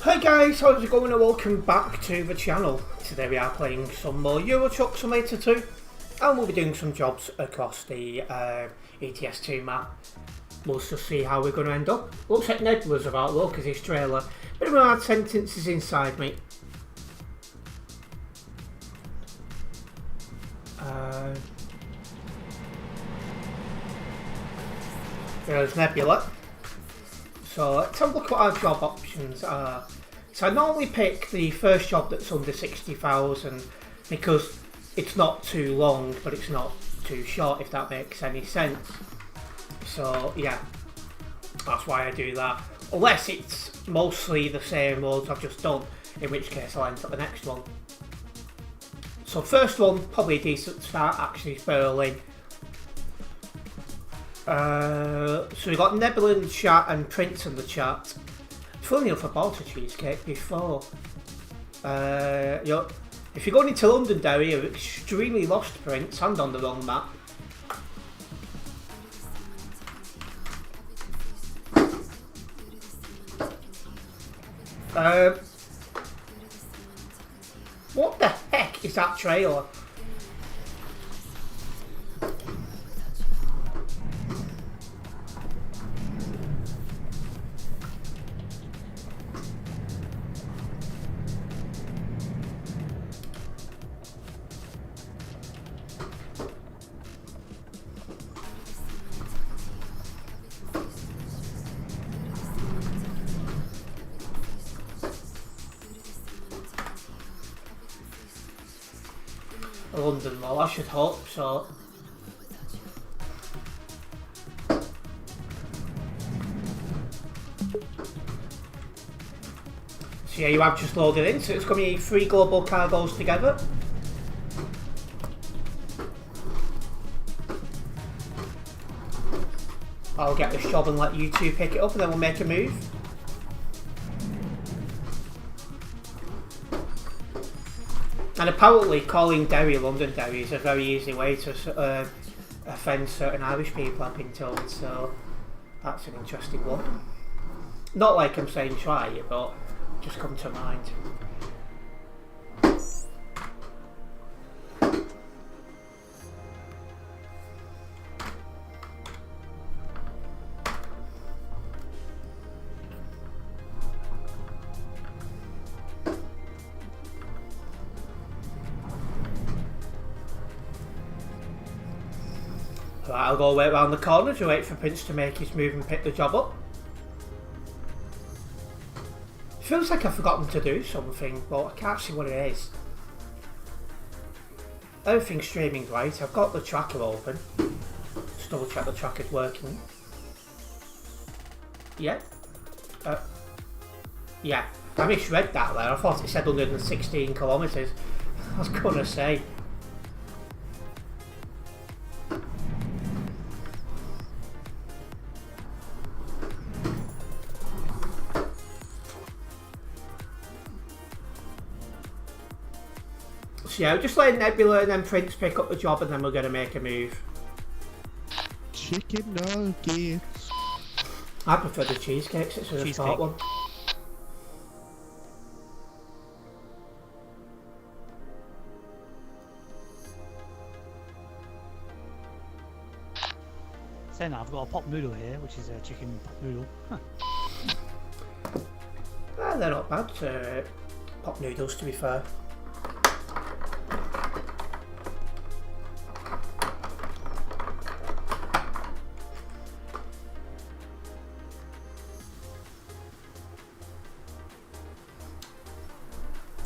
Hi guys, how's it going and welcome back to the channel. Today we are playing some more Euro Truck Simulator 2 and we'll be doing some jobs across the ETS2 map. We'll just see how we're going to end up. Looks like Nebula's about to look as his trailer. Bit of hard sentences inside me. There's Nebula. So let's have a look at our job options are. So I normally pick the first job that's under 60,000 because it's not too long but it's not too short, if that makes any sense. So yeah, that's why I do that. Unless it's mostly the same roads I've just done, in which case I'll enter the next one. So first one, probably a decent start actually, is Berlin. So we've got Nebula in the chat and Prince in the chat. Funny enough, I bought a cheesecake before. If you're going into Londonderry, you're extremely lost, Prince, and on the wrong map. What the heck is that trailer? London, well, I should hope so. So yeah, you have just loaded in, so it's going to be 3 global cargoes together. I'll get this job and let you two pick it up and then we'll make a move. And apparently calling Derry Londonderry is a very easy way to offend certain Irish people, I've been told, so that's an interesting one. Not like I'm saying try it, but just come to mind. Right, I'll go wait around the corner to wait for Prince to make his move and pick the job up. Feels like I've forgotten to do something, but I can't see what it is. Everything's streaming right, I've got the tracker open. Just double check the tracker's working. Yeah. Yeah, I misread that there, I thought it said 116 kilometres. I was gonna say. So yeah, just let Nebula and then Prince pick up the job and then we're going to make a move. Chicken nuggets. I prefer the cheesecakes, it's a short one. Saying that, I've got a pop noodle here, which is a chicken pop noodle. Huh. They're not bad, pop noodles to be fair.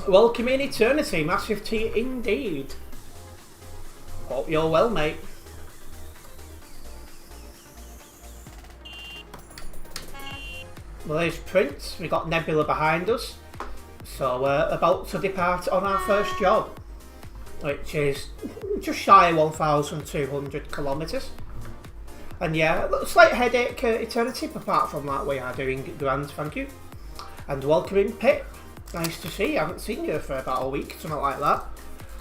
Welcome in Eternity, massive tea indeed. Hope you're well, mate. Well, there's Prince, we've got Nebula behind us. So we're about to depart on our first job, which is just shy of 1,200 kilometres. And yeah, a slight headache Eternity, but apart from that we are doing grand, thank you. And welcome in Pip. Nice to see you. I haven't seen you for about a week, something like that.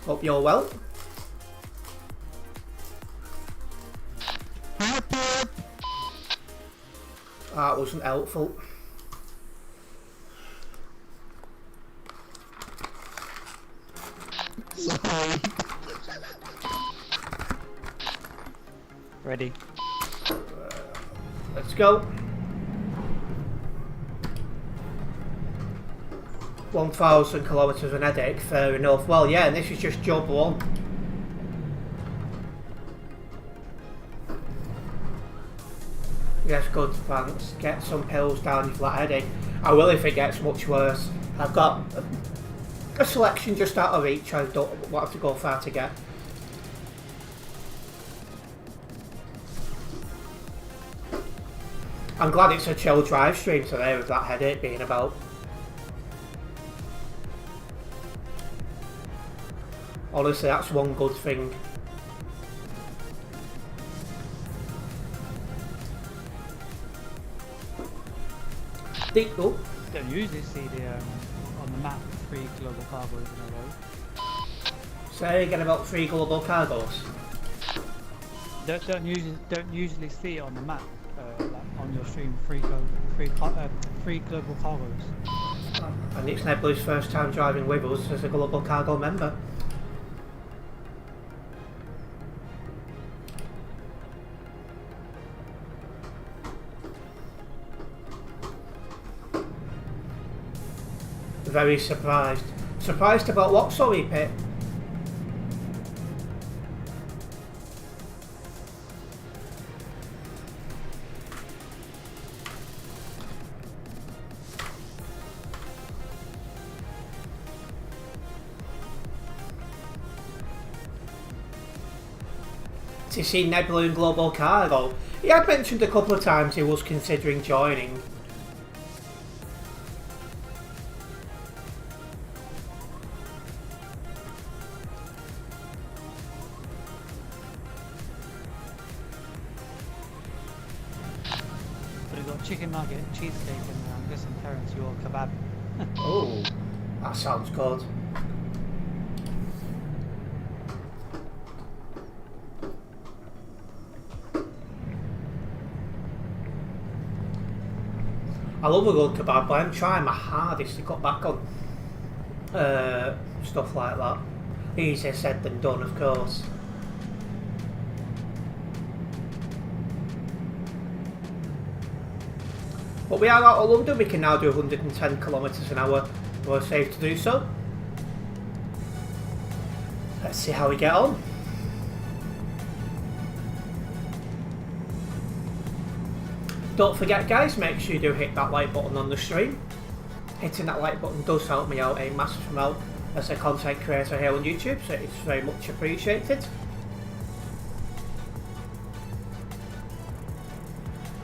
Hope you're well. That wasn't helpful. Ready. Let's go. 1,000 kilometres an headache, fair enough. Well, yeah, and this is just job one. Yes, good, thanks. Get some pills down for that headache. I will if it gets much worse. I've got a selection just out of reach. I don't want to go far to get. I'm glad it's a chill drive stream today with that headache being about. Honestly, that's one good thing. Oh. Don't usually see the on the map 3 global cargoes in a row. Say again about 3 global cargoes. Don't usually see it on the map, like on your stream. 3 global cargoes. And it's Nebula's first time driving with us as a global cargo member. Very surprised. Surprised about what, sorry, Pip? To see Nebula in Global Cargo. He had mentioned a couple of times he was considering joining. Chicken nugget, cheesecake, and I'm guessing Terence, your kebab. Oh, that sounds good. I love a good kebab, but I'm trying my hardest to cut back on stuff like that. Easier said than done, of course. But we are out of London, we can now do 110 kilometres an hour. We're safe to do so. Let's see how we get on. Don't forget guys, make sure you do hit that like button on the stream. Hitting that like button does help me out a massive amount as a content creator here on YouTube, so it's very much appreciated.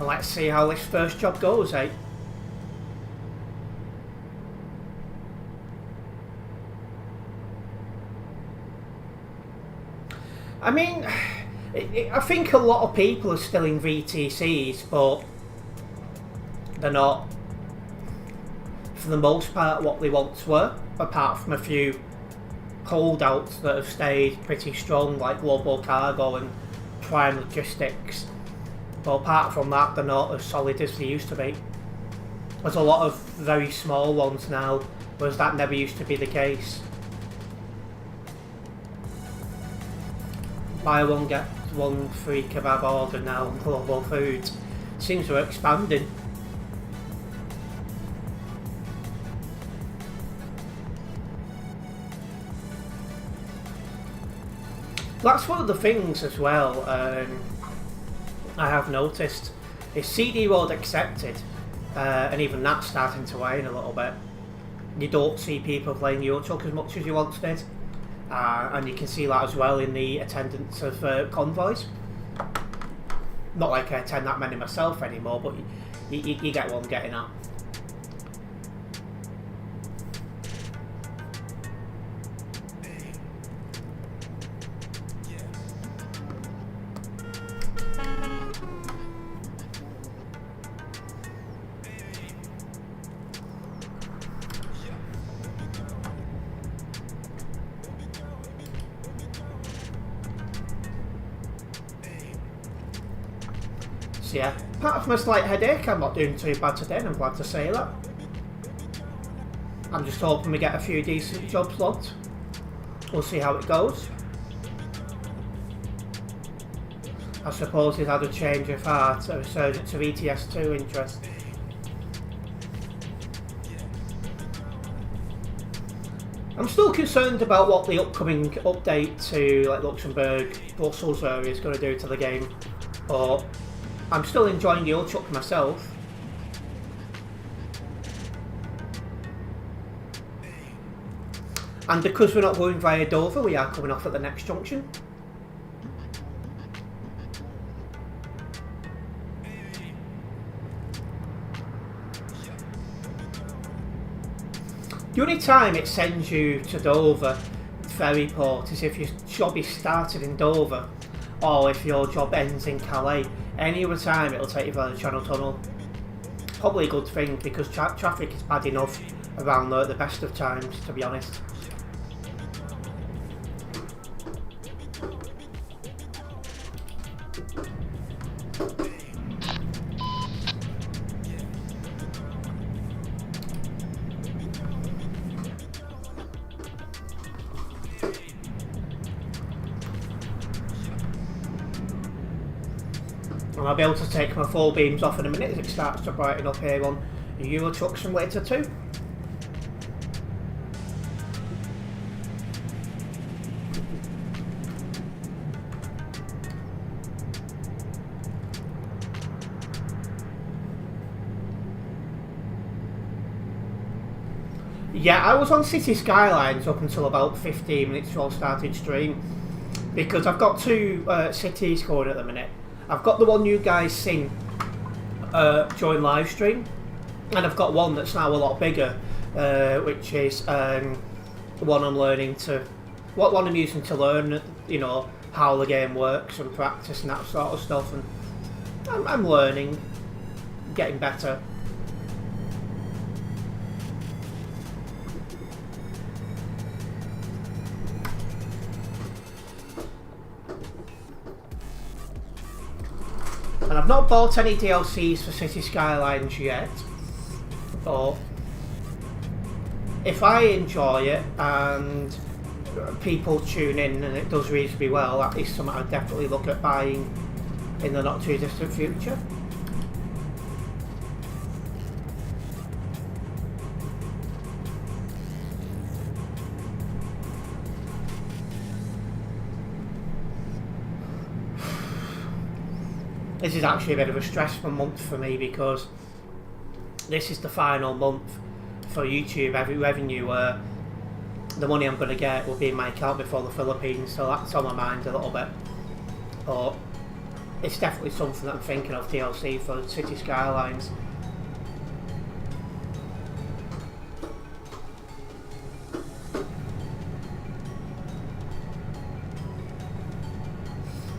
And let's see how this first job goes, eh? I mean, I think a lot of people are still in VTCs, but they're not, for the most part, what they once were, apart from a few holdouts that have stayed pretty strong, like Global Cargo and Prime Logistics. But apart from that, they're not as solid as they used to be. There's a lot of very small ones now, whereas that never used to be the case. Buy one, get one free kebab order now on Global Foods. Seems we're expanding. That's one of the things as well. I have noticed is CD Road accepted, and even that's starting to wane a little bit. You don't see people playing Euro Truck as much as you once did, and you can see that as well in the attendance of convoys. Not like I attend that many myself anymore, but you get what I'm getting at. Yeah, apart from a slight headache, I'm not doing too bad today, and I'm glad to say that. I'm just hoping we get a few decent jobs logged. we'll see how it goes. I suppose he's had a change of heart, a resurgence of ETS2 interest. I'm still concerned about what the upcoming update to like Luxembourg, Brussels area is going to do to the game, but I'm still enjoying the old truck myself. And because we're not going via Dover, we are coming off at the next junction. The only time it sends you to Dover ferry port is if your job is started in Dover or if your job ends in Calais. Any other time it'll take you via the Channel Tunnel. Probably a good thing because traffic is bad enough around there at the best of times, to be honest. And I'll be able to take my full beams off in a minute as it starts to brighten up here on Euro Truck Simulator 2. Yeah, I was on City Skylines up until about 15 minutes before I started stream because I've got two cities going at the minute. I've got the one you guys seen during live stream, and I've got one that's now a lot bigger, which is the one I'm learning to, one I'm using to learn, you know, how the game works and practice and that sort of stuff. And I'm learning, getting better. And I've not bought any DLCs for City Skylines yet, but if I enjoy it and people tune in and it does reasonably well, that is something I'd definitely look at buying in the not too distant future. This is actually a bit of a stressful month for me because this is the final month for YouTube revenue where the money I'm going to get will be in my account before the Philippines, so that's on my mind a little bit. But it's definitely something that I'm thinking of, DLC for City Skylines.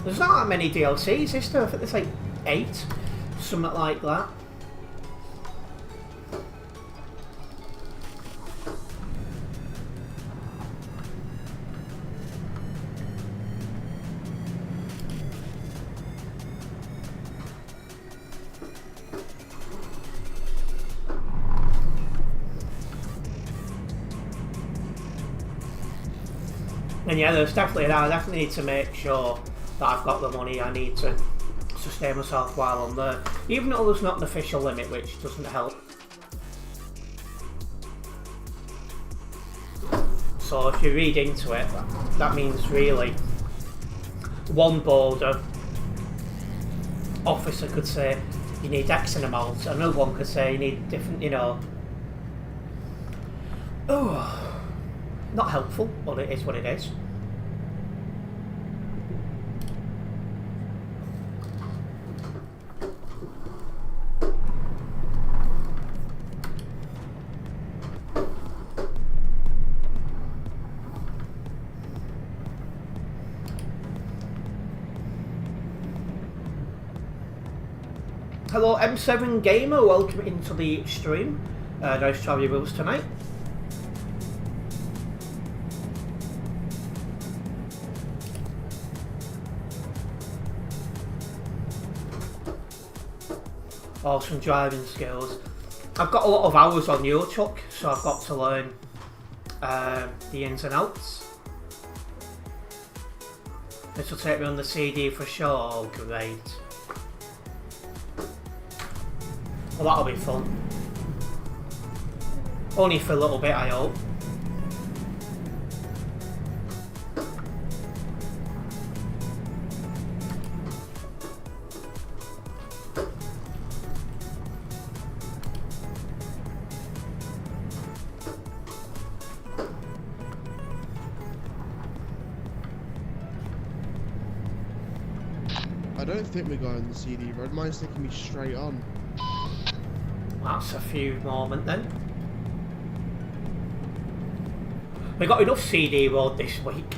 There's not that many DLCs, is there? I think there's like 8, something like that. And yeah, there's definitely, I definitely need to make sure that I've got the money I need to sustain myself while I'm there. Even though there's not an official limit, which doesn't help. So if you read into it, that means really one border officer could say you need X in amount, another one could say you need different, you know. Oh, not helpful, but it is what it is. Hello M7 Gamer, welcome into the stream. Nice to have you with us tonight. Awesome driving skills. I've got a lot of hours on your truck, so I've got to learn the ins and outs. This will take me on the CD for sure. Oh, great. Well, that'll be fun. Only for a little bit, I hope. I don't think we're going on the CD road. Mine's taking me straight on. That's a few moment then. We got enough CD road this week.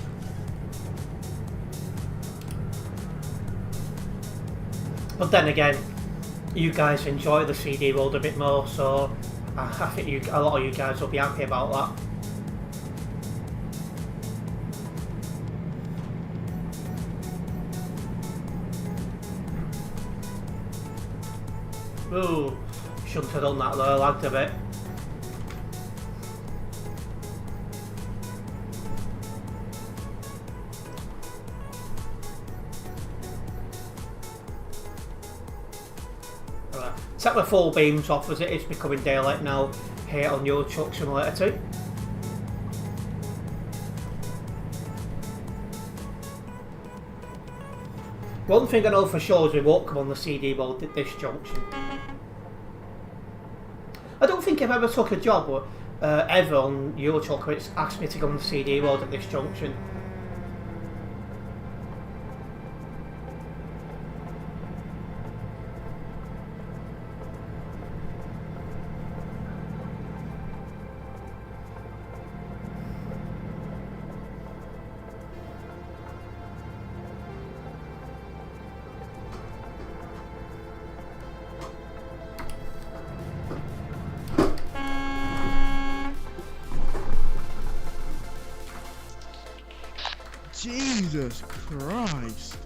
But then again, you guys enjoy the CD road a bit more, so I think a lot of you guys will be happy about that. Ooh, shouldn't have done that though, lagged a bit. Right. Set the full beams off as it is becoming daylight now here on Euro Truck Simulator 2. One thing I know for sure is we won't come on the CD road at this junction. I don't think I've ever took a job ever on Euro Truck where it's asked me to go on the CD road at this junction. Jesus Christ.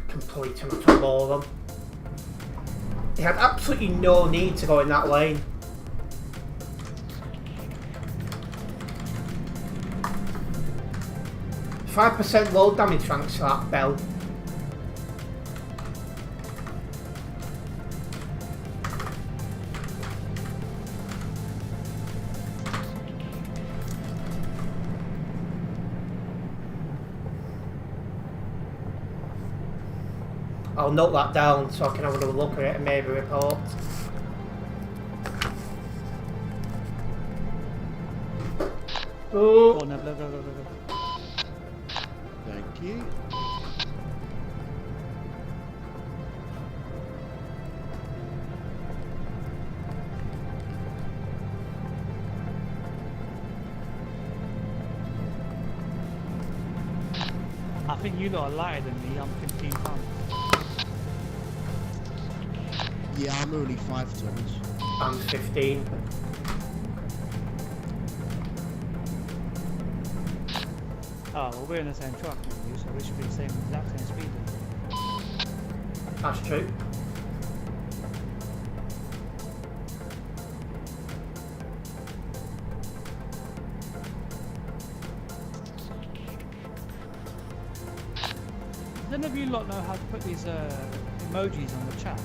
Complete and utter moron. He had absolutely no need to go in that lane. %5 load damage thanks to that bell. I'll note that down so I can have another look at it and maybe report. Oh. Oh, no, go. Thank you. I think you lot are lighter than me. I'm 15 pounds. Yeah, I'm only 5 tons. I'm 15. Oh, well, we're in the same truck with you, so we should be the same exact same speed. That's true. Does any of you lot know how to put these emojis on the chat?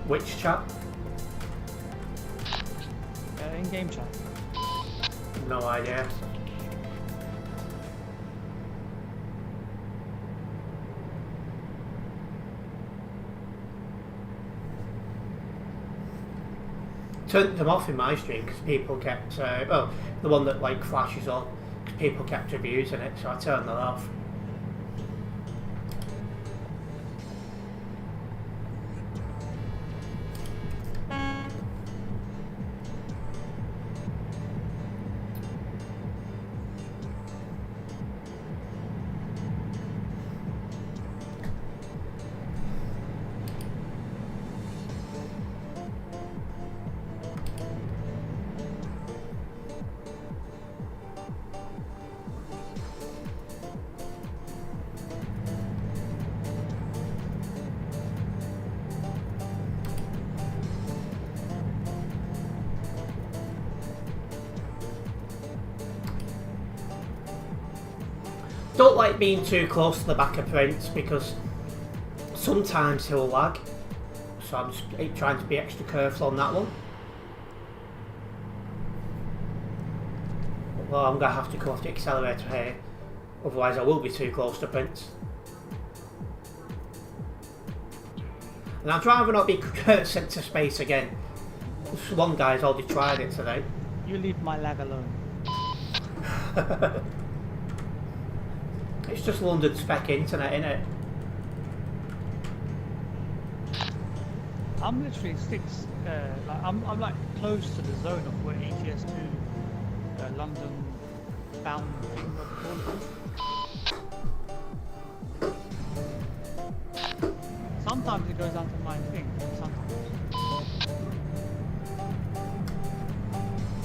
Which chat? In-game chat. No idea. Turned them off in my stream because people kept, well, the one that like flashes on, because people kept abusing it, so I turned that off. don't like being too close to the back of Prince because sometimes he'll lag. So I'm just trying to be extra careful on that one. Well, I'm going to have to come off the accelerator here. Otherwise I will be too close to Prince. And I'd rather not be sent to space again. This one guy's already tried it today. You leave my lag alone. It's just London spec internet, innit? I'm literally like I'm like close to the zone of where ETS2 London bound thing of sometimes it goes onto my thing, sometimes.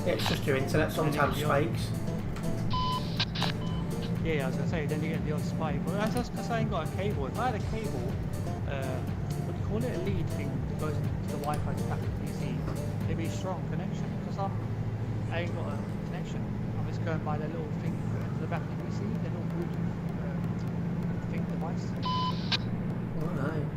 It's just your internet sometimes spikes. Yeah, I was gonna say, then you get the odd spike. Well, that's just because I ain't got a cable. If I had a cable, what do you call it, a lead thing that goes into the Wi-Fi to back of the PC, it'd be a strong connection. Because I ain't got a connection. I'm just going by the little thing to the back of the PC, the little Bluetooth thing device. Alright.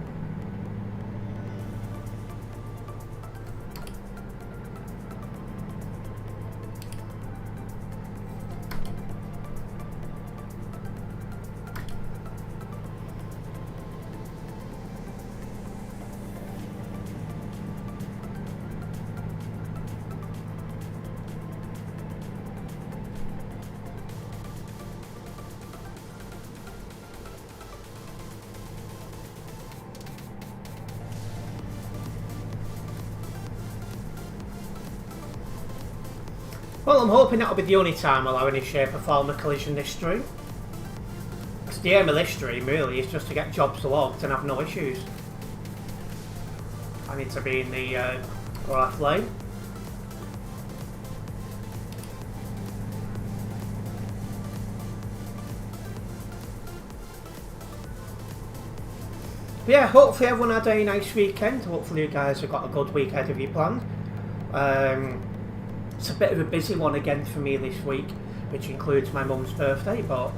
Well, I'm hoping that'll be the only time I'll have any shape or form of collision this stream. Because the aim of this stream really is just to get jobs logged and have no issues. I need to be in the right lane. But yeah, hopefully everyone had a nice weekend. Hopefully you guys have got a good week ahead of you planned. It's a bit of a busy one again for me this week, which includes my mum's birthday, but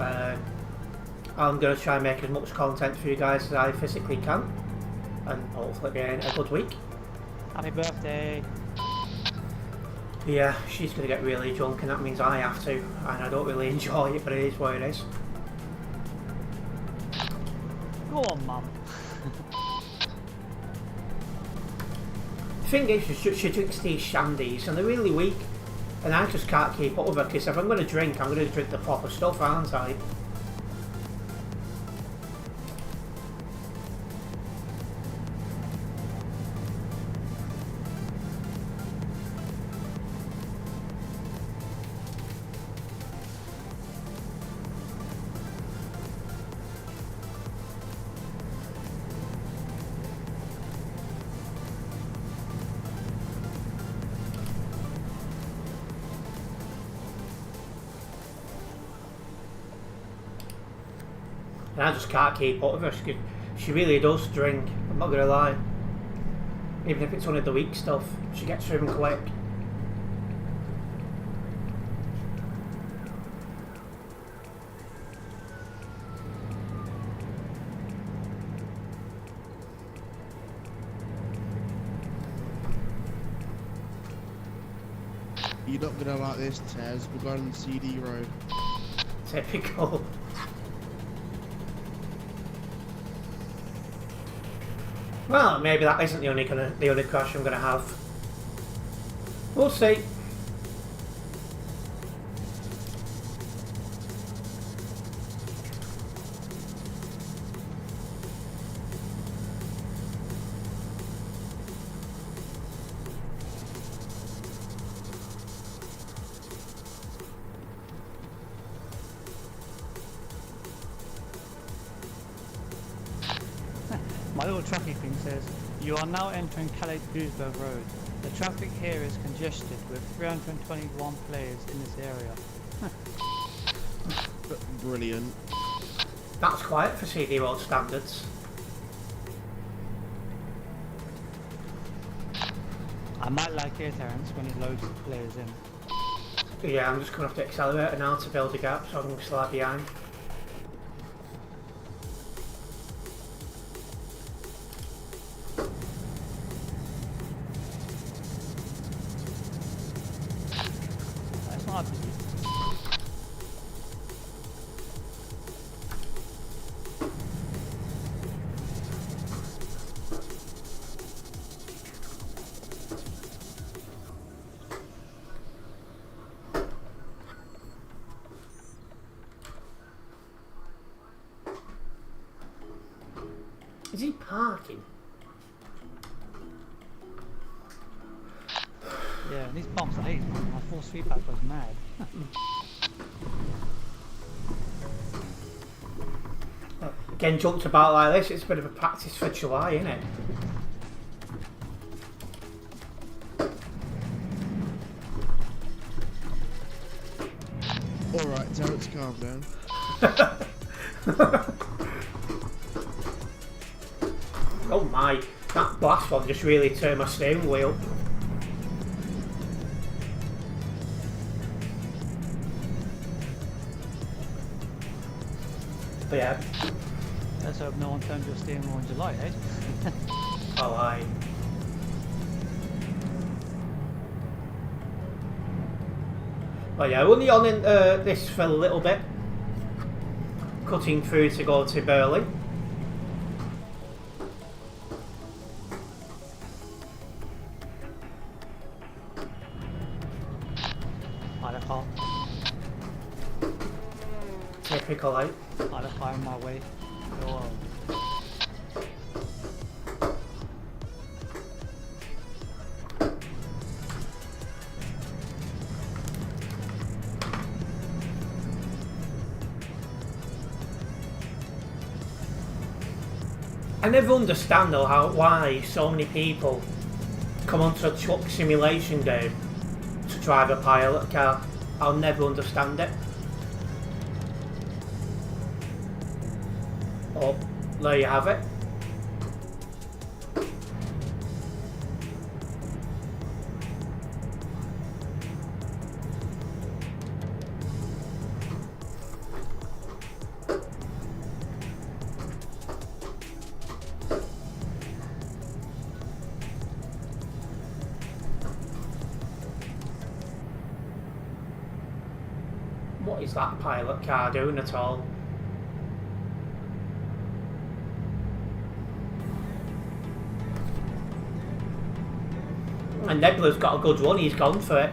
I'm going to try and make as much content for you guys as I physically can, and hopefully be a good week. Happy birthday! Yeah, she's going to get really drunk and that means I have to, and I don't really enjoy it, but it is what it is. Go on, Mum. The thing is, she drinks these shandies and they're really weak, and I just can't keep up with her, because if I'm going to drink, I'm going to drink the proper stuff, aren't I? And I just can't keep up with her. She really does drink, I'm not going to lie. Even if it's only the weak stuff, she gets through them quick. You're not gonna like this, Tez. We're going on the CD road. Typical. Well, maybe that isn't the only crash I'm gonna have. We'll see. My little traffic thing says, you are now entering Calais Duisburg Road. The traffic here is congested with 321 players in this area. Brilliant. That's quiet for CD Road standards. I might like it, Terence, when it loads the players in. Yeah, I'm just coming off the accelerator now to build a gap so I can slide behind. Is he parking? Yeah, and these bumps I hate, man. My force feedback goes mad. Getting jumped about like this, it's a bit of a practice for July, isn't it? Alright, Terence, calm down. Oh my, that blast one just really turned my steering wheel. But yeah. Let's hope no one turns your steering wheel in July, eh? Oh, aye. But yeah, only on in, this for a little bit. Cutting through to go to Burley. I left car. Typical, eh? I left car on my way. Whoa. I never understand though why so many people come onto a truck simulation game to drive a pilot car. I'll never understand it. Oh, there you have it. What is that pilot car doing at all? And Nebula's got a good one, he's gone for it.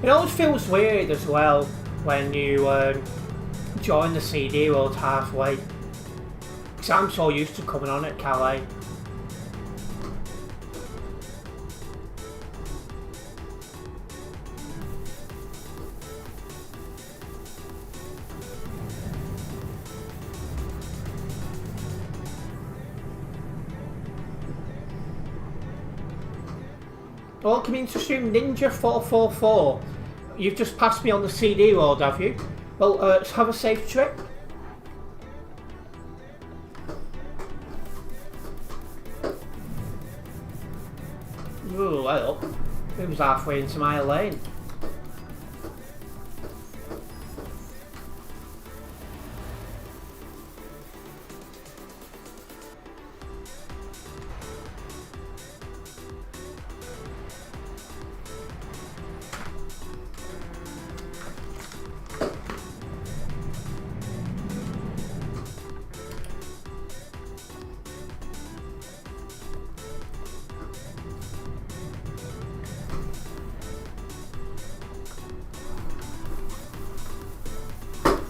It always feels weird as well when you join the CD world halfway. Because I'm so used to coming on at Calais. Welcome into Stream Ninja 444. You've just passed me on the CD road, have you? Well, have a safe trip. Ooh, well, it was halfway into my lane.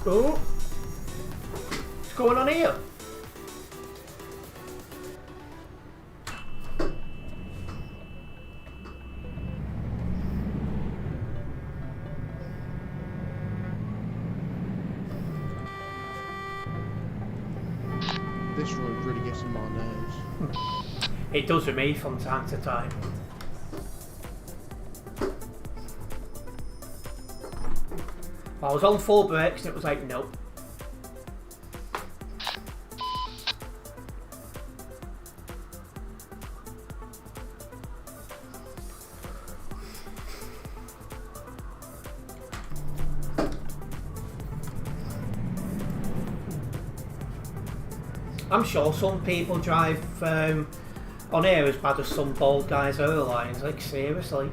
Oh, what's going on here? This road really gets on my nerves. It does with me from time to time. I was on full brakes and it was like, nope. I'm sure some people drive on air as bad as some bald guys' airlines. Like, seriously.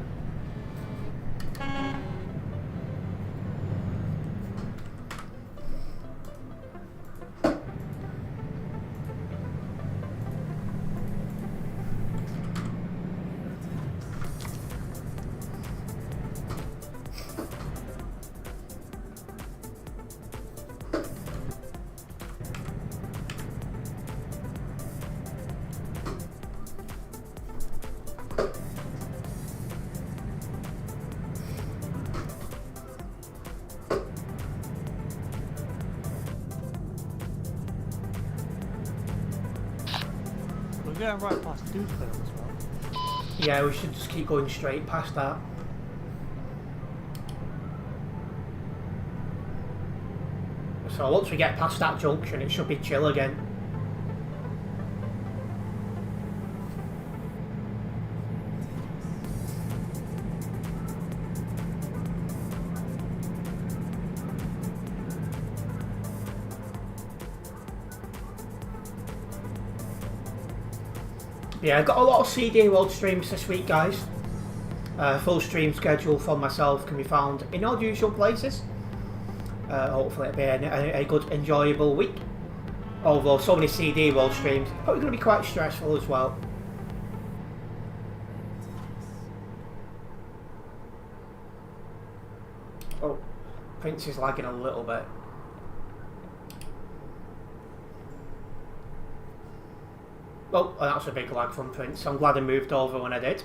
We're going right past Dewsbury as well. Yeah, we should just keep going straight past that. So once we get past that junction, it should be chill again. Yeah, I've got a lot of CD World streams this week, guys. Full stream schedule for myself can be found in all usual places. Hopefully it'll be a good, enjoyable week. Although so many CD World streams, probably going to be quite stressful as well. Oh, Prince is lagging a little bit. Oh, that's a big lag from Prince. I'm glad I moved over when I did.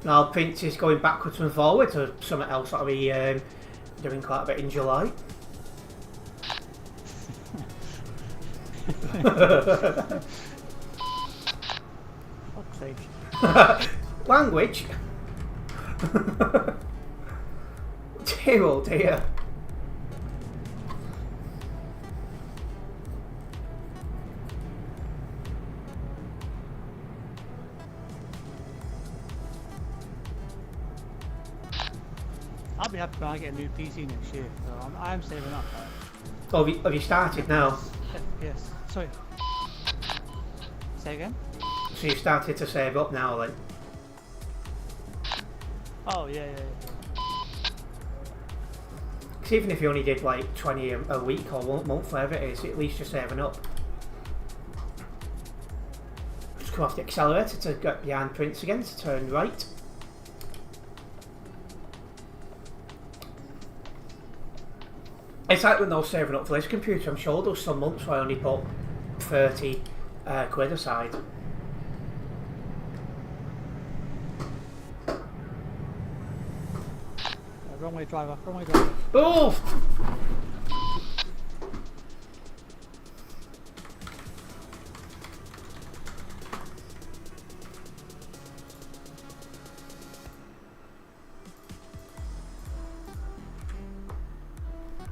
Now Prince is going backwards and forwards to something else that'll be doing quite a bit in July. Fuck's sake. Language? Dear oh dear. I'll be happy when I get a new PC next year, so I'm saving up. Oh, have you started now? Yes. Sorry. Say again? So you started to save up now then? Oh, yeah. Because even if you only did like 20 a week or 1 month, whatever it is, at least you're saving up. Just come off the accelerator to get behind Prince again, to turn right. It's like when I was saving up for this computer, I'm sure there was some months where I only put 30 quid aside. Wrong way driver, wrong way driver. Oh!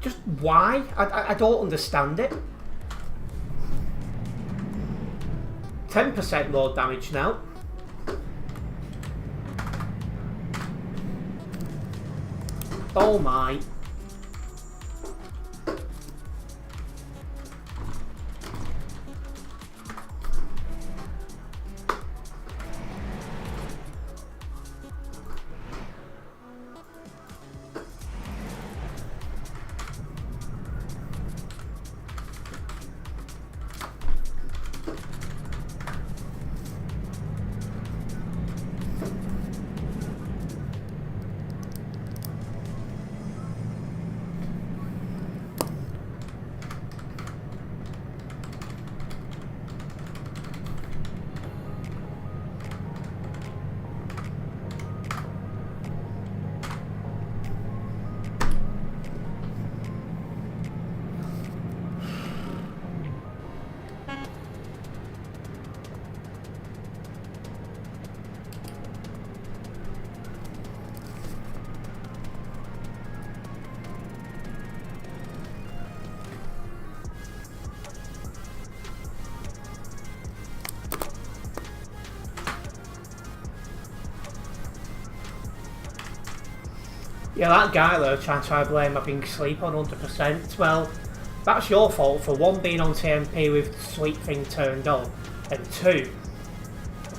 Just why? I don't understand it. 10% more damage now. Oh my. Yeah, that guy though trying to blame my being asleep on 100%. Well, that's your fault for one, being on TMP with the sleep thing turned on, and two,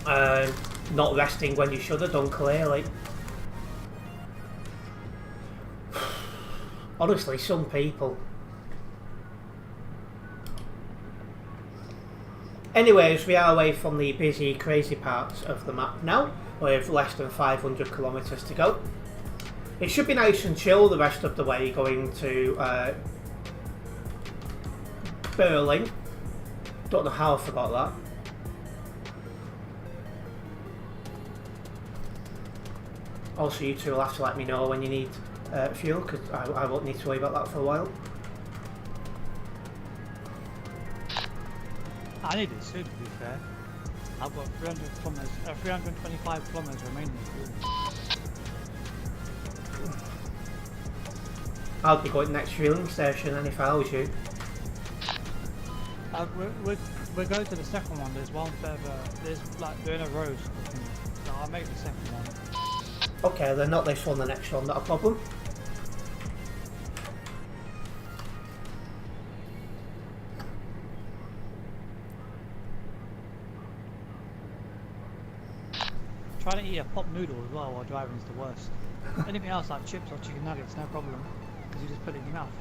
not resting when you should have done clearly. Honestly, some people. Anyways, we are away from the busy, crazy parts of the map now, with less than 500 kilometres to go. It should be nice and chill the rest of the way going to Berlin. Don't know how I forgot that. Also, you two will have to let me know when you need fuel, because I won't need to worry about that for a while. I need it soon, to be fair. I've got 325 kilometers remaining. I'll be going to the next fueling station, and if I was you. We're going to the second one. There's one further. There's like they're in a row. So I'll make the second one. Okay, then not this one, the next one, not a problem. Trying to eat a pop noodle as well while driving is the worst. Anything else like chips or chicken nuggets, no problem, because you just put it in your mouth.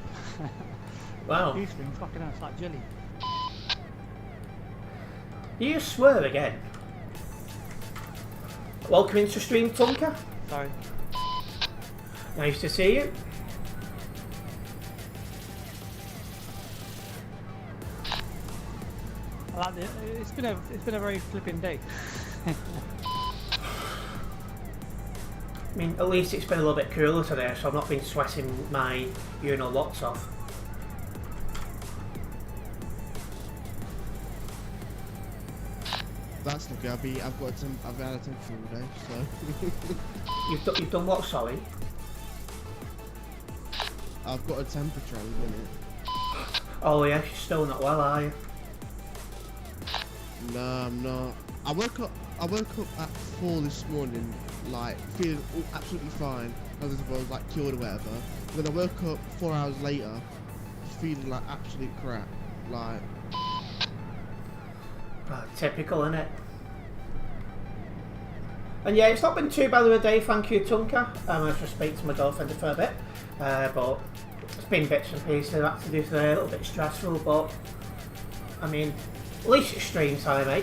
Wow. These things, fucking hell, it's like jelly. You swear again. Welcome into stream, Tonka. Sorry. Nice to see you. I like it. It's been a very flipping day. I mean, at least it's been a little bit cooler today, so I've not been sweating my urinal lots off. That's not good. I've had a temperature all day, so. You've done what, sorry? I've got a temperature at the minute. Oh yeah, you're still not well, are you? No, I'm not. I woke up at 4 this morning, like feeling absolutely fine, as if I was like cured or whatever. Then I woke up 4 hours later, feeling like absolute crap. Like. Typical, innit? And yeah, it's not been too bad of a day, thank you, Tonka. I just speak to my girlfriend for a bit, but it's been bits and pieces I've had to do today, a little bit stressful, but I mean, at least it's stream time, eh?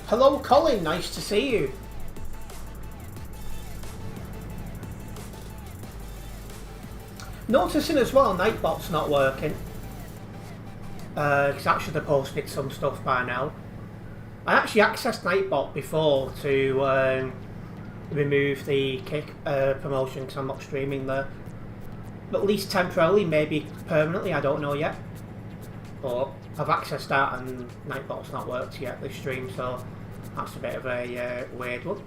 Hello Colin, nice to see you. Noticing as well Nightbot's not working. Because I should have posted some stuff by now. I actually accessed Nightbot before to remove the kick promotion because I'm not streaming there. At least temporarily, maybe permanently, I don't know yet. But I've accessed that and Nightbot's not worked yet this stream, so that's a bit of a weird one.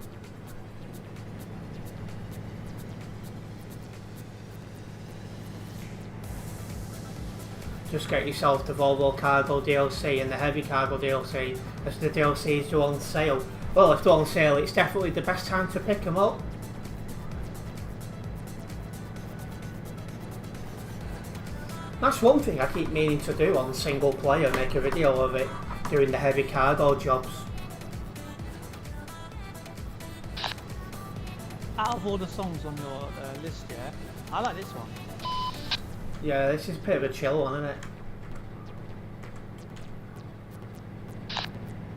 Just get yourself the Volvo Cargo DLC and the Heavy Cargo DLC as the DLCs are on sale. Well, if they're on sale, it's definitely the best time to pick them up. That's one thing I keep meaning to do on single player, make a video of it, doing the heavy cargo jobs. Out of all the songs on your list, yeah, I like this one. Yeah, this is a bit of a chill one, isn't it?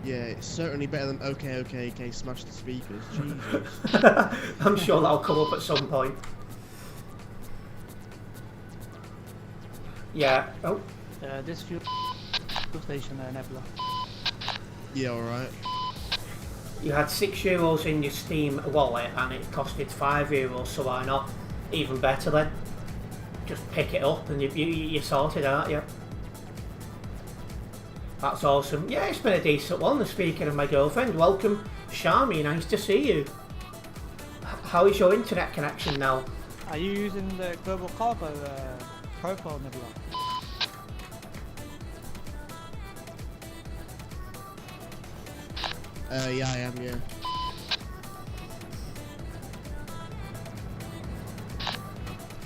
Yeah, it's certainly better than okay, smash the speakers. Jesus. I'm sure that'll come up at some point. Yeah. Oh. This fuel station, Nebula. Yeah, alright. You had €6 in your Steam wallet and it costed €5, so why not? Even better then. Just pick it up and you're sorted, aren't you? That's awesome. Yeah, it's been a decent one. And speaking of my girlfriend, welcome, Shami. Nice to see you. How is your internet connection now? Are you using the Global Cargo profile, Nebula? Yeah, I am, yeah.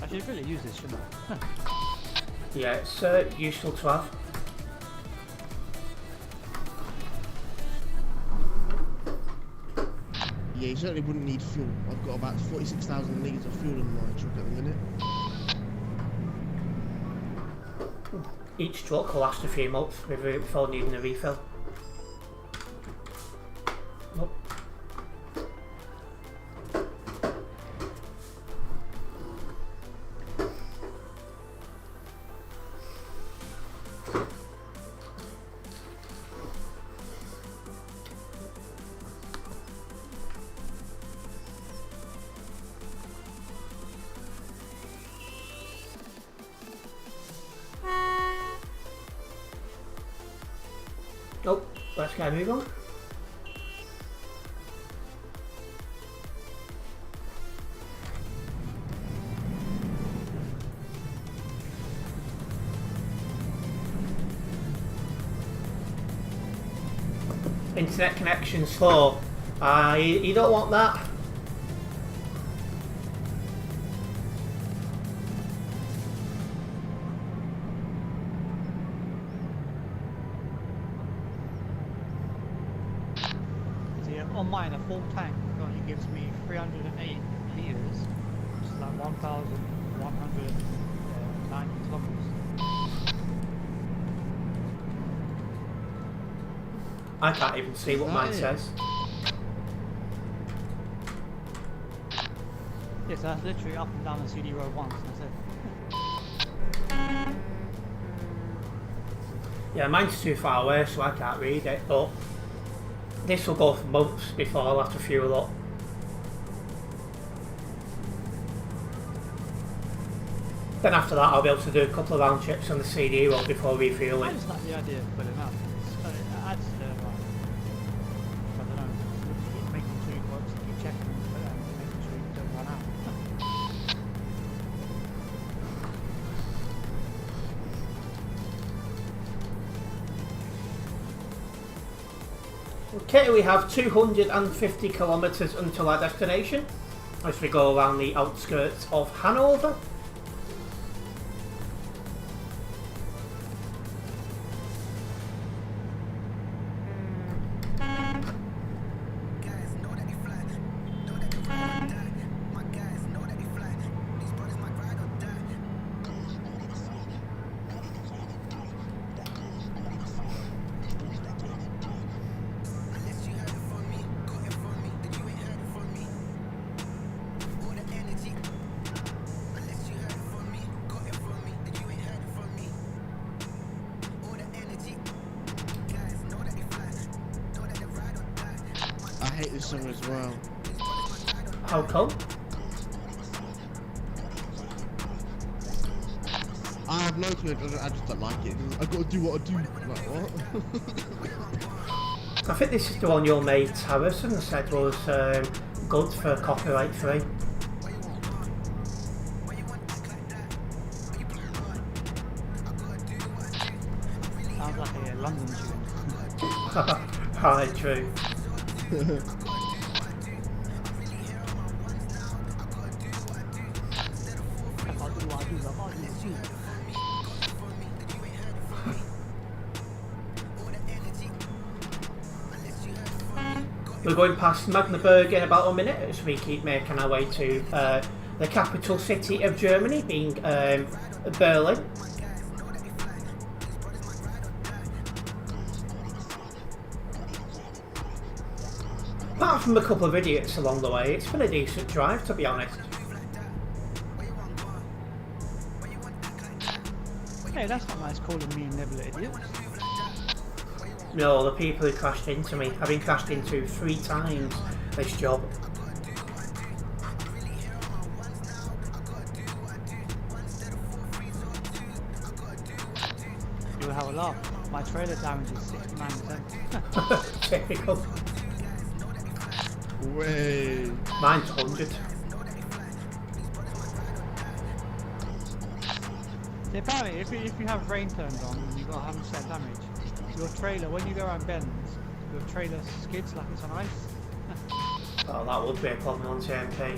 I should really use this, shouldn't I? Yeah, it's useful to have. Yeah, you certainly wouldn't need fuel. I've got about 46,000 litres of fuel in my truck at the minute. Each truck will last a few months before needing a refill. Nope. Oh, let's get a move on. Internet connection slow. You don't want that. On mine, a full tank only gives me 308 litres, which is like 1,190 kilometers. I can't even see what mine says. Yes, that's literally up and down the CD road once, that's it. Yeah, mine's too far away, so I can't read it, but this will go for months before I'll have to fuel up. Then after that I'll be able to do a couple of round trips on the CD road before I refueling. just like the idea of putting up. It adds to like, I don't know, keep making sure you work, keep checking and making sure you don't run out. Okay, we have 250 kilometres until our destination as we go around the outskirts of Hanover. I hate this song as well. How come? I have no clue, I just don't like it. I've got to do what I do. Like, what? I think this is the one your mate Harrison said was good for copyright free. Sounds like a London tune. Alright, true. We're going past Magdeburg in about a minute as we keep making our way to the capital city of Germany, being Berlin. Apart from a couple of idiots along the way, it's been a decent drive, to be honest. Hey, that's not nice calling me and Nebula idiots. No, the people who crashed into me. I've been crashed into 3 times this job. You'll have a laugh. My trailer damage is 69%. Typical. Way. Mine's 100. See, apparently, if you have rain turned on and you've got 100% damage, your trailer, when you go around bends, your trailer skids like it's on ice. Oh, that would be a problem on TMP.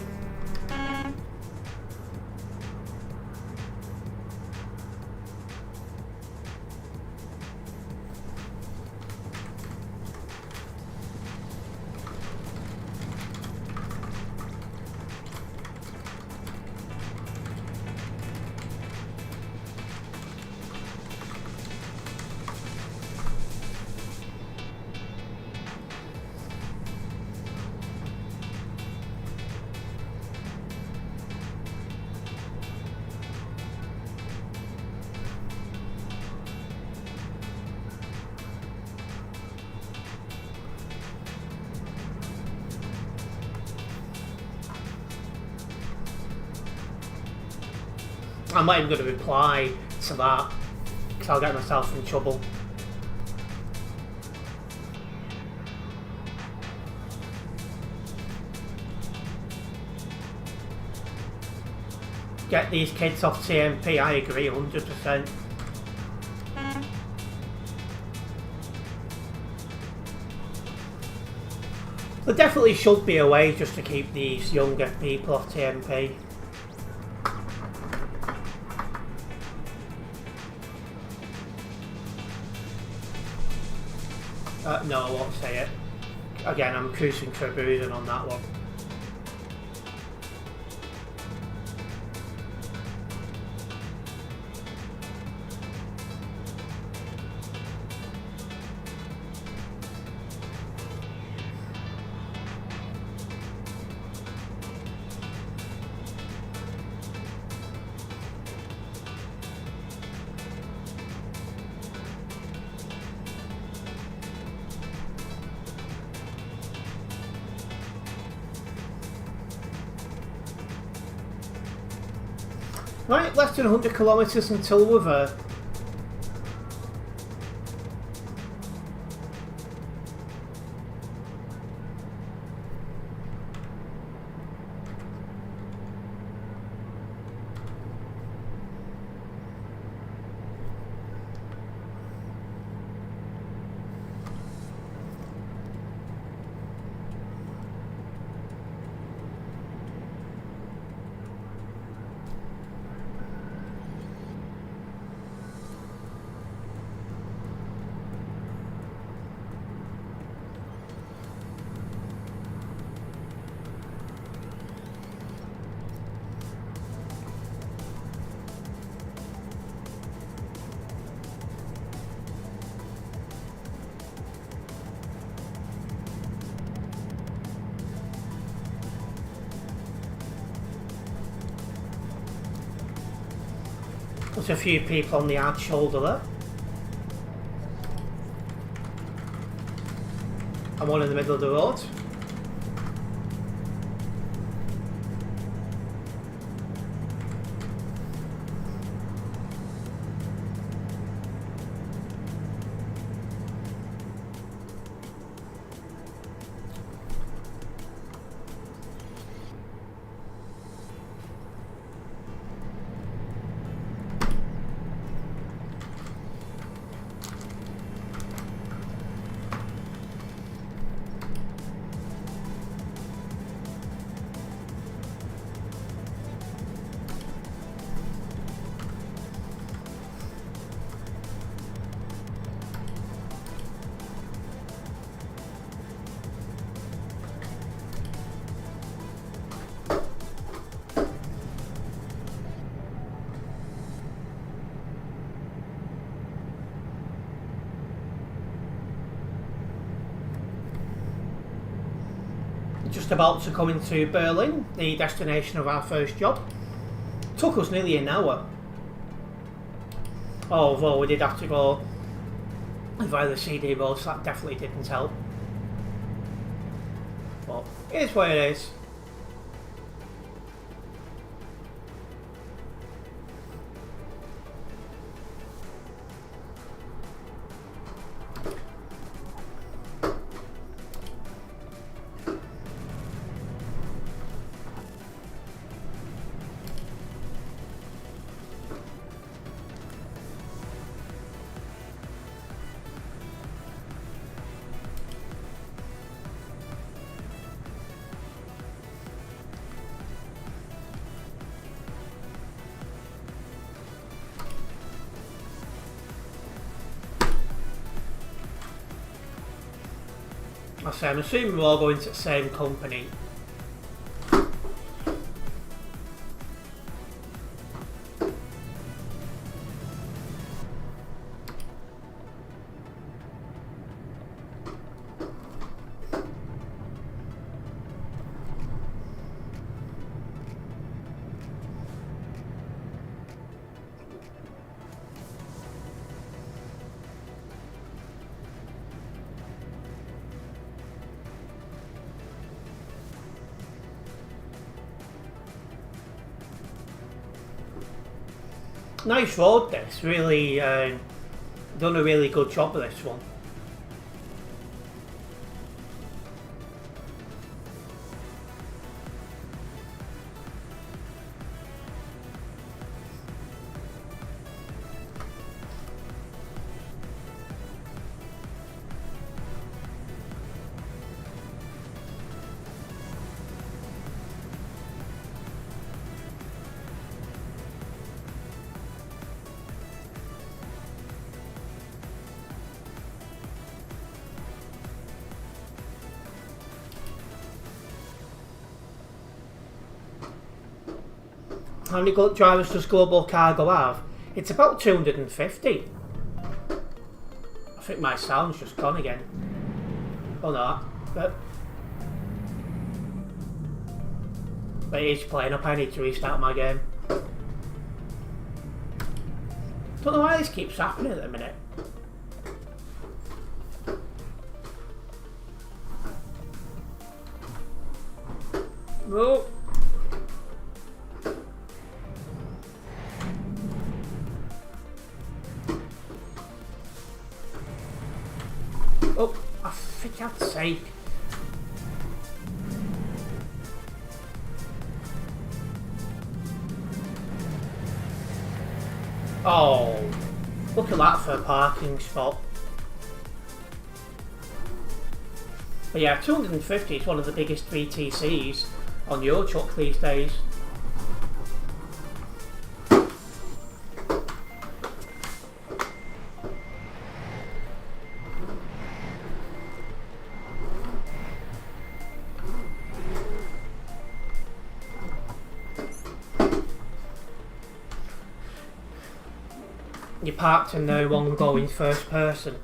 I'm not even going to reply to that because I'll get myself in trouble. Get these kids off TMP, I agree 100%. There definitely should be a way just to keep these younger people off TMP. No, I won't say it. Again, I'm cruising for a bruising on that one. Right, less than 100 kilometres until we're there. There's a few people on the hard shoulder there. And one in the middle of the road. Just about to come into Berlin, the destination of our first job. Took us nearly an hour. Although we did have to go via the CD road, so that definitely didn't help. But it is what it is. I say, I'm assuming we're all going to the same company. Nice road this, really done a really good job of this one. How many drivers does Global Cargo have? It's about 250. I think my sound's just gone again. Oh no, but it is playing up. I need to restart my game. Don't know why this keeps happening at the minute. Oh. Oh, for God's sake. Oh, look at that for a parking spot. But yeah, 250 is one of the biggest VTCs on your truck these days. You parked in no one going first person.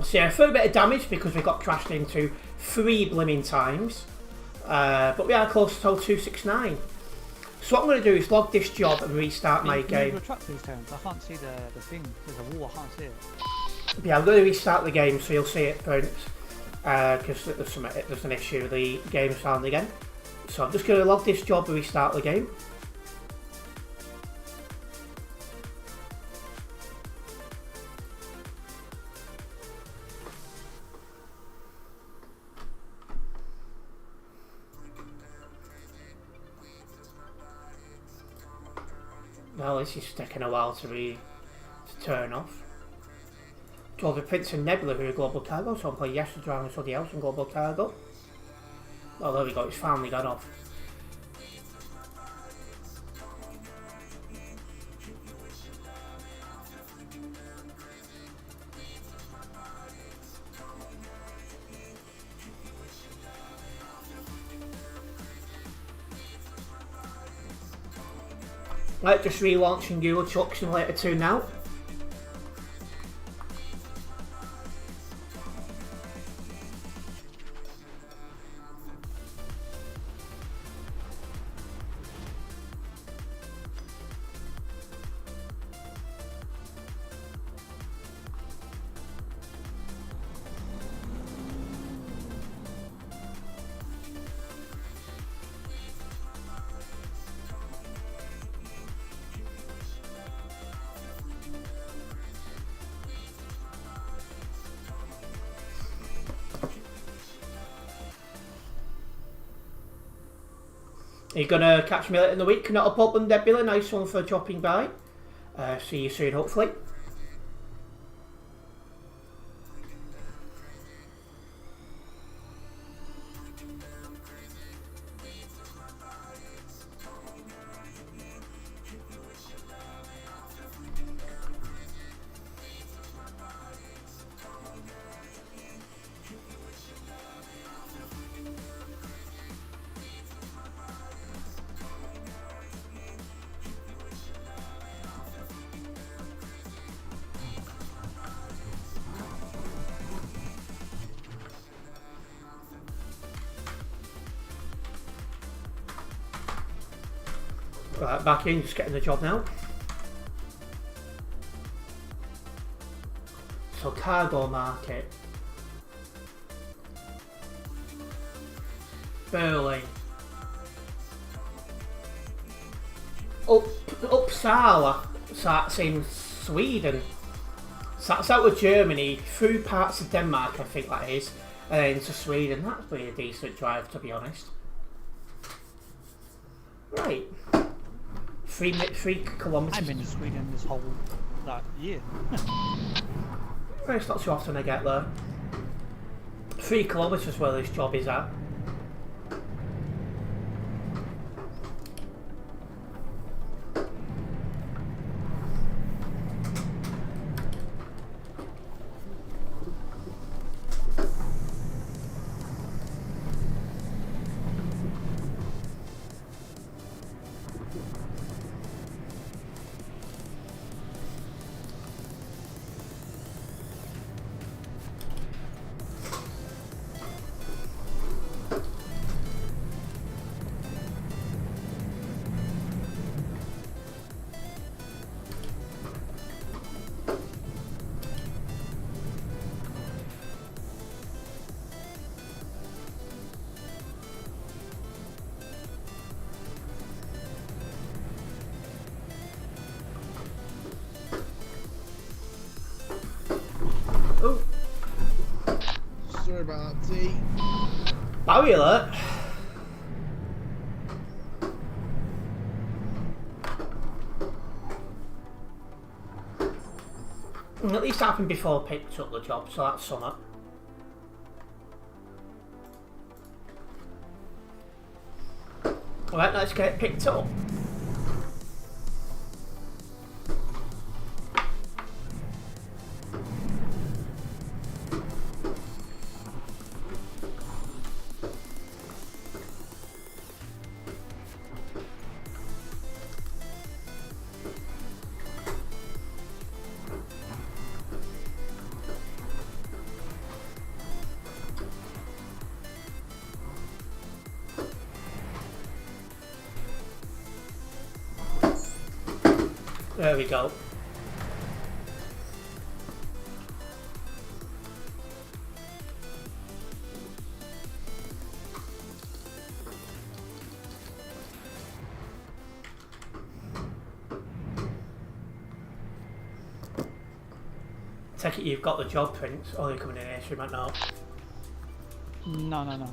So yeah, a fair bit of damage because we got crashed into 3 blimming times. But we are close to total 269. So what I'm going to do is log this job and restart my game. Can you truck these Terence? I can't see the thing. There's a wall, I can't see it. Yeah, I'm going to restart the game so you'll see it, Terence. Because there's an issue, the game's found again. So I'm just going to log this job and restart the game. Well, this is taking a while to turn off. Drove the Prince and Nebula who are Global Cargo, so I'm playing yes to driving somebody else in Global Cargo. Oh, there we go, it's finally gone off. Right, just relaunching Euro Truck Simulator 2 now. You're gonna catch me later in the week. Not a problem, Debbie. Nice one for dropping by. See you soon, hopefully. Right, back in, just getting the job now. So cargo market. Burley. Uppsala. So that's in Sweden. So that's out of Germany, through parts of Denmark, I think that is, and then to Sweden. That's pretty a decent drive, to be honest. Right. 3 kilometres. I've been to Sweden this whole year. Well, it's not too often I get there. 3 kilometres where this job is at. Oh, Sorry about that, T. barrier alert. At least happened before I picked up the job, so that's something. Alright, let's get it picked up. There we go. Take it you've got the job, Prince. Oh, you're coming in here, so you might not. No.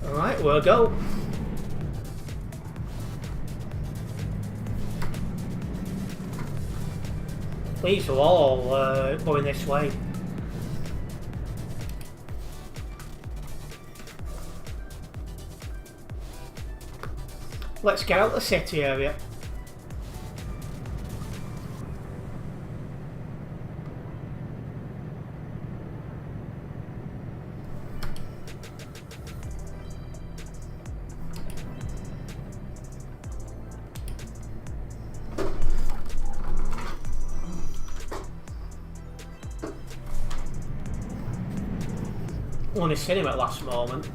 Alright, we'll go. These are all going this way. Let's get out the city area. Only seen him at last moment.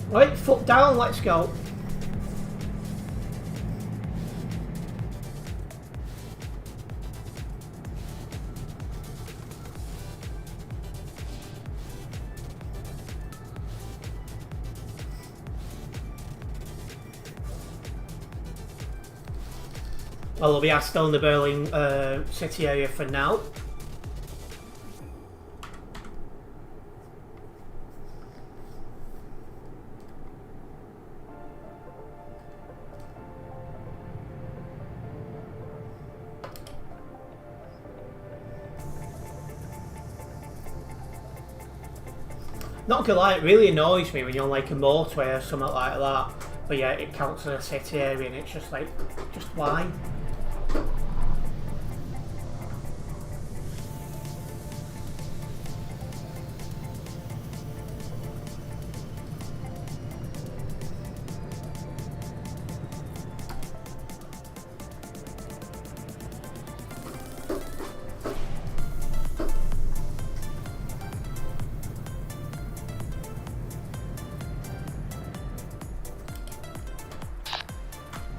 Right, foot down, let's go. Well, we are still in the Berlin city area for now. Not gonna lie, it really annoys me when you're on like a motorway or something like that. But yeah, it counts as a city area and it's just like, just why?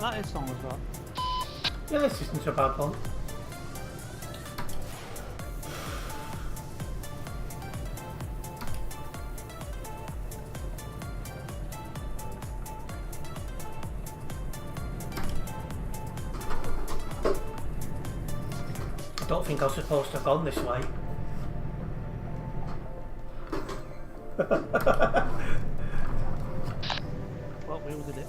I like this song as well. Yeah, this isn't a bad one. I don't think I was supposed to have gone this way. Well, we all did it.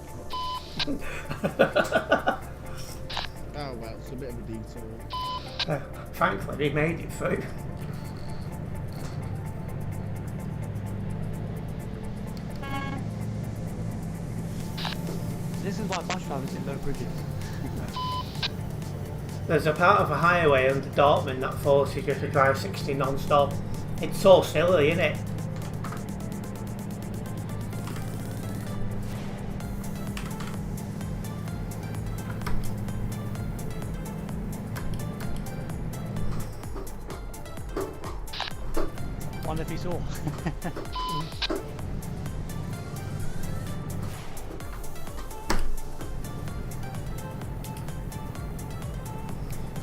Oh well, it's a bit of a detour. Thankfully, they made it through. This is why bus drivers in low bridges. There's a part of a highway under Dortmund that forces you to drive 60 non-stop. It's so silly, isn't it? Wonder if he saw.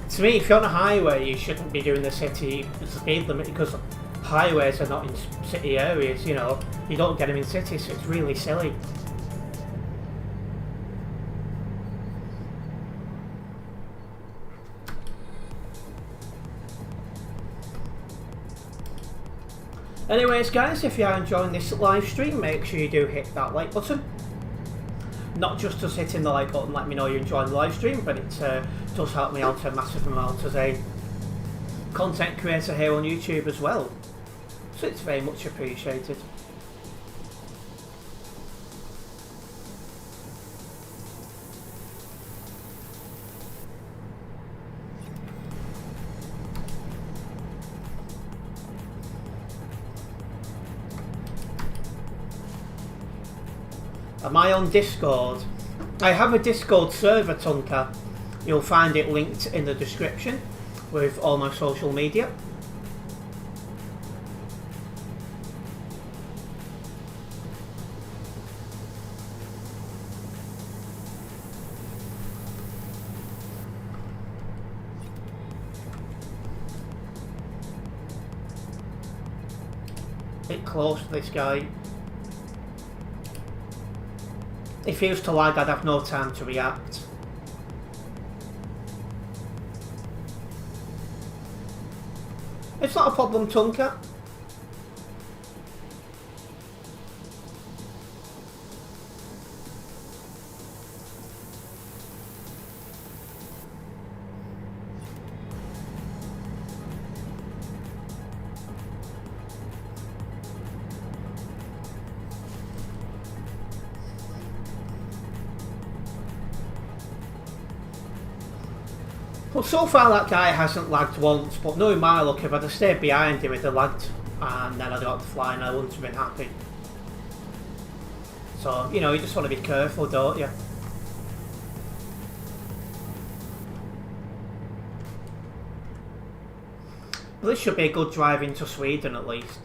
To me, if you're on a highway, you shouldn't be doing the city speed limit because highways are not in city areas, you know. You don't get them in cities, so it's really silly. Anyways guys, if you are enjoying this live stream, make sure you do hit that like button. Not just us hitting the like button, let me know you're enjoying the live stream, but it does help me out a massive amount as a content creator here on YouTube as well. So it's very much appreciated. Am I on Discord? I have a Discord server, Tunka. You'll find it linked in the description with all my social media. Bit close to this guy. If he was to lag, I'd have no time to react. It's not a problem, Tunka. Well, so far that guy hasn't lagged once, but knowing my luck, if I'd have stayed behind him, he'd have lagged, and then I'd got to fly and I wouldn't have been happy. So, you know, you just want to be careful, don't you? But this should be a good drive into Sweden at least.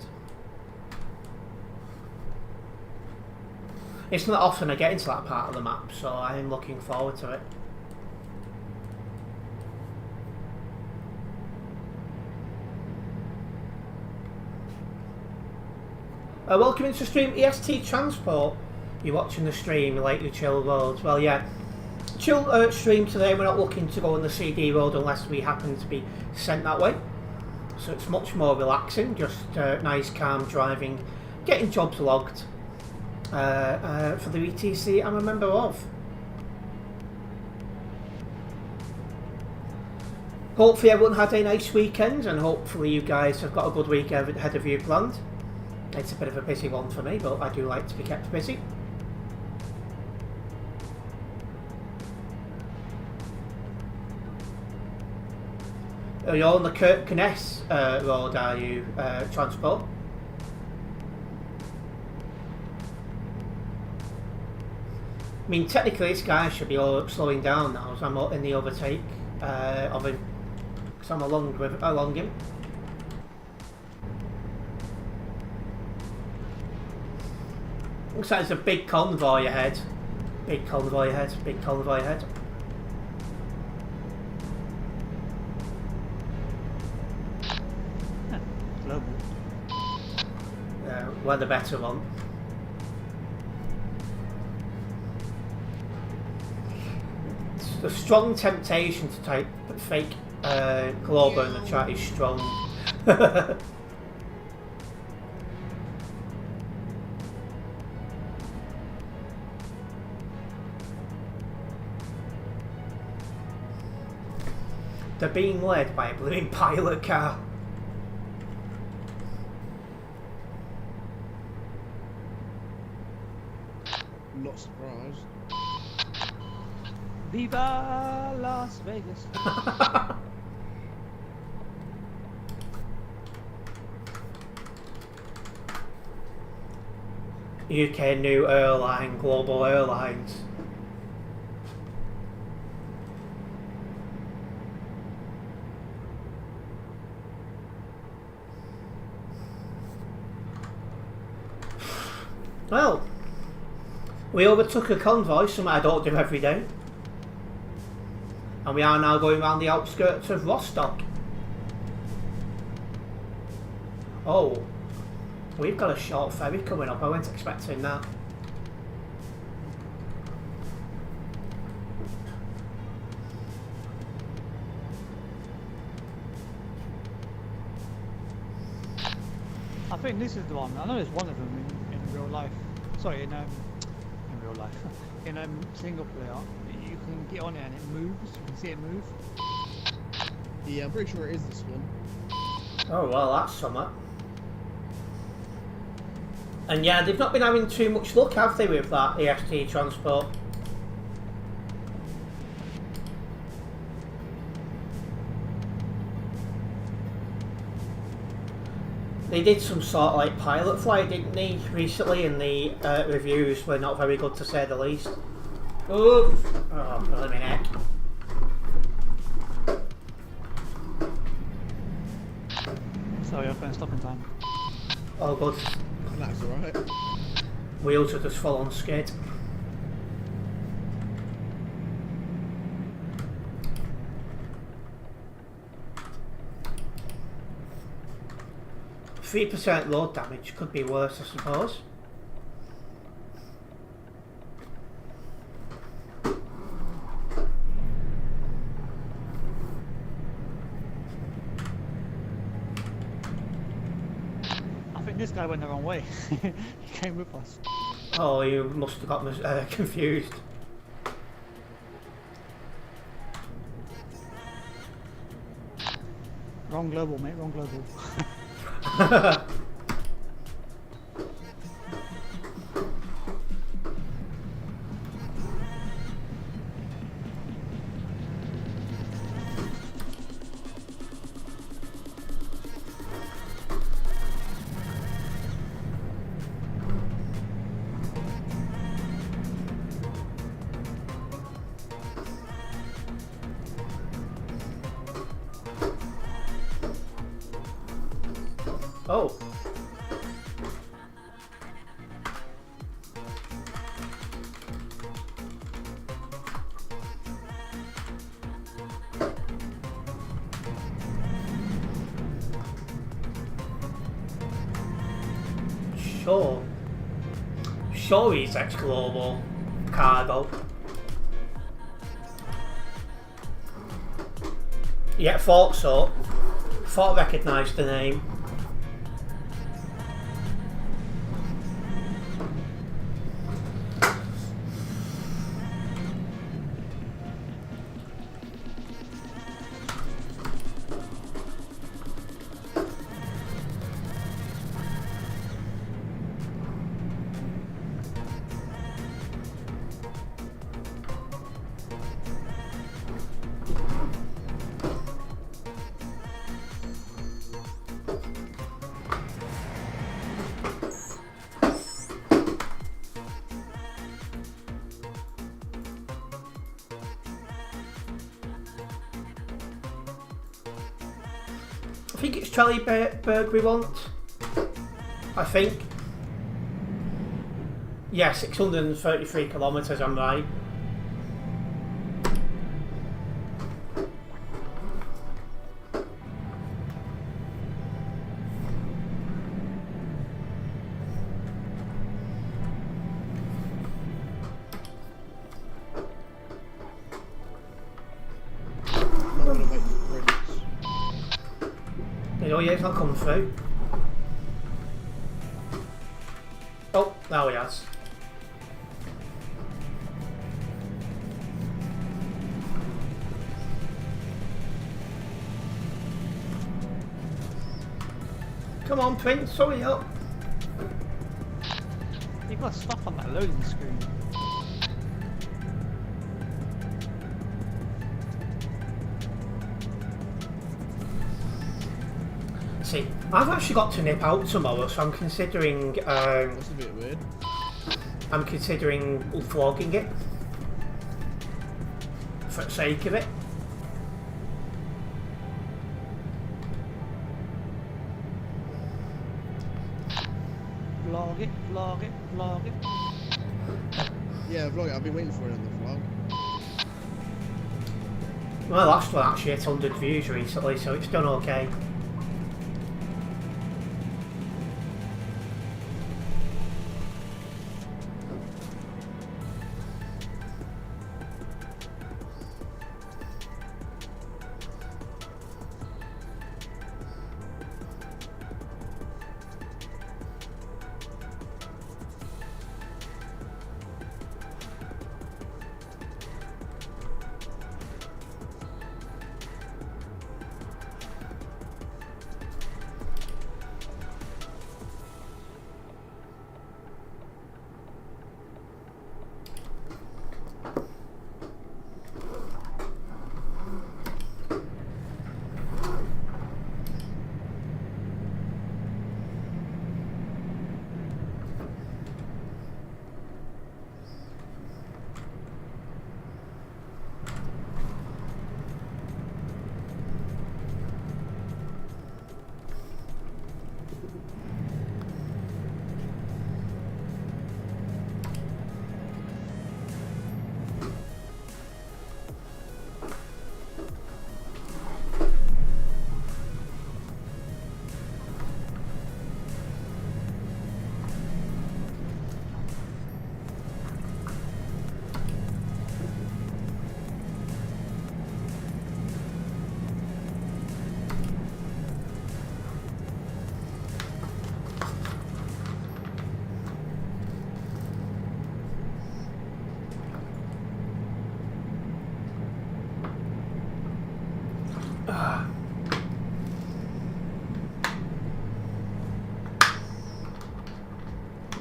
It's not often I get into that part of the map, so I am looking forward to it. Welcome into stream EST Transport. You're watching the stream, Lately Chill Road. Well, yeah, chill stream today. We're not looking to go on the CD road unless we happen to be sent that way. So it's much more relaxing, just nice, calm driving, getting jobs logged for the ETC I'm a member of. Hopefully everyone had a nice weekend, and hopefully you guys have got a good week ahead of you planned. It's a bit of a busy one for me, but I do like to be kept busy. You're on the Kirkness road, are you, Transport? I mean, technically this guy should be slowing down now, as I'm in the overtake of him, because I'm along him. Looks like there's a big convoy ahead. Big convoy ahead, big convoy ahead. Global. We're the better one. The strong temptation to type fake Globo in the chat is strong. They're being led by a blooming pilot car. Not surprised. Viva Las Vegas. UK new airline, Global Airlines. Well, we overtook a convoy, something I don't do every day. And we are now going around the outskirts of Rostock. Oh, we've got a short ferry coming up. I wasn't expecting that. I think this is the one. I know there's one of them in real life. Sorry, in real life. In single player, you can get on it and it moves. You can see it move. Yeah, I'm pretty sure it is this one. Oh well, that's something. And yeah, they've not been having too much luck, have they, with that EST Transport? They did some sort of like pilot flight, didn't they, recently, and the reviews were not very good to say the least. Oh, really my neck. Sorry, I've been stopping time. Oh good. That's alright. Wheels are just full on skid. %3 load damage could be worse, I suppose. I think this guy went the wrong way. He came with us. Oh, you must have got confused. Wrong global, mate. Wrong global. Oh. Sure. Sure he's ex-global cargo. Yeah, thought so. Thought I recognised the name. I think it's Charlie Berg we want. I think. Yeah, 633 kilometres, I'm right. I'm gonna wait for credits. Oh yeah, it's not come through. Oh, now he has. Come on, Prince, hurry up. You've got stuff on that loading screen. See, I've actually got to nip out tomorrow, so I'm considering. That's a bit weird. I'm considering vlogging it for the sake of it. Vlog it, vlog it, vlog it. Yeah, vlog. I've been waiting for it on the vlog. My last one actually hit 100 views recently, so it's done okay.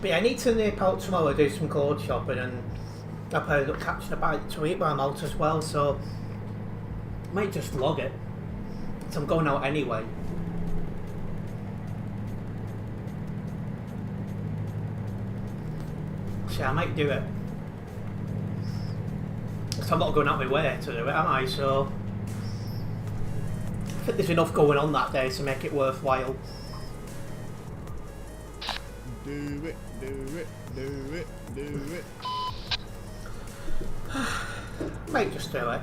But yeah, I need to nip out tomorrow, do some clothes shopping, and I'll probably look catching a bite to eat while I'm out as well, so I might just vlog it. So I'm going out anyway. So I might do it. So I'm not going out my way to do it, am I? So I think there's enough going on that day to make it worthwhile. do it, do it, do it, do it. Might just do it.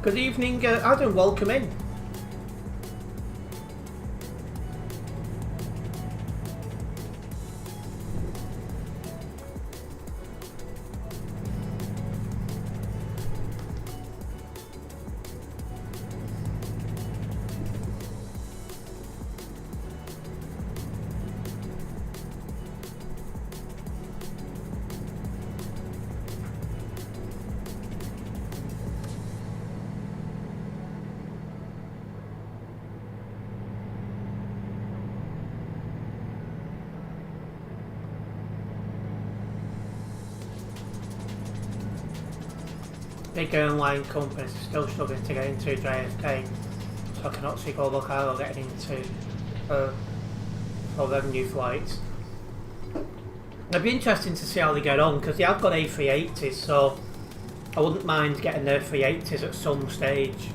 Good evening, Adam. Welcome in. Big airline companies are still struggling to get into JFK, so I cannot see Global Cargo getting into for revenue flights. It'd be interesting to see how they get on, because they have got A380s, so I wouldn't mind getting their 380s at some stage.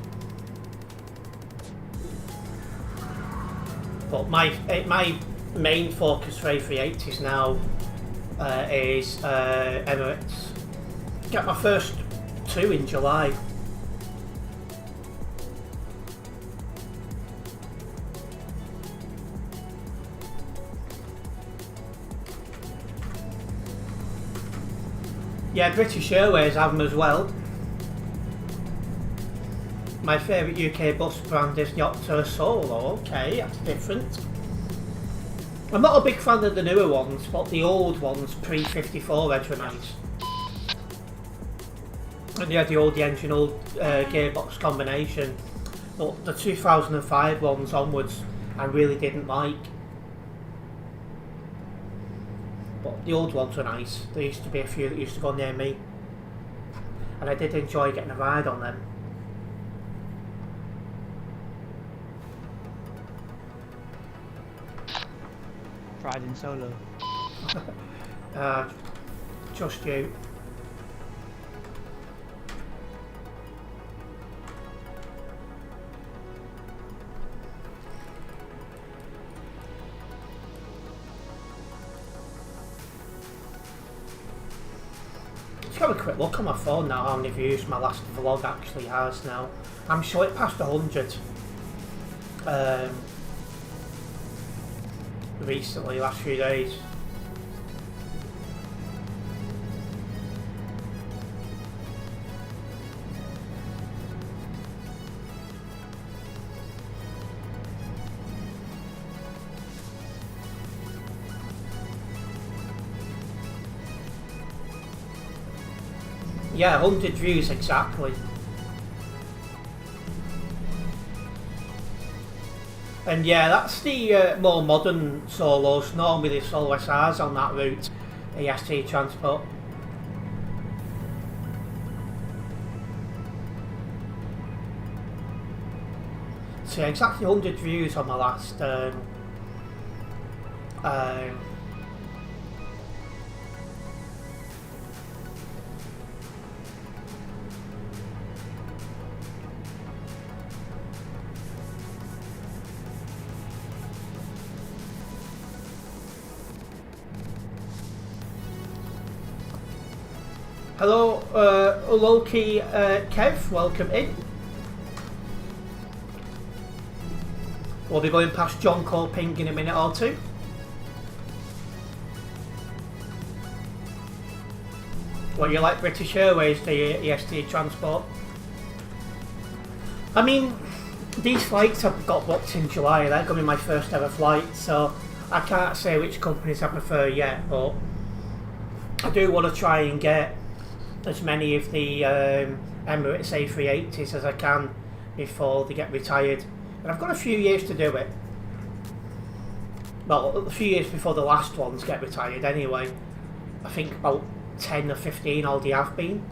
But my main focus for A380s now is Emirates. Get my first 2 in July. Yeah, British Airways have them as well. My favourite UK bus brand is the Opera Solo. Okay, that's different. I'm not a big fan of the newer ones, but the old ones, pre-54 edge, were nice. And yeah, the old engine, old gearbox combination. But the 2005 ones onwards, I really didn't like. But the old ones were nice. There used to be a few that used to go near me. And I did enjoy getting a ride on them. Riding solo. Just you. Let's have a quick look on my phone now how many views my last vlog actually has now. I'm sure it passed 100 recently, last few days. Yeah, 100 views exactly. And yeah, that's the more modern solos. Normally the Solo SRs on that route, EST transport. So yeah, exactly 100 views on my last Hello, Uloki Kev, welcome in. We'll be going past John Coping in a minute or two. What, you like British Airways, the EST transport? I mean, these flights I've got booked in July, they're going to be my first ever flight, so I can't say which companies I prefer yet, but I do want to try and get as many of the Emirates A380s as I can before they get retired. And I've got a few years to do it. Well, a few years before the last ones get retired anyway. I think about 10 or 15 already have been.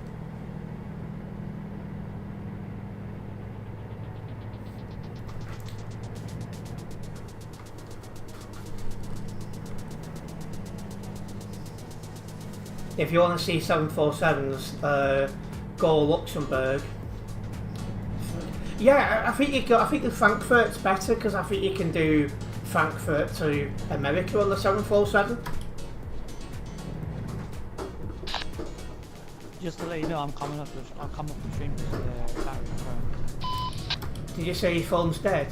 If you want to see 747s, go Luxembourg. Yeah, I think the Frankfurt's better because I think you can do Frankfurt to America on the 747. Just to let you know, I'll come off the stream because the battery's phone. Did you say your phone's dead?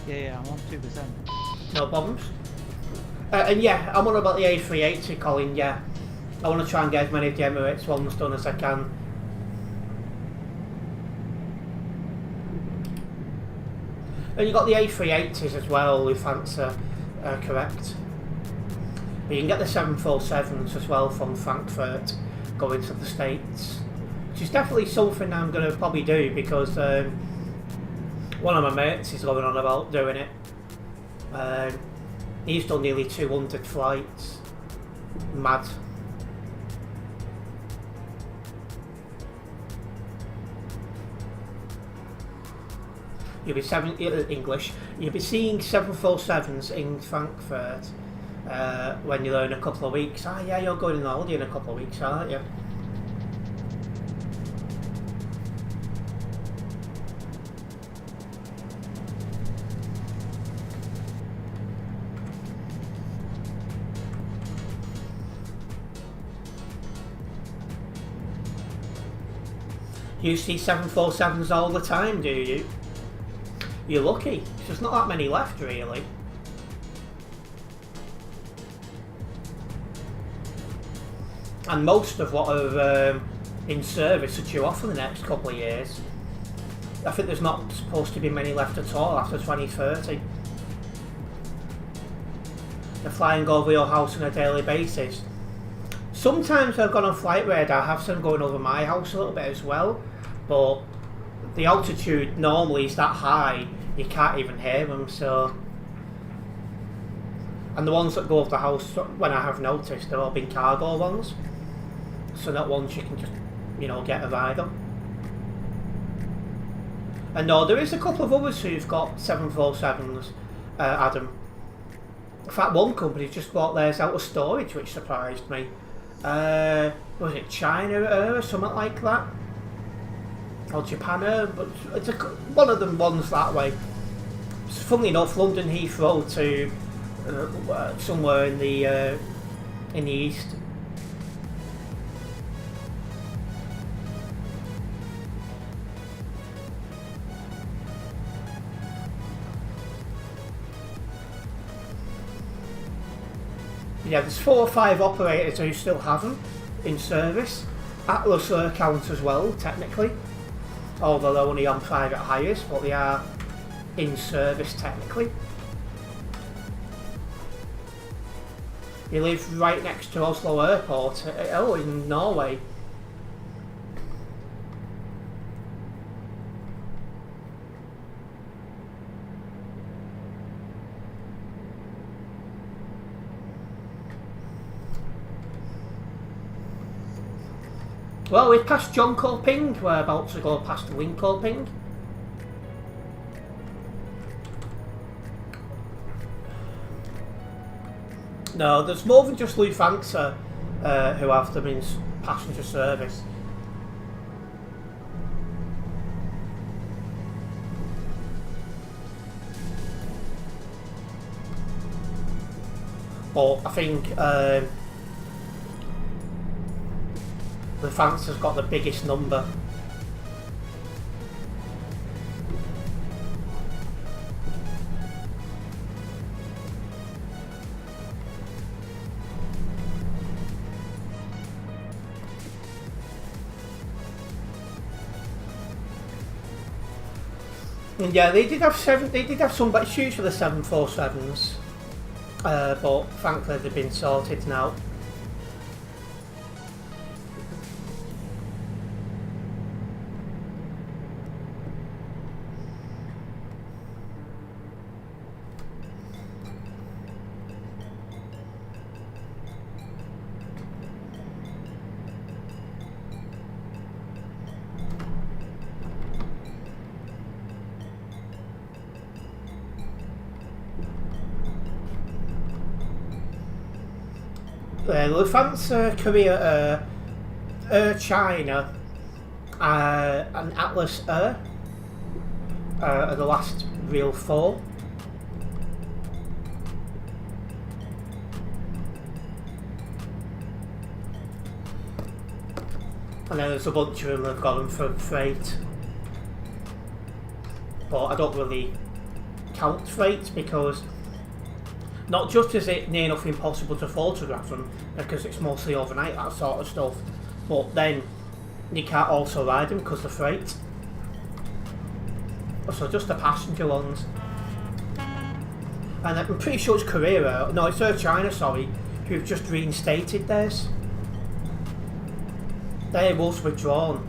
Yeah, I'm on 2%. No problems. And yeah, I'm on about the A380, Colin. Yeah, I want to try and get as many of the Emirates ones done as I can. And you got the A380s as well, if that's correct. But you can get the 747s as well from Frankfurt going to the States, which is definitely something I'm going to probably do because one of my mates is going on about doing it. He's done nearly 200 flights. Mad. You'll be You'll be seeing 747s in Frankfurt when you're there in a couple of weeks. Ah, yeah, you're going on holiday in a couple of weeks, aren't you? You see 747s all the time, do you? You're lucky. There's not that many left, really. And most of what are in service are due off for the next couple of years. I think there's not supposed to be many left at all after 2030. They're flying over your house on a daily basis. Sometimes I've gone on flight radar, I have some going over my house a little bit as well, but the altitude normally is that high, you can't even hear them, so... And the ones that go over the house, when I have noticed, they've all been cargo ones, so not ones you can just, get a ride on. And no, there is a couple of others who've got 747s, Adam. In fact, one company just bought theirs out of storage, which surprised me. Was it China or something like that? Or Japan, but it's one of them ones that way. Funnily enough, London Heathrow to somewhere in the east. Yeah, there's 4 or 5 operators who still have them in service. Atlas count as well, technically. Although they're only on private hires, but they are in service technically. He lives right next to Oslo Airport, in Norway. Well, we've passed John Coping, we're about to go past Wing Coping. No, there's more than just Lufthansa who have them in passenger service. But I think Lufthansa's got the biggest number. And yeah, they did have some issues for the 747s. but thankfully they've been sorted now. Lufthansa, Korea, Air China, and Atlas Air are the last real 4. And then there's a bunch of them that have got them for freight. But I don't really count freight because not just is it near enough impossible to photograph them because it's mostly overnight, that sort of stuff, but then you can't also ride them because they're freight. So just the passenger ones. And I'm pretty sure it's Korea, no, it's Air China, sorry, who've just reinstated theirs. They was withdrawn.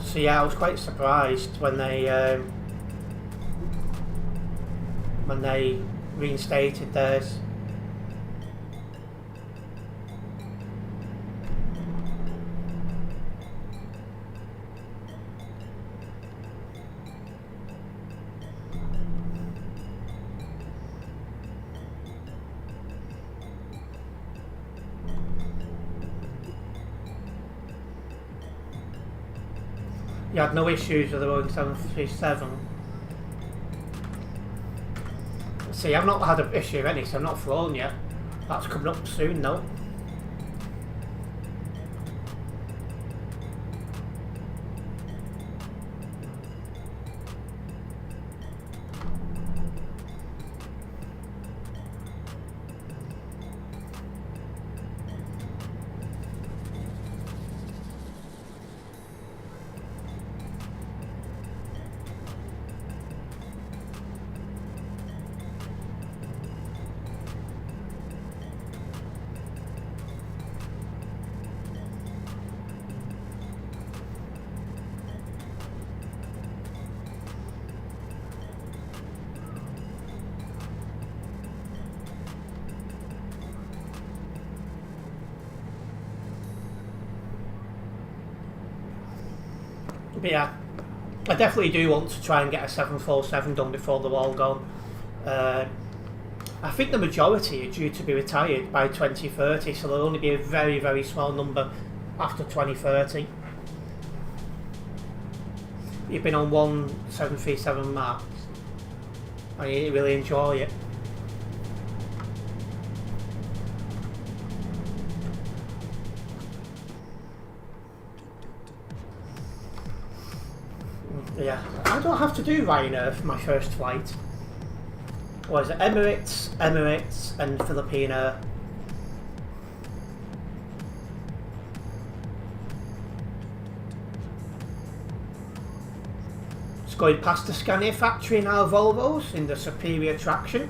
So yeah, I was quite surprised when they reinstated theirs. You had no issues with the Boeing 737. See, I've not had an issue with any, so I'm not flown yet. That's coming up soon though. But yeah, I definitely do want to try and get a 747 done before they're all gone. I think the majority are due to be retired by 2030, so there'll only be a very, very small number after 2030. You've been on one 737 Max, and you really enjoy it. Yeah, I don't have to do Ryanair for my first flight. Or is it Emirates and Filipina? It's going past the Scania factory in our Volvos in the superior traction.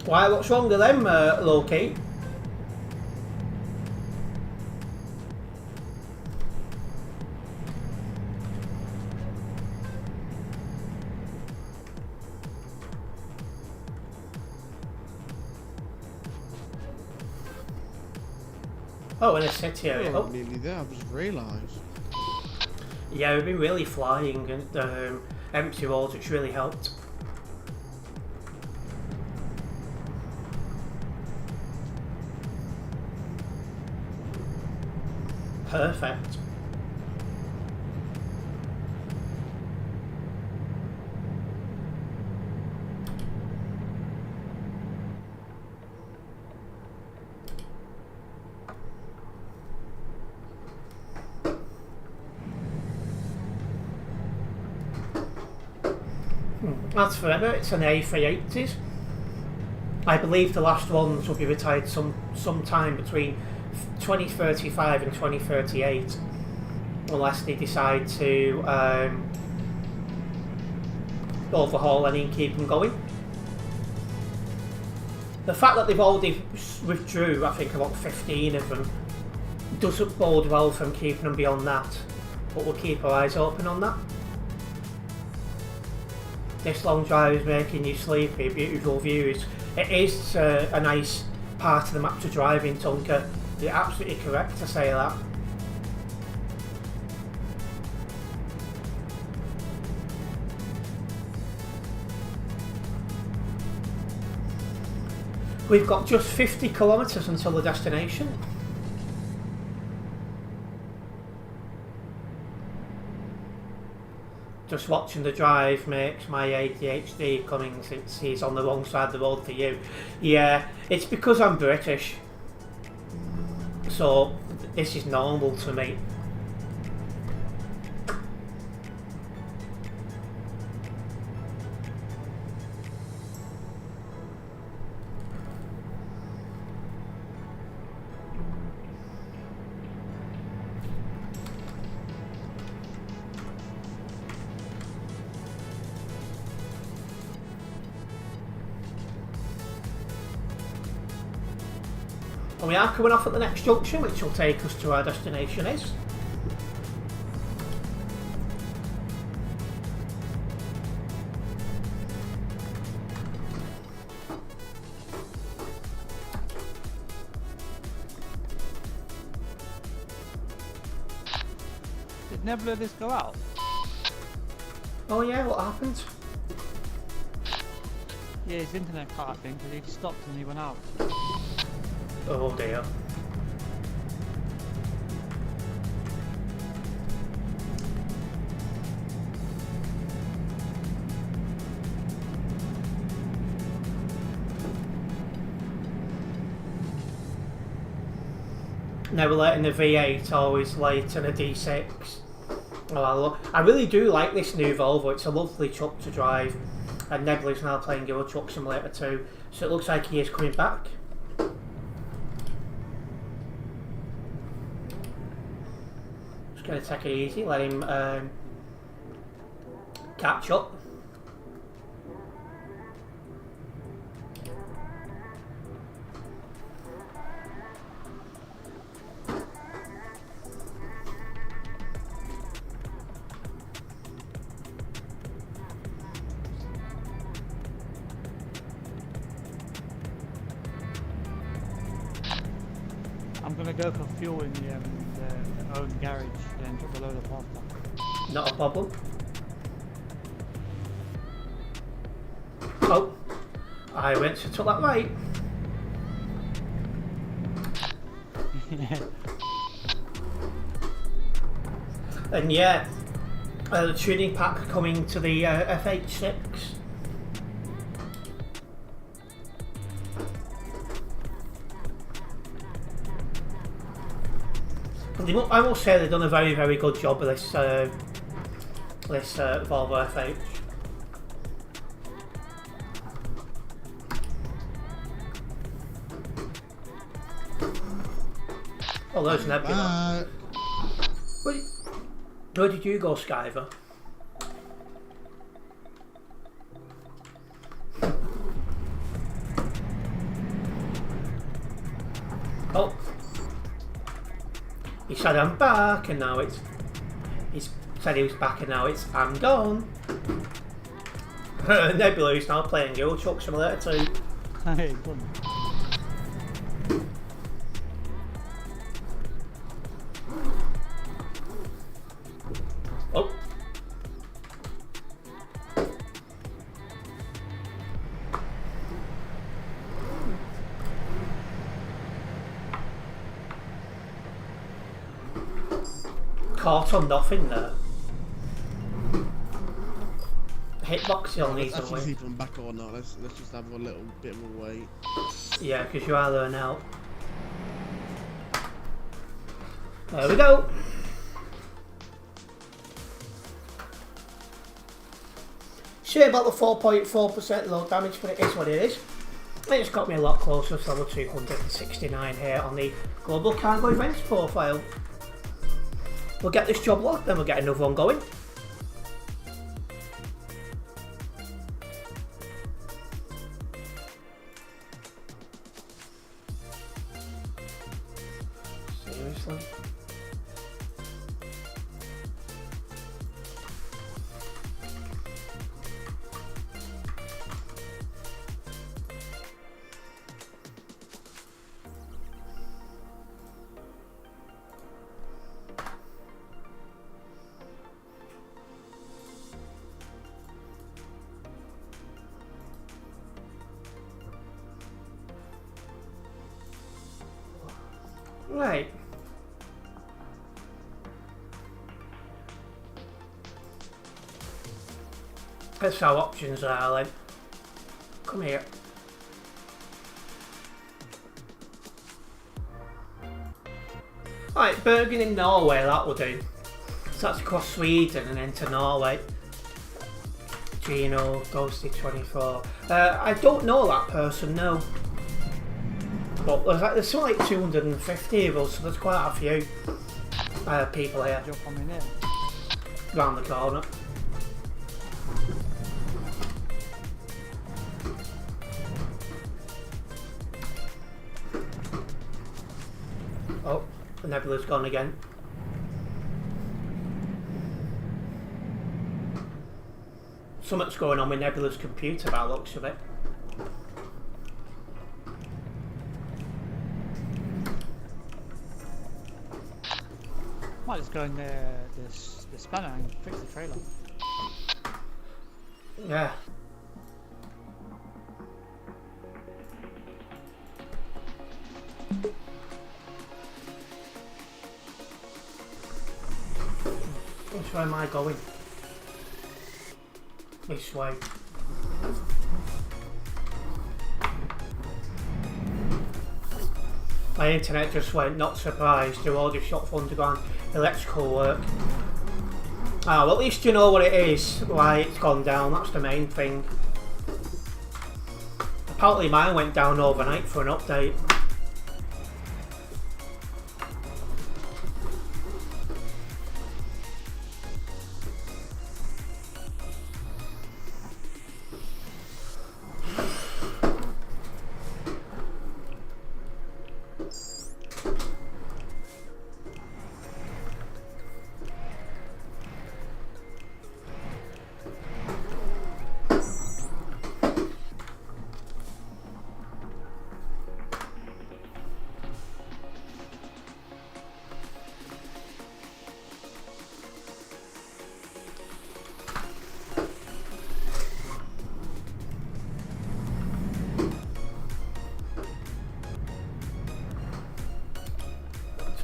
Why, what's wrong with them, Loki? Oh, in a city area. Oh, nearly there, I've just realised. Yeah, we've been really flying, and empty roads, which really helped. Perfect. That's forever. It's an A380s. I believe the last ones will be retired sometime between 2035 and 2038, unless they decide to overhaul any and keep them going. The fact that they've already withdrew, I think, about 15 of them, doesn't bode well from keeping them beyond that, but we'll keep our eyes open on that. This long drive is making you sleepy, beautiful views. It is a nice part of the map to drive in, Tonka. You're absolutely correct to say that. We've got just 50 kilometres until the destination. Just watching the drive makes my ADHD coming since he's on the wrong side of the road for you. Yeah, it's because I'm British. So, this is normal to me. And we are coming off at the next junction, which will take us to our destination is. Did Nebula this go out? Oh yeah, what happened? Yeah, his internet cut, I think, because he stopped and he went out. Oh dear. Now we're letting the V8 always late and a D6. Oh, I really do like this new Volvo. It's a lovely truck to drive. And Nebula's now playing Euro Truck Simulator 2, so it looks like he is coming back. Just going to take it easy, let him catch up. I'm gonna go for fuel in the own garage, then drop a load of pasta. Not a problem. Oh, I went to took that right. And yeah, the tuning pack coming to the FH6. I must say they've done a very, very good job of this Volvo FH. Oh, there's Nebula. Where did you go, Skyver? Oh. He said I'm back, and now he's said he was back, and now it's I'm gone. Nebula is now playing Euro Truck Simulator 2. Hey, good. Oh. caught on nothing there. Hitbox you'll need Let's to actually see win. if I'm back or not. Let's just have a little bit of a wait. Yeah, because you are there now. There we go. Shame about the 4.4% low damage, but it is what it is. It just got me a lot closer to level 269 here on the Global Cargo Events profile. We'll get this job locked, then we'll get another one going. Seriously? Right. That's how options are then. Come here. Right, Bergen in Norway, that will do. So that's across Sweden and into Norway. Gino, Ghosty24. I don't know that person, no. But there's something like 250 of us, so there's quite a few people here. You're coming in. Round the corner. Oh, the nebula's gone again. Something's going on with Nebula's computer by the looks of it. Might just go in there, the spanner and fix the trailer. Yeah. Which way am I going? This way. My internet just went, not surprised, you all just shot for underground electrical work. Ah, well at least you know what it is, why it's gone down, that's the main thing. Apparently mine went down overnight for an update.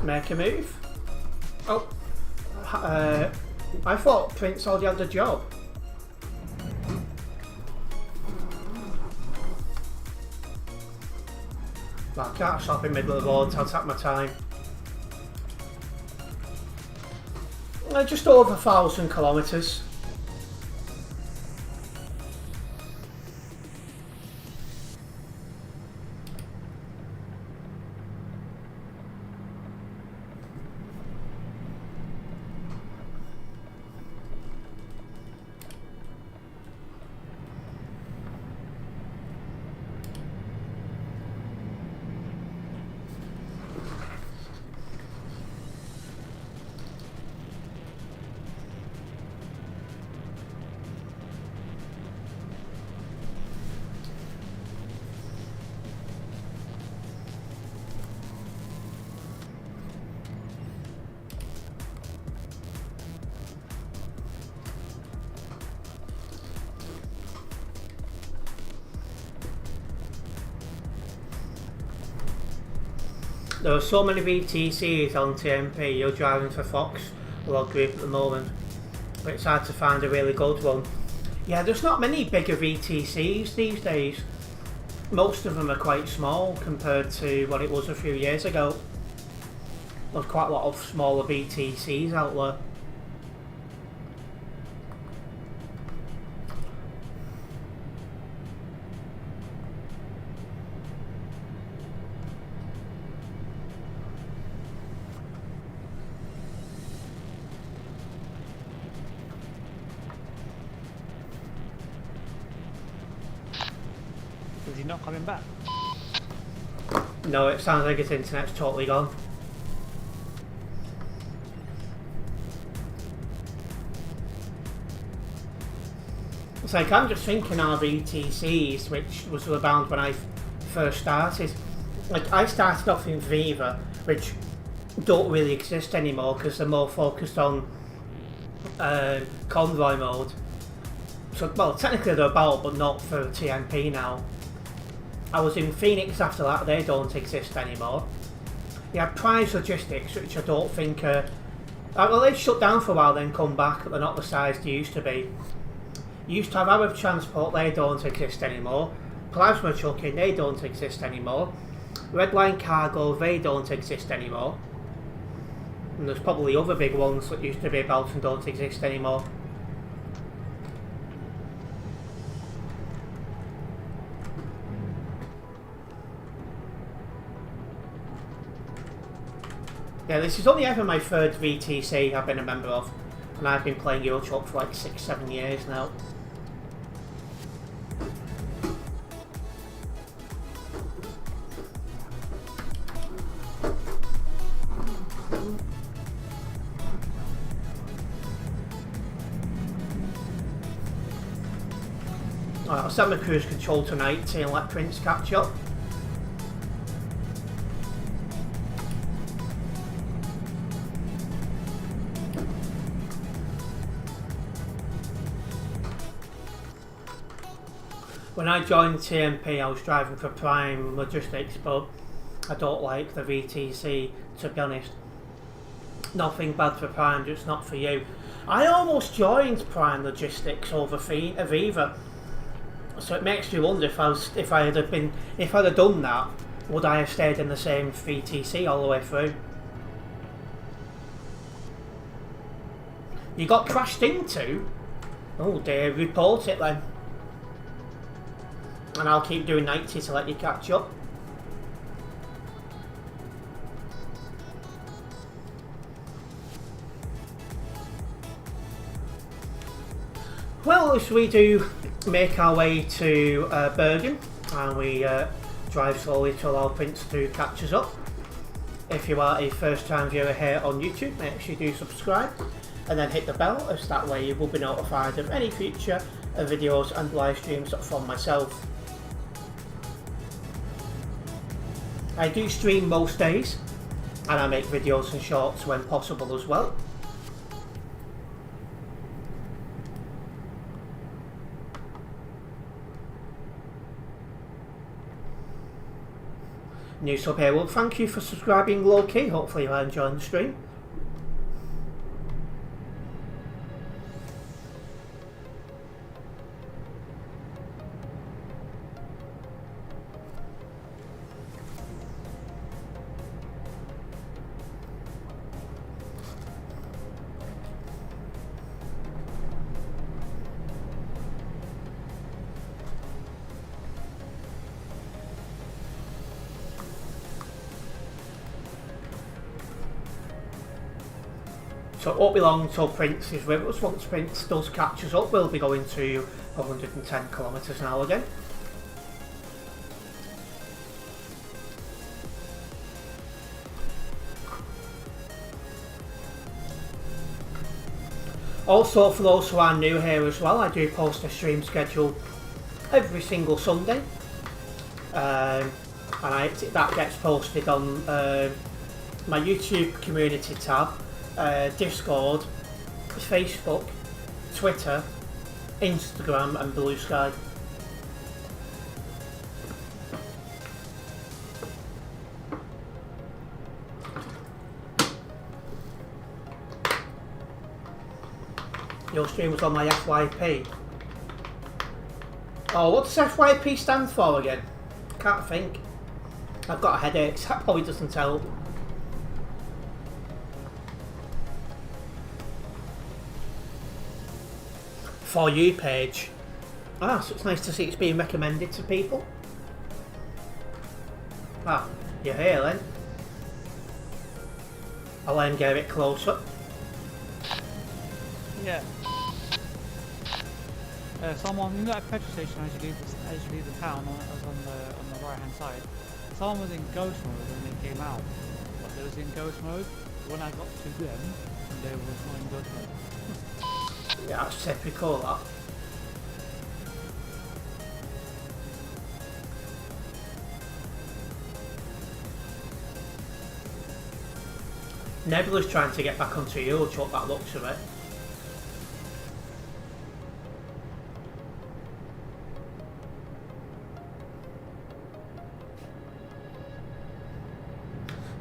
Make a move. Oh, I thought Prince already had the job. Well, I can't stop in the middle of the road, I'll take my time. Just over 1,000 kilometres. There are so many VTCs on TMP, you're driving for Fox log group at the moment, but it's hard to find a really good one. Yeah, there's not many bigger VTCs these days. Most of them are quite small compared to what it was a few years ago. There's quite a lot of smaller VTCs out there. Is he not coming back? No, it sounds like his internet's totally gone. It's like, I'm just thinking our VTCs, which was around when I first started. Like, I started off in Viva, which don't really exist anymore because they're more focused on convoy mode. So, well, technically they're about, but not for TMP now. I was in Phoenix after that, they don't exist anymore. You had Prize Logistics, which I don't think are... well, they shut down for a while, then come back, but they're not the size they used to be. You used to have Arab Transport, they don't exist anymore. Plasma Trucking, they don't exist anymore. Redline Cargo, they don't exist anymore. And there's probably other big ones that used to be about and don't exist anymore. Yeah, this is only ever my third VTC I've been a member of, and I've been playing Euro Truck for like 6-7 years now. Alright, I'll set my cruise control tonight and let Prince catch up. When I joined TMP, I was driving for Prime Logistics, but I don't like the VTC, to be honest. Nothing bad for Prime, just not for you. I almost joined Prime Logistics over Aviva, so it makes me wonder if I had done that, would I have stayed in the same VTC all the way through? You got crashed into? Oh dear, report it then. And I'll keep doing 90 to let you catch up. Well, as we do make our way to Bergen, and we drive slowly to allow Prince to catch us up. If you are a first time viewer here on YouTube, make sure you do subscribe and then hit the bell, as that way you will be notified of any future videos and live streams from myself. I do stream most days, and I make videos and shorts when possible as well. New sub here, well thank you for subscribing low key, hopefully you're enjoying the stream. So it won't be long until Prince is with us. Once Prince does catch us up, we'll be going to 110 kilometres an hour again. Also, for those who are new here as well, I do post a stream schedule every single Sunday. And that gets posted on my YouTube community tab, Discord, Facebook, Twitter, Instagram and Blue Sky. Your stream was on my FYP. Oh, what does FYP stand for again? Can't think. I've got a headache, so that probably doesn't help. For you page. Ah, so it's nice to see it's being recommended to people. Ah, you're here then. I'll let him get a bit closer. Yeah. Someone, you know, at petrol station as you leave the town, on the right hand side. Someone was in ghost mode when they came out. But they was in ghost mode. When I got to them, they were not in ghost mode. Yeah, that's typical, that. Nebula's trying to get back onto your truck, that looks of it.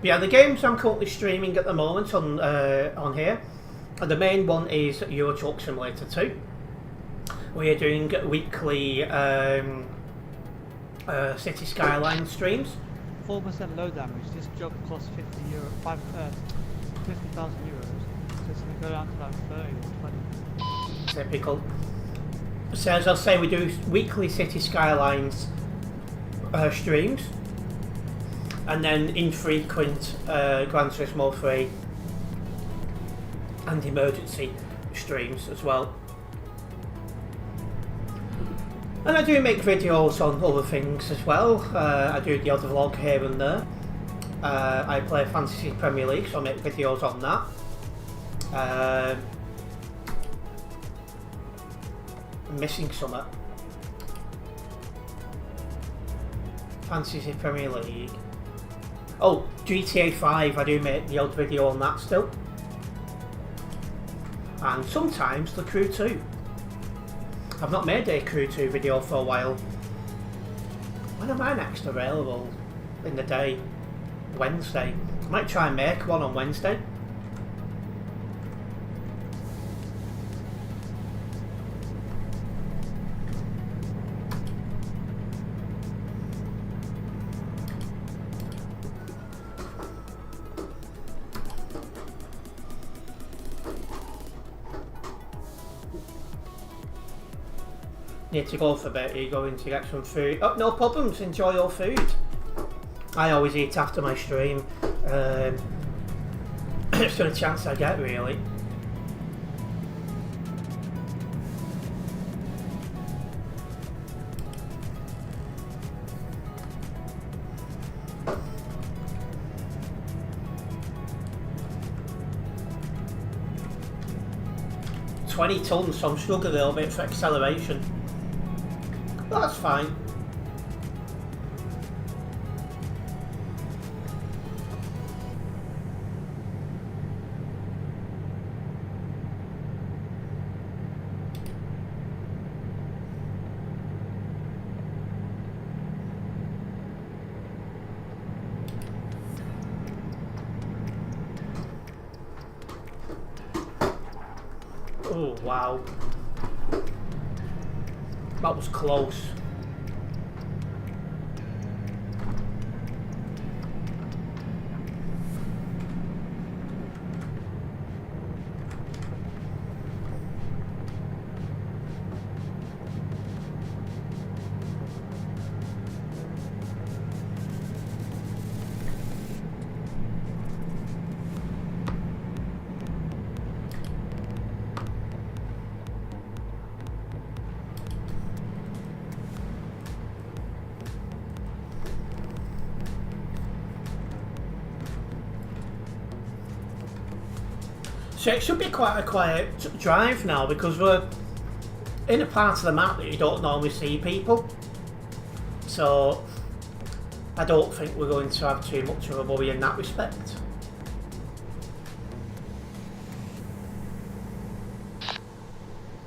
But yeah, the games I'm currently streaming at the moment on here, and the main one is Euro Truck Simulator 2. We are doing weekly City Skyline streams. 4% low damage. This job costs 50,000 euros. So it's going to go down to like 30 or 20. Typical. So as I say, we do weekly City Skylines streams, and then infrequent Gran Turismo 3 and emergency streams as well. And I do make videos on other things as well. I do the odd vlog here and there. I play Fantasy Premier League, so I make videos on that. I'm missing something. Fantasy Premier League. Oh, GTA 5, I do make the odd video on that still. And sometimes the Crew 2. I've not made a Crew 2 video for a while. When am I next available in the day? Wednesday. I might try and make one on Wednesday. Need to go for a bit. Are you going to get some food? Oh, no problems. Enjoy your food. I always eat after my stream. It's the only chance I get, really. $20 tons, so I'm struggling a little bit for acceleration. That's fine. Oh, wow. That was close. So it should be quite a quiet drive now because we're in a part of the map that you don't normally see people. So I don't think we're going to have too much of a worry in that respect.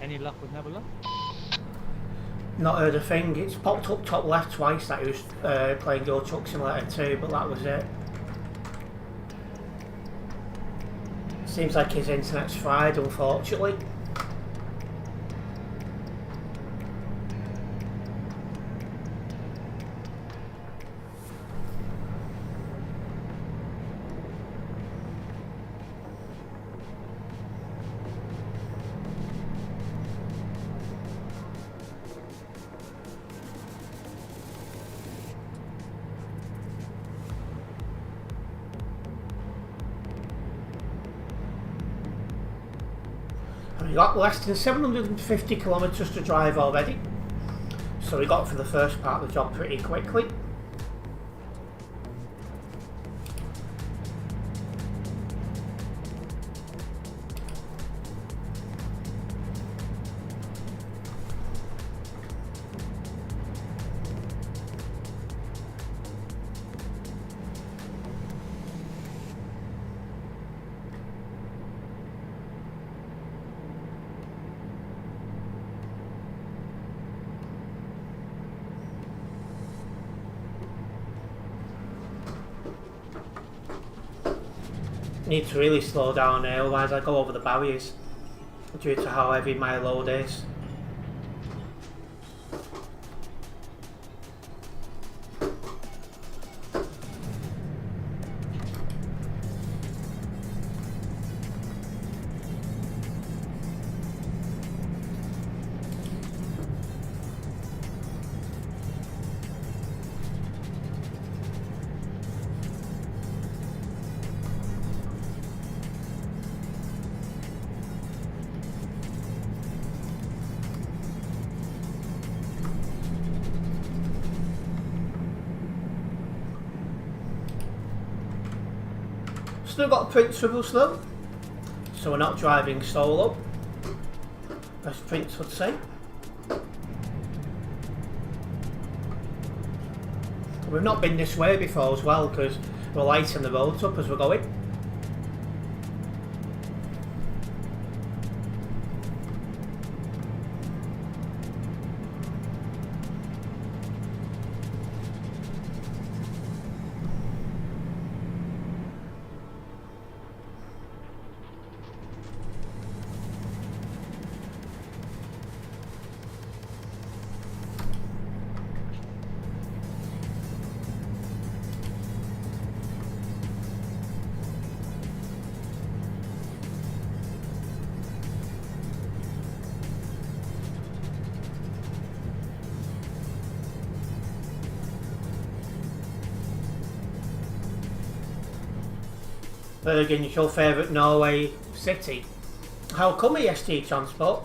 Any luck with Nebula? Not heard a thing. It's popped up top left twice that he was playing Euro Truck Simulator 2, but that was it. Seems like his internet's fried, unfortunately. You got less than 750 kilometres to drive already, so we got for the first part of the job pretty quickly. Need to really slow down here, otherwise I go over the barriers due to how heavy my load is. Still got a Prince with us though, so we're not driving solo, as Prince would say. We've not been this way before as well, because we're lighting the roads up as we're going. Bergen is your favourite Norway city. How come EST Transport?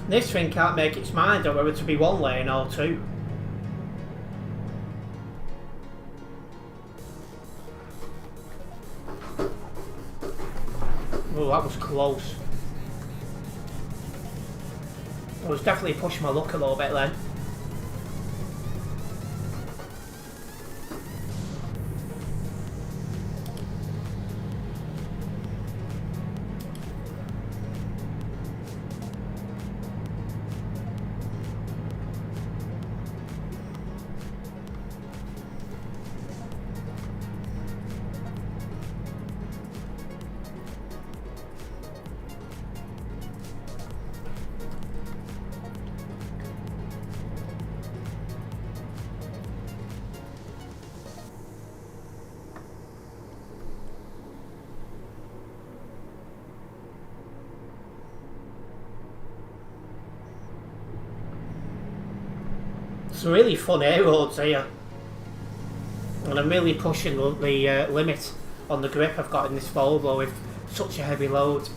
This thing can't make its mind up whether to be one lane or two. Oh, that was close. I was definitely pushing my luck a little bit then. Some really fun air roads here, and I'm really pushing the limit on the grip I've got in this Volvo with such a heavy load.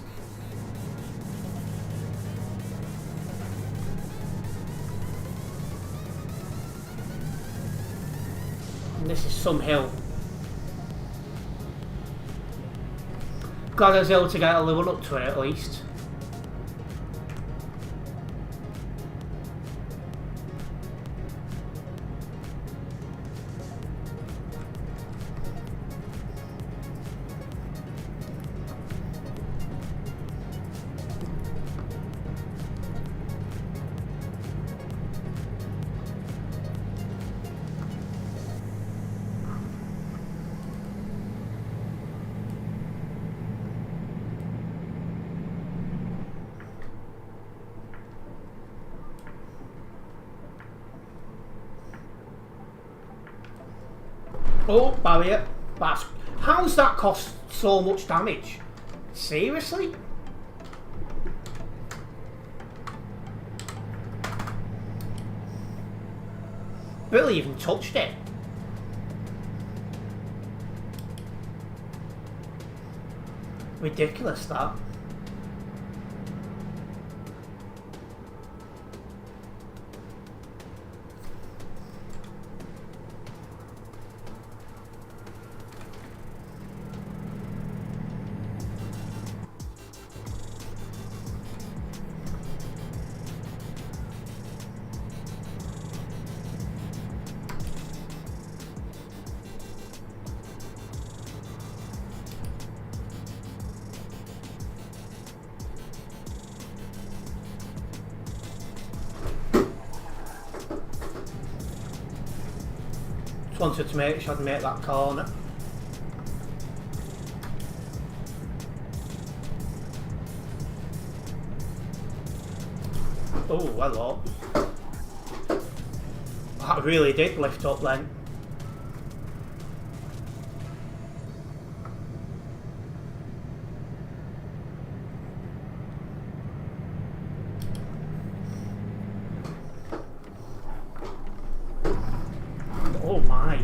And this is some hill. Glad I was able to get a little up to it at least. Oh, barrier. How's that cost so much damage. Seriously? Barely even touched it. Ridiculous, that. Just wanted to make sure I'd make that corner. Oh, hello. That really did lift up then. Oh my.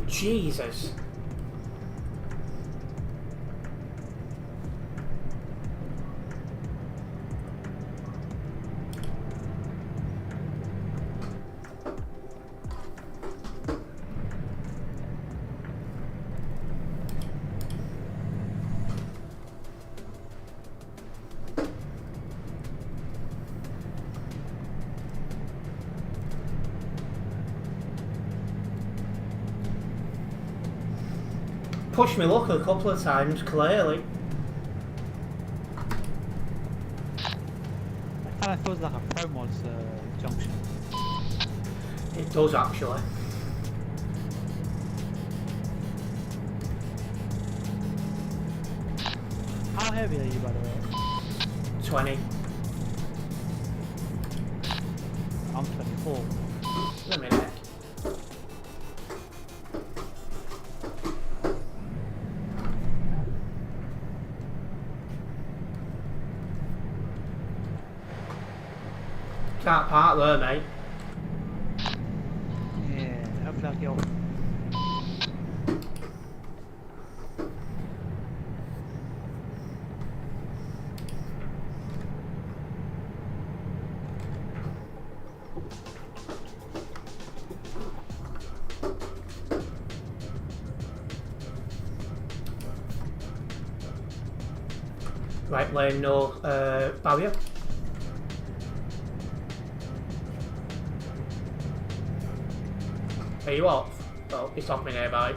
Jesus. Pushed me luck a couple of times, clearly. It kind of feels like a pro mods junction. It does actually. How heavy are you, by the way? 20. I'm 24. Wait a minute. Can't park there, mate. Yeah, hopefully I'll get off. Right lane, no barrier. Are you off? Oh, it's off me nearby.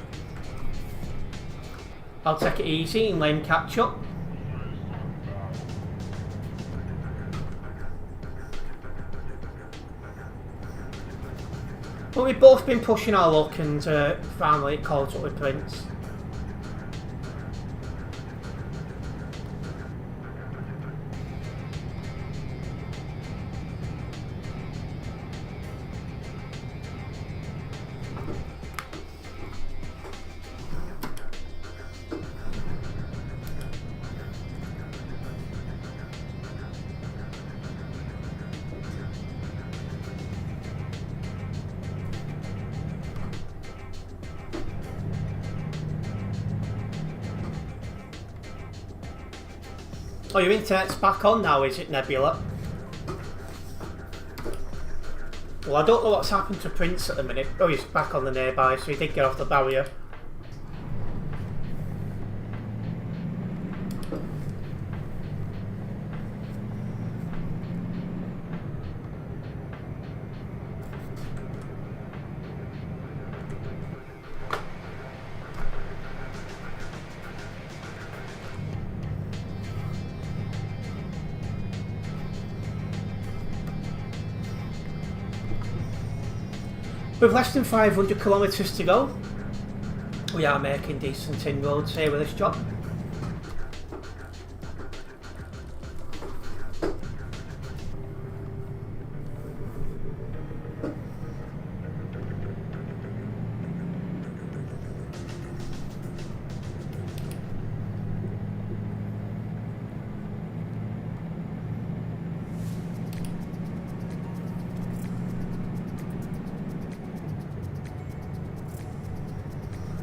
I'll take it easy and lane catch up. But we've both been pushing our luck and finally it caught up with Prince. Oh, your internet's back on now, is it, Nebula? Well, I don't know what's happened to Prince at the minute. Oh, he's back on the nearby, so he did get off the barrier. With less than 500 kilometres to go, we are making decent inroads here with this job.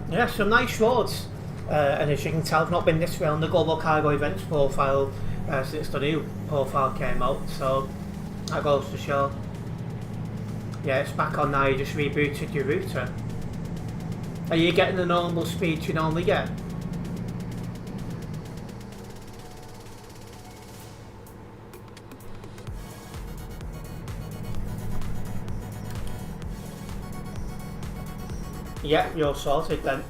Yeah, some nice roads. And as you can tell, I've not been this way on the Global Cargo Events profile since the new profile came out, so that goes to show. Yeah, it's back on now, you just rebooted your router. Are you getting the normal speed you normally get? Yeah, you're sorted then.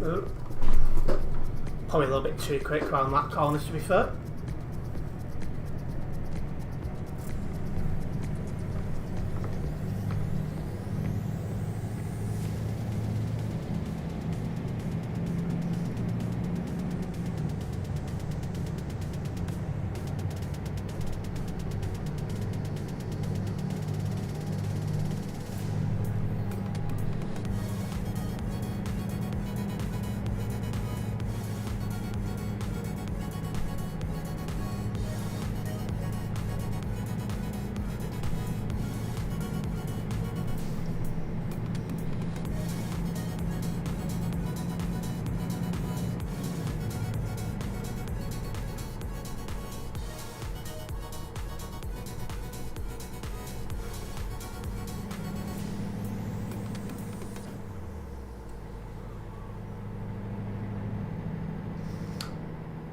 Ooh. Probably a little bit too quick around that corner, to be fair.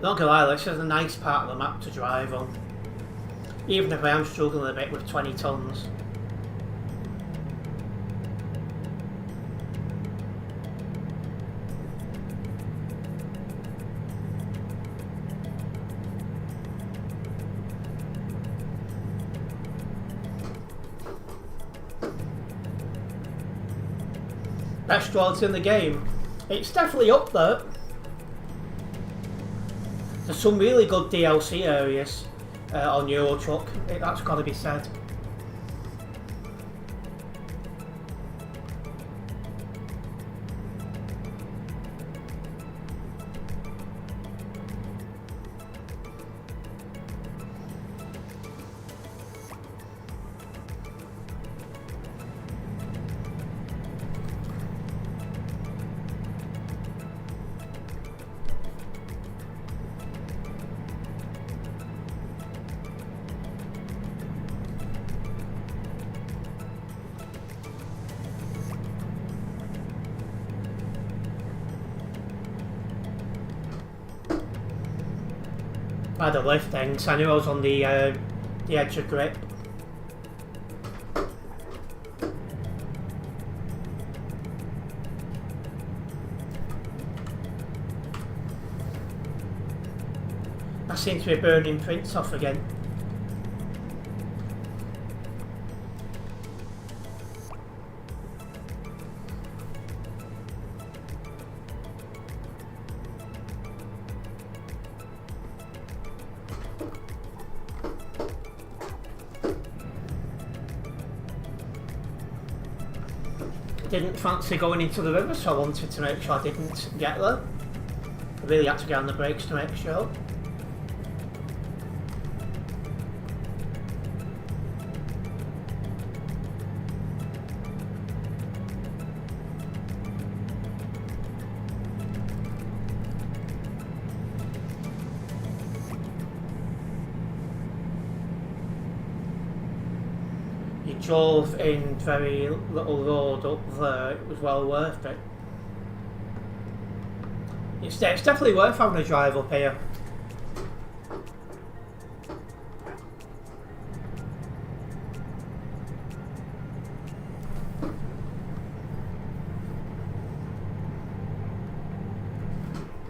Not gonna lie, this is a nice part of the map to drive on. Even if I am struggling a bit with 20 tons. Best roads in the game. It's definitely up there. There's some really good DLC areas on Euro Truck, that's got to be said. By the lifting, so I knew I was on the edge of grip. I seem to be burning prints off again. Didn't fancy going into the river, so I wanted to make sure I didn't get there. I really had to get on the brakes to make sure. You drove in very little road up there, it was well worth it. It's definitely worth having a drive up here.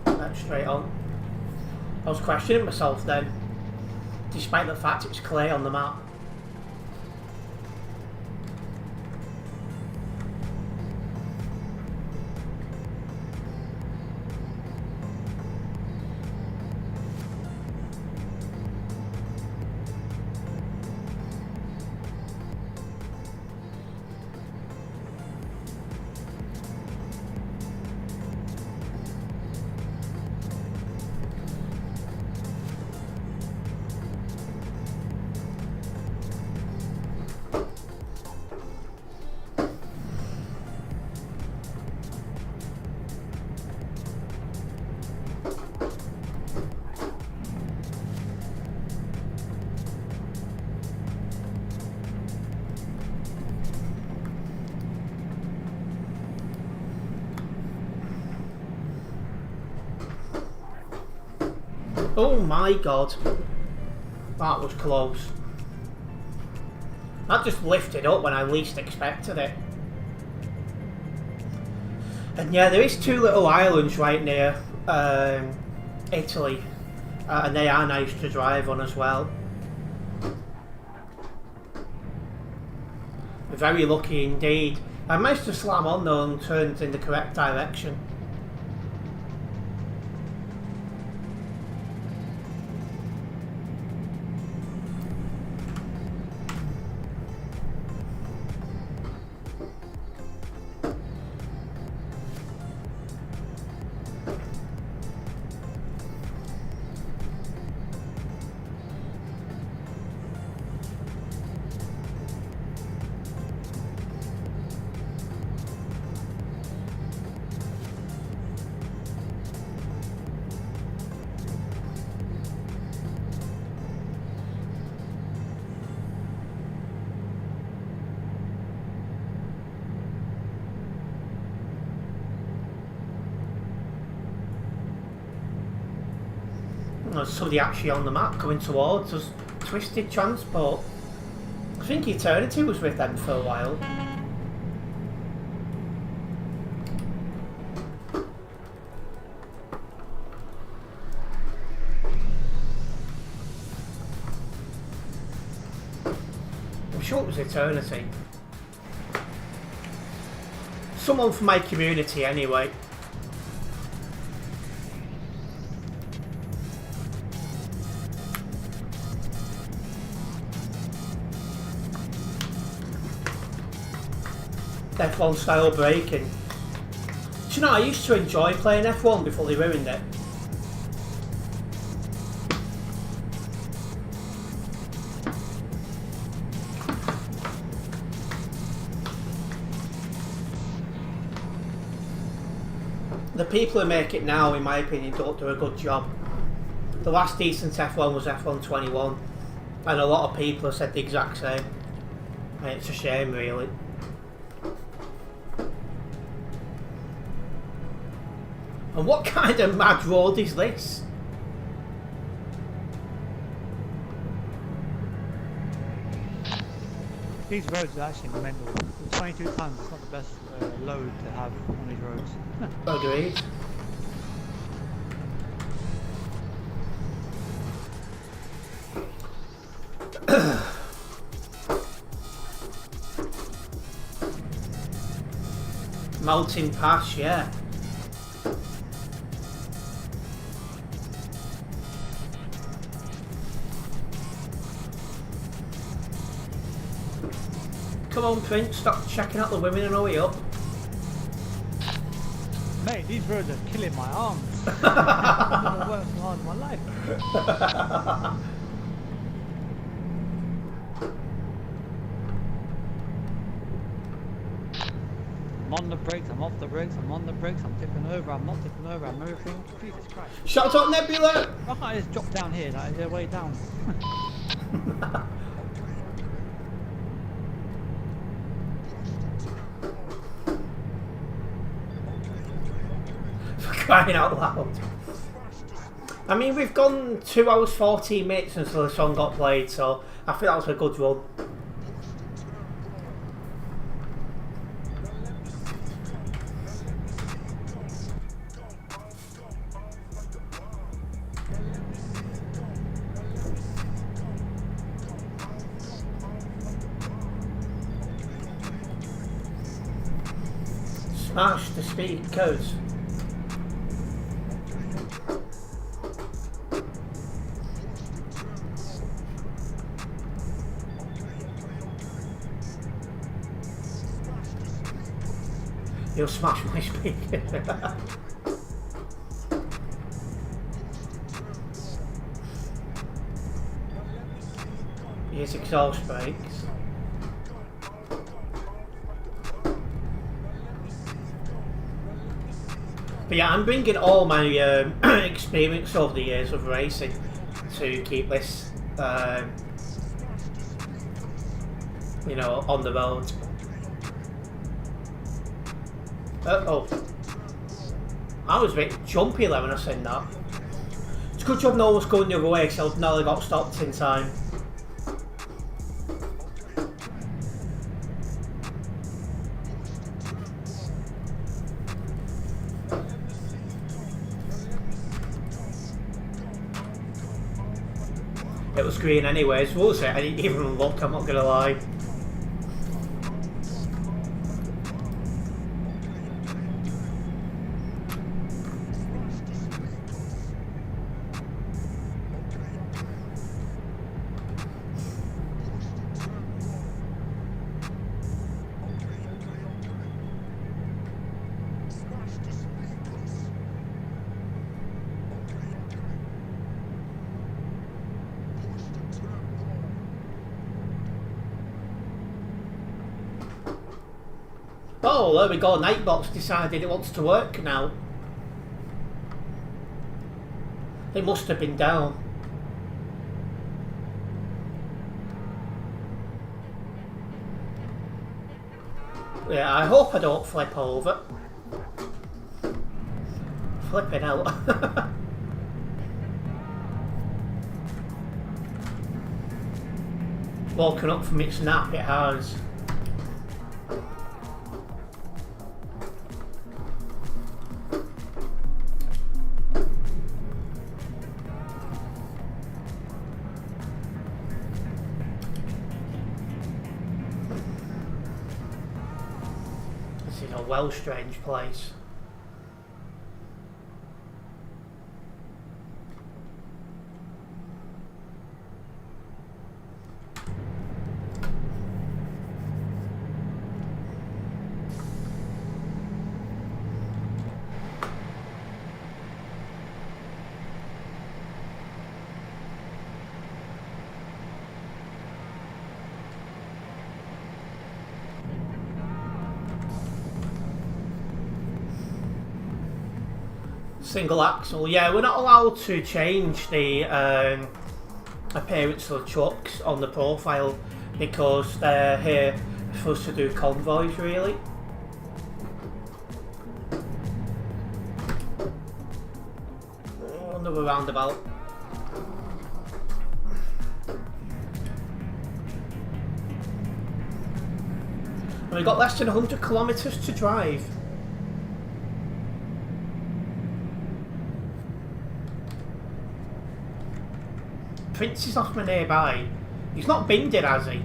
That's straight on. I was questioning myself then, despite the fact it's clay on the map. Oh my god. That was close. That just lifted up when I least expected it. And yeah, there is 2 little islands right near Italy. And they are nice to drive on as well. Very lucky indeed. I managed to slam on though and turned in the correct direction. There's somebody actually on the map coming towards us. Twisted Transport. I think Eternity was with them for a while. I'm sure it was Eternity. Someone from my community anyway. F1 style braking. Do you know, I used to enjoy playing F1 before they ruined it. The people who make it now, in my opinion, don't do a good job. The last decent F1 was F1 21, and a lot of people have said the exact same. And it's a shame, really. And what kind of mad road is this? These roads are actually mental. 22 tons is not the best load to have on these roads. Agreed. Mountain Pass, yeah. Come on, Prince, stop checking out the women and hurry up. Mate, these roads are killing my arms. I've never worked so hard in my life. I'm on the brakes, I'm off the brakes, I'm on the brakes, I'm tipping over, I'm not tipping over, I'm everything. Jesus Christ. Shout out Nebula! Why can't I just drop down here? That is their way down. Crying out loud. I mean, we've gone 2 hours 14 minutes until the song got played, so I think that was a good run. Smash the speakers. You'll smash my speaker. Here's exhaust brakes. But yeah, I'm bringing all my experience over the years of racing to keep this, you know, on the road. Oh, I was a bit jumpy there when I said that. It's a good job no one was going the other way, so I'd nearly got stopped in time. It was green anyways, was it? I didn't even look, I'm not gonna lie. Oh, there we go, Nightbot's decided it wants to work now. It must have been down. Yeah, I hope I don't flip over. Flipping out. Woken up from its nap, it has. This is a well strange place. Single axle, yeah, we're not allowed to change the appearance of the trucks on the profile because they're here for us to do convoys, really. Oh, another roundabout. And we've got less than 100 kilometres to drive. Prince is off my nearby. He's not binned it, has he?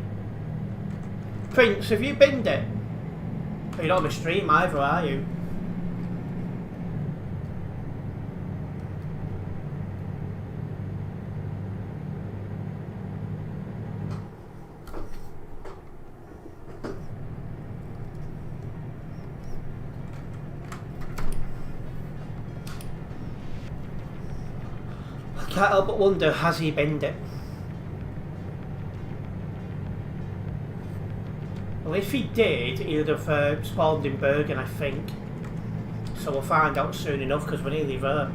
Prince, have you binned it? You're not on the stream either, are you? I can't help but wonder, has he binned it? Well, if he did, he would have spawned in Bergen, I think. So we'll find out soon enough because we're nearly there.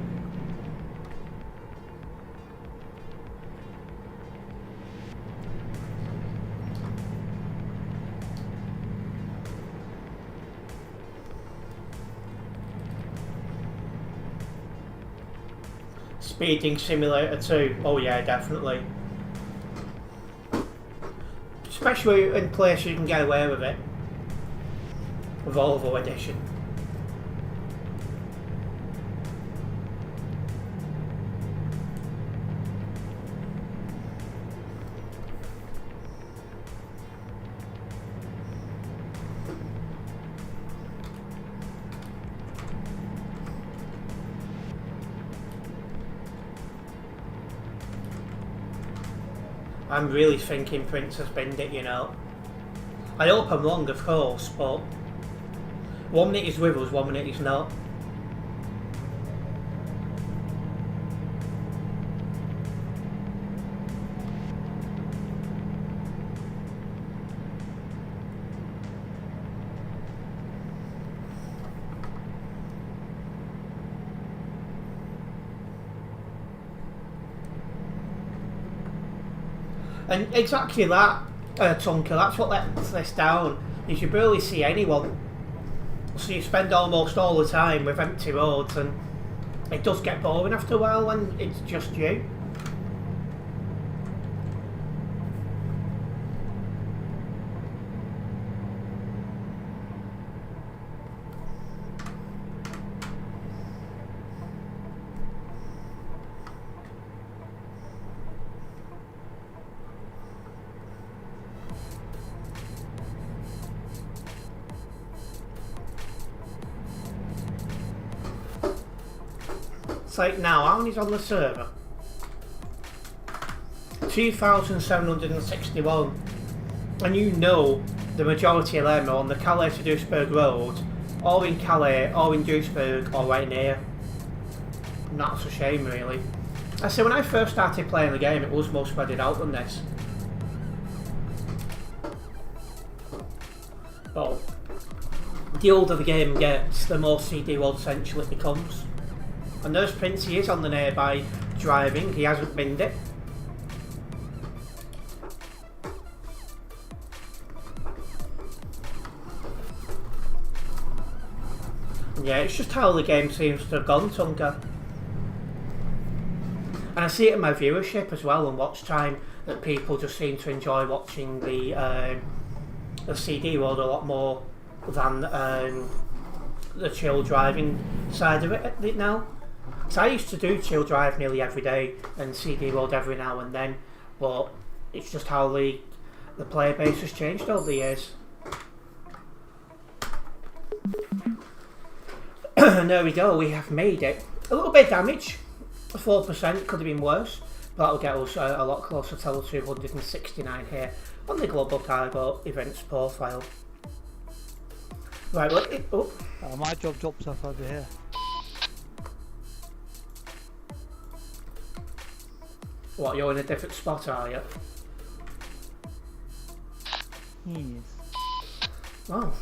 Speeding Simulator 2, oh yeah, definitely. Especially in places you can get away with it. Volvo edition. I'm really thinking Prince has binned it, you know. I hope I'm wrong, of course, but 1 minute he's with us, 1 minute he's not. And exactly that, Tonka, that's what lets this down, is you barely see anyone. So you spend almost all the time with empty roads, and it does get boring after a while when it's just you. It's like now, how many's on the server? 2,761. And you know the majority of them are on the Calais to Duisburg road, or in Calais, or in Duisburg, or right near. And that's a shame, really. I say, when I first started playing the game, it was more spread out than this. But the older the game gets, the more CD world central it becomes. And there's Prince, he is on the nearby driving, he hasn't binned it. Yeah, it's just how the game seems to have gone, Tunga. And I see it in my viewership as well and watch time, that people just seem to enjoy watching the CD world a lot more than the chill driving side of it now. So I used to do chill drive nearly every day and CD world every now and then, but it's just how the player base has changed over the years. And there we go, we have made it. A little bit of damage, 4%, could have been worse, but that'll get us a lot closer to level 269 here on the Global Cargo Events profile. Right, well, my job drops off over here. What, you're in a different spot, are you? Yes. Well,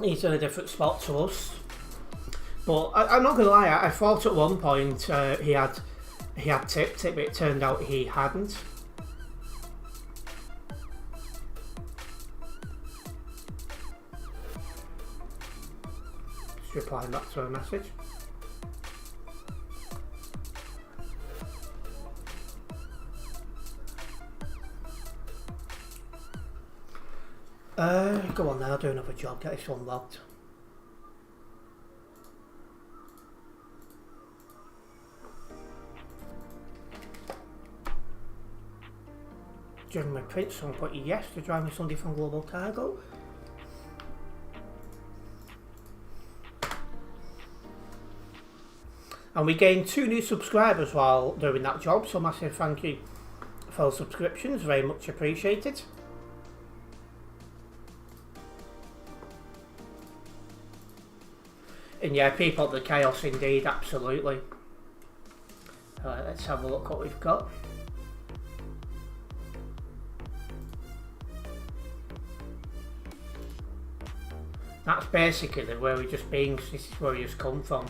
he's in a different spot to us. But I'm not gonna lie, I thought at one point he had tipped it, but it turned out he hadn't. Just replying back to a message. Go on now, do another job, get this one logged. During my print, someone put yes to drive me Sunday from Global Cargo. And we gained 2 new subscribers while doing that job, so massive thank you for subscriptions, very much appreciated. And yeah, people, the chaos indeed, absolutely. Let's have a look what we've got. That's basically where we just been, this is where we just come from.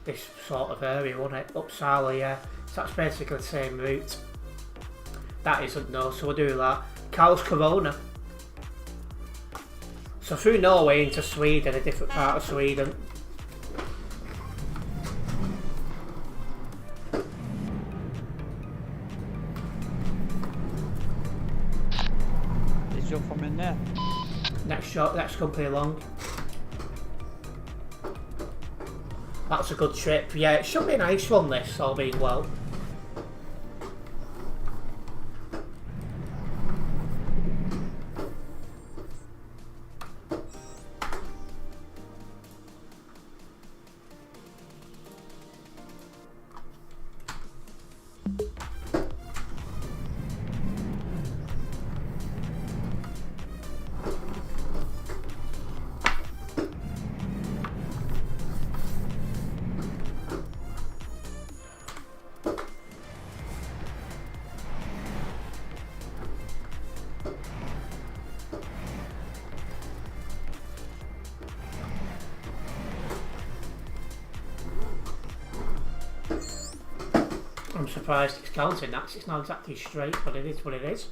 This sort of area, wasn't it? Uppsala, yeah. So that's basically the same route. That isn't, no, so we'll do that. Karlskrona. So through Norway into Sweden, a different part of Sweden. Is your from in there? Next company along. That's a good trip. Yeah, it should be a nice one, this, all being well. I'm surprised it's counting that, 'cause it's not exactly straight, but it is what it is.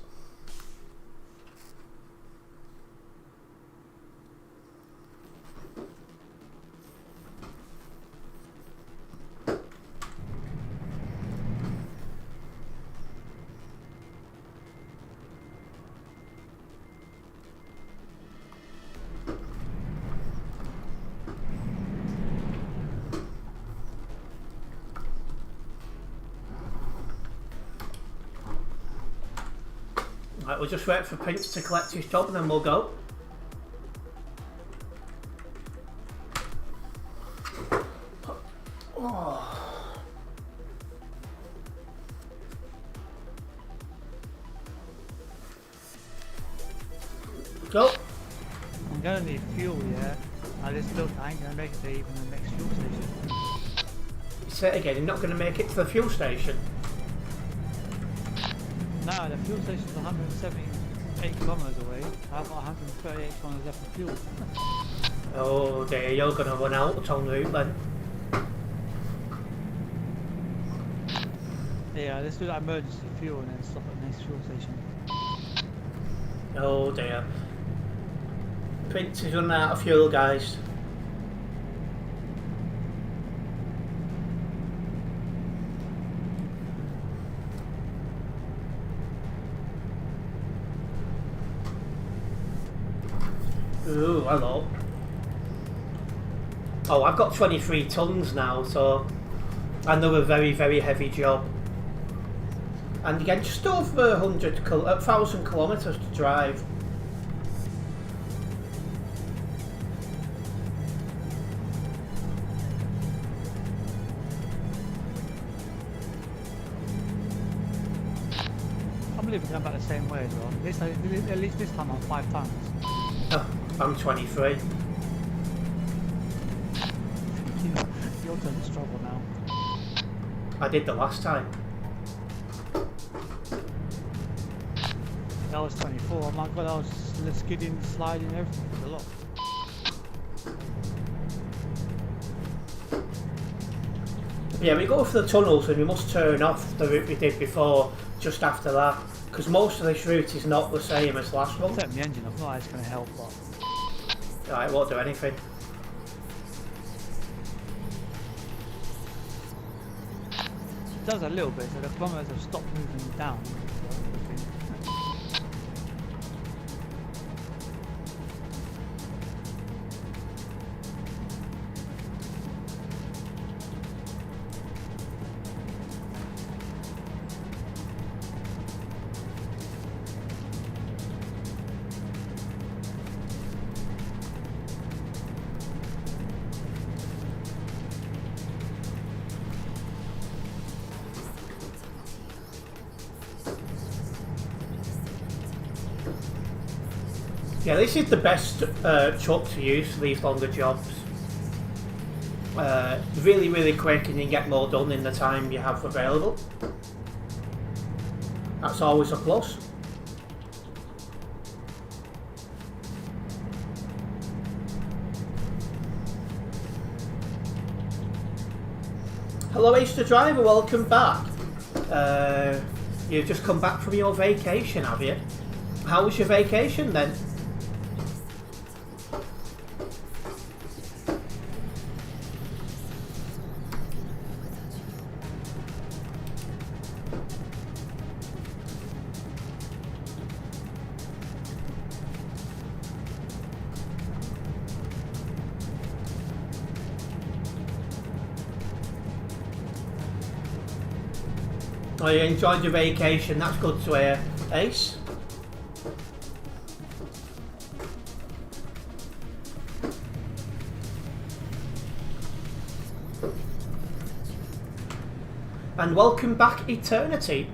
Right, we'll just wait for Prince to collect his job and then we'll go. Oh. Go. I'm gonna need fuel, yeah. I just look, I ain't gonna make it to even the next fuel station. Say it again, you're not going to make it to the fuel station. No, the fuel station's 178 kilometers away. I've got 138 kilometers left of fuel. Oh dear, you're going to run out on route then. Yeah, let's do that emergency fuel and then stop at the next fuel station. Oh dear. Prince is running out of fuel, guys. Ooh, hello. Oh, I've got 23 tons now, so another very, very heavy job. And again, just over 1,000 kilometres to drive. I believe we're going back the same way as well. At least this time I'm 5 tons. Oh, I'm 23. Your turn to struggle now. I did the last time. That was 24. Oh my god, I was skidding, sliding, everything. It was a lot. Yeah, we go for the tunnels and we must turn off the route we did before just after that, because most of this route is not the same as last one. Turn the engine off, not that it's going to help, but... Right, won't do anything. It does a little bit, so the kilometers have stopped moving down. Yeah, this is the best truck to use for these longer jobs. Really, really quick, and you can get more done in the time you have available. That's always a plus. Hello, Easter Driver, welcome back. You've just come back from your vacation, have you? How was your vacation then? Oh, you enjoyed your vacation, that's good to hear, Ace. And welcome back, Eternity.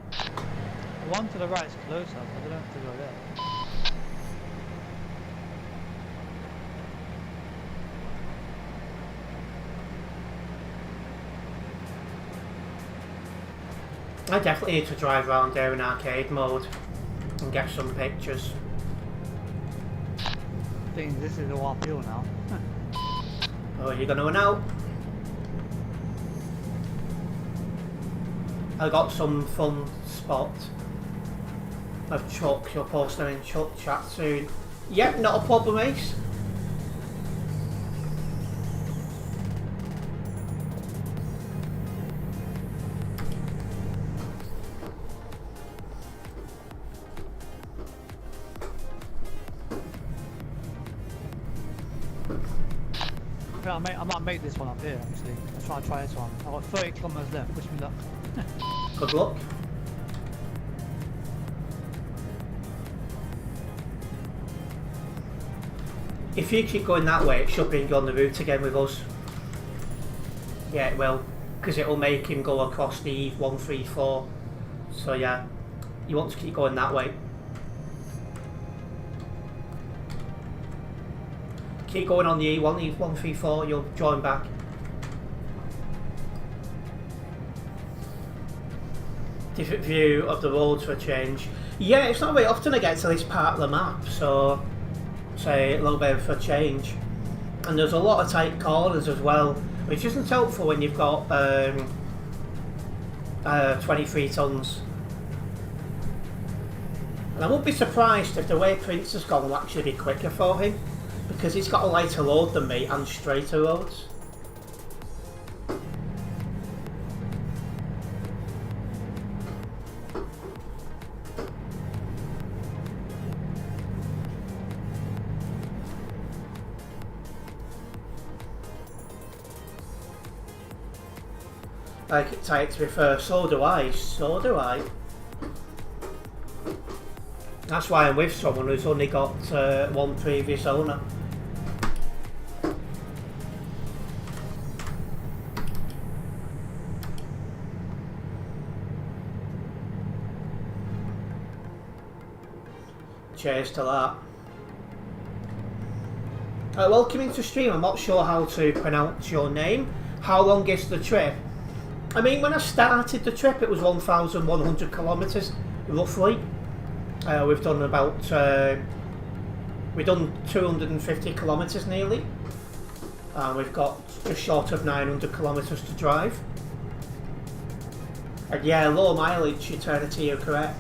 The one to the right is closer, so I don't have to go there. I definitely need to drive around there in arcade mode and get some pictures. I think this is all uphill now. Oh, you're gonna run out? I got some fun spot of trucks. You'll post them in truck chat soon. Yep, not a problem, Ace. I might make this one up here actually. I'll try this one. I've got 30 kilometers left. Wish me luck. Good luck. If you keep going that way, it should bring you on the route again with us. Yeah, it will, because it'll make him go across the 134. So yeah, you want to keep going that way. Keep going on the E1, E134, you'll join back. Different view of the roads for a change. Yeah, it's not very often I get to this part of the map, so say a little bit of a change. And there's a lot of tight corners as well, which isn't helpful when you've got 23 tons. And I won't be surprised if the way Prince has gone will actually be quicker for him, because he's got a lighter load than me and straighter roads. I like it tight to be fair, so do I. That's why I'm with someone who's only got one previous owner. Cheers to that. Welcome to stream. I'm not sure how to pronounce your name. How long is the trip? I mean, when I started the trip, it was 1,100 kilometres, roughly. We've done about, we've done 250 kilometres nearly. We've got just short of 900 kilometres to drive. And yeah, low mileage, Eternity, you're correct.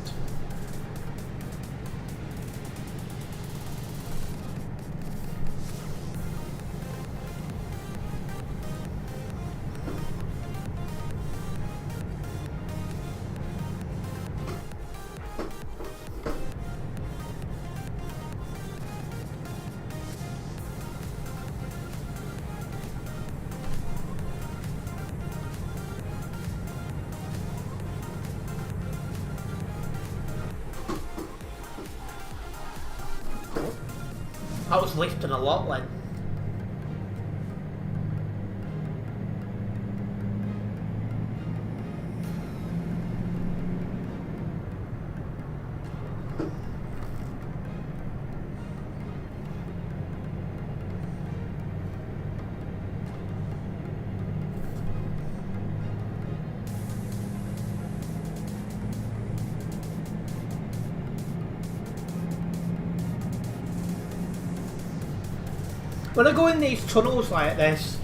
I was lifting a lot then. When I go in these tunnels like this,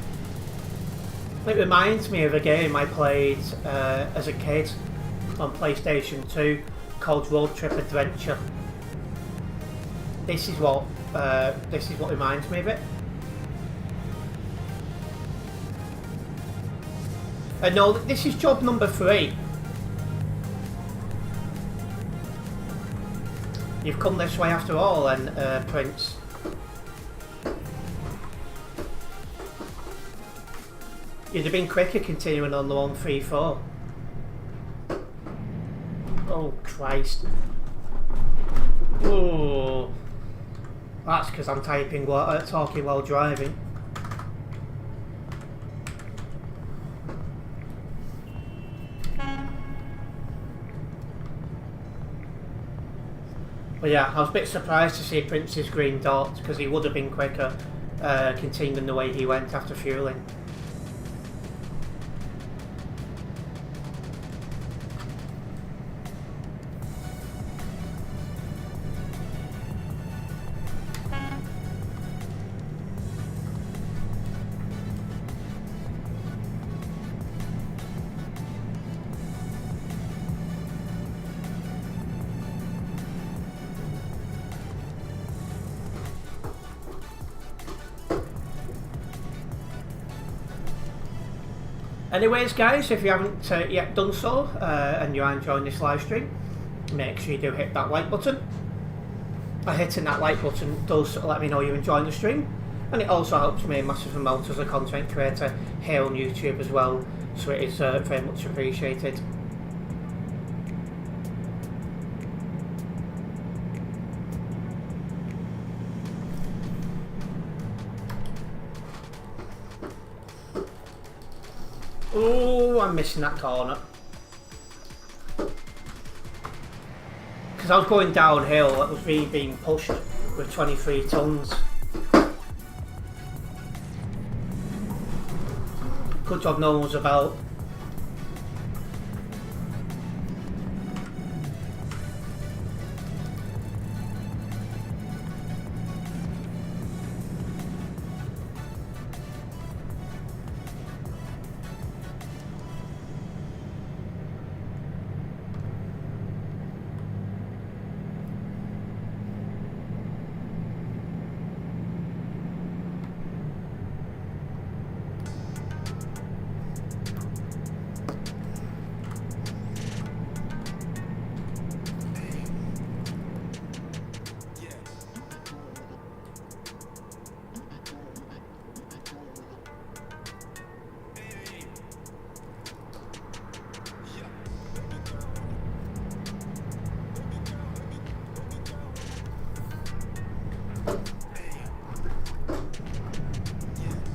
it reminds me of a game I played as a kid on PlayStation 2 called Road Trip Adventure. This is what reminds me of it. No, this is job number 3. You've come this way after all, then, Prince. You'd have been quicker continuing on the 134. Oh Christ. Oh, that's because I'm talking while driving. But yeah, I was a bit surprised to see Prince's green dot, because he would have been quicker continuing the way he went after fueling. Anyways guys, if you haven't yet done so and you are enjoying this live stream, make sure you do hit that like button. Hitting that like button does let me know you're enjoying the stream. and it also helps me a massive amount as a content creator here on YouTube as well, so it is very much appreciated. Oh, I'm missing that corner. Because I was going downhill, it was me being pushed with 23 tons. Good job no one was about.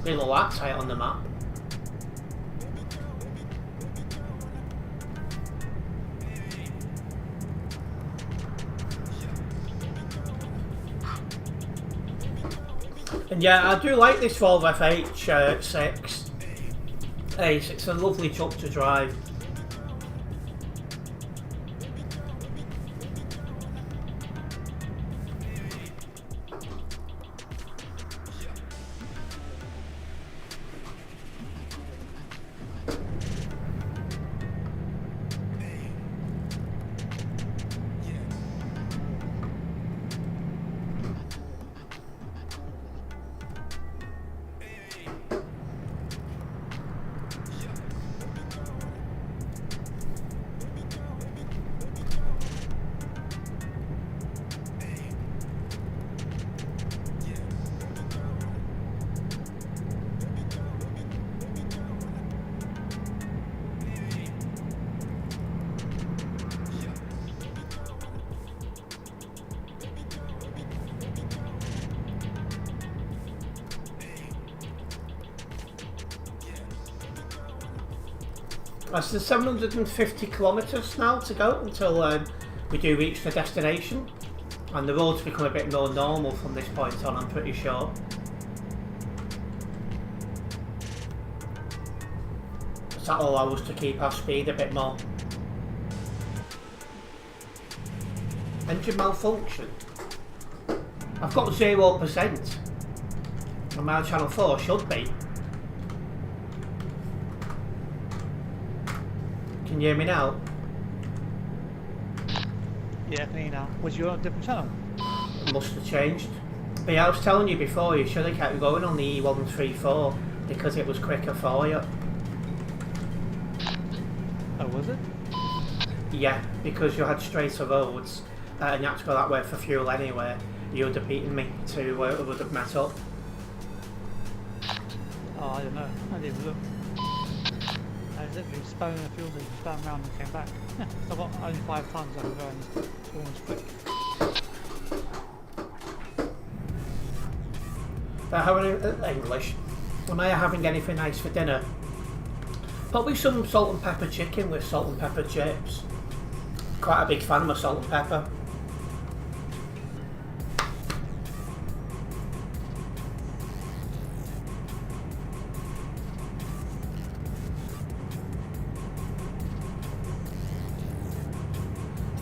They look that tight on the map. And yeah, I do like this Volvo FH6 Ace. It's a lovely truck to drive. That's the 750 kilometres now to go until we do reach the destination, and the roads become a bit more normal from this point on, I'm pretty sure. So that'll allow us to keep our speed a bit more. Engine malfunction. I've got 0%. On my channel 4 should be. Can you hear me now? Yeah, I can hear you now. Was you on a different channel? Must have changed. But yeah, I was telling you before, you should have kept going on the E134 because it was quicker for you. Oh, was it? Yeah, because you had straighter roads and you had to go that way for fuel anyway. You would have beaten me to where it would have met up. Oh, I don't know. I didn't even look. I was literally spouting the fuel station, spouting around and came back. So I've got only 5 tons I was going almost quick. English. Am I having anything nice for dinner? Probably some salt and pepper chicken with salt and pepper chips. Quite a big fan of my salt and pepper.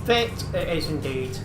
Fit, it is indeed.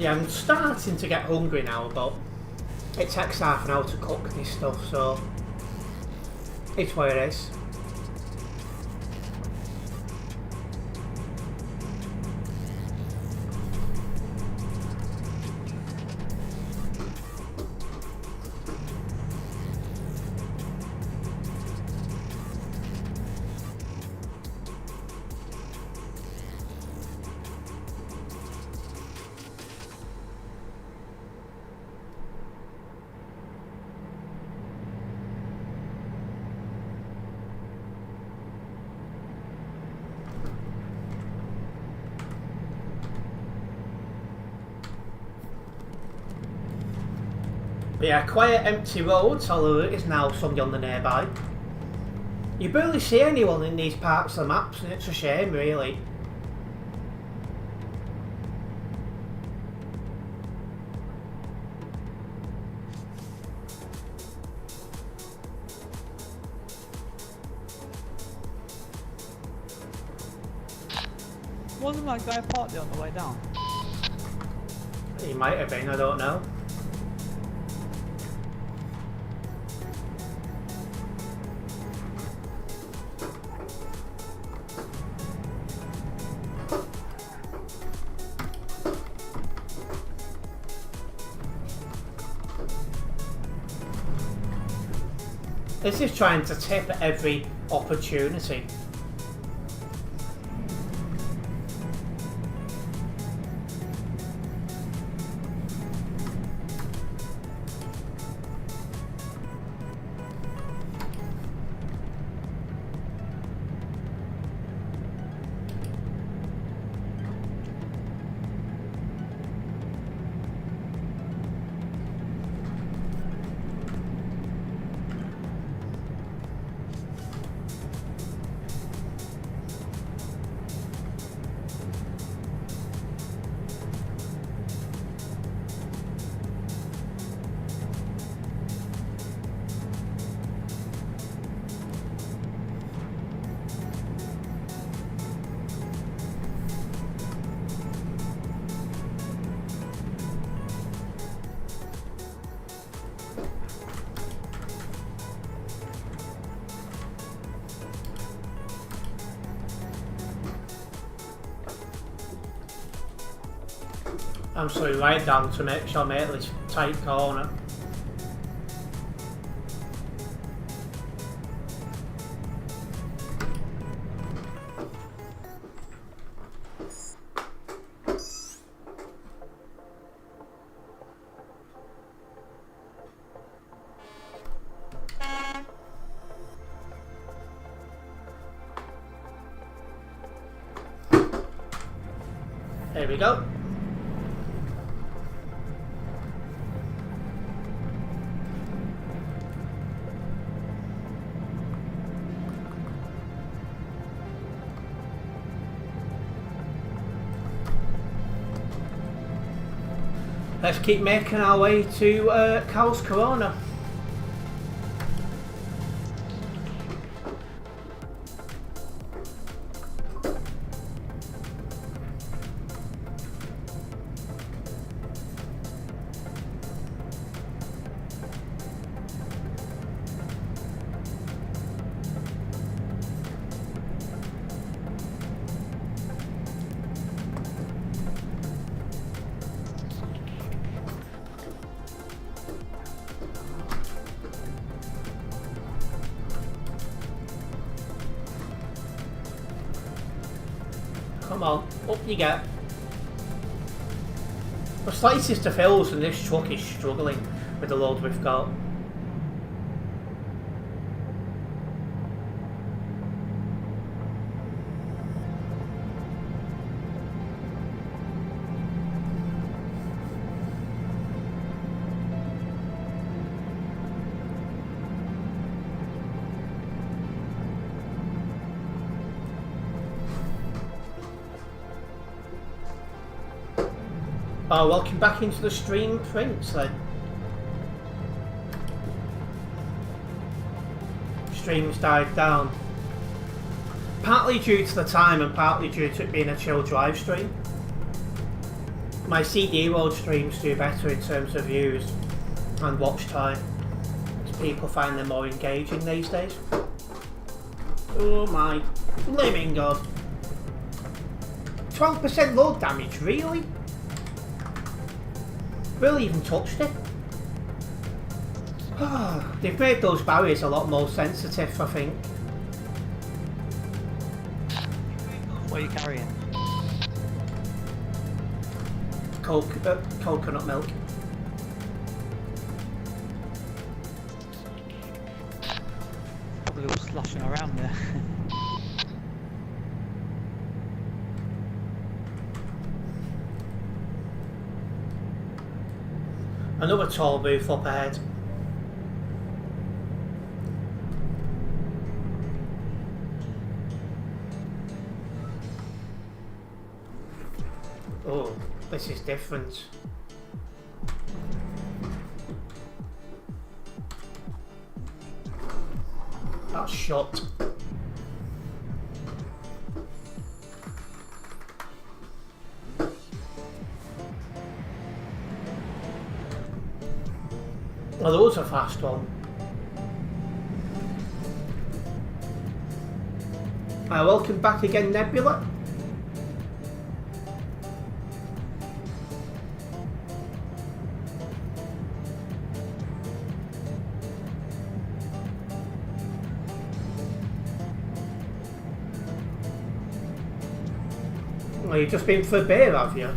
Yeah, I'm starting to get hungry now, but it takes half an hour to cook this stuff, so it's what it is. But yeah, quiet, empty roads, although there is now somebody on the nearby. You barely see anyone in these parts of the maps, and it's a shame, really. Wasn't that guy parked there on the way down? He might have been, I don't know. This is trying to tip at every opportunity. I'm slowing right down to make sure I make this tight corner. There we go. Let's keep making our way to Cal's Corona. Come on, up you get. The slightest of hills and this truck is struggling with the load we've got. Oh, welcome back into the stream, Prince, then. Stream's died down. Partly due to the time and partly due to it being a chill drive stream. My CD world streams do better in terms of views and watch time, as people find them more engaging these days. Oh my blimmin' god. 12% load damage, really? Barely even touched it. They've made those barriers a lot more sensitive, I think. What are you carrying? Coconut milk. Probably all sloshing around there. Another tall booth up ahead. Oh, this is different. That's shut. Oh, that was a fast one. Welcome back again, Nebula. Well, you've just been for a beer, have you?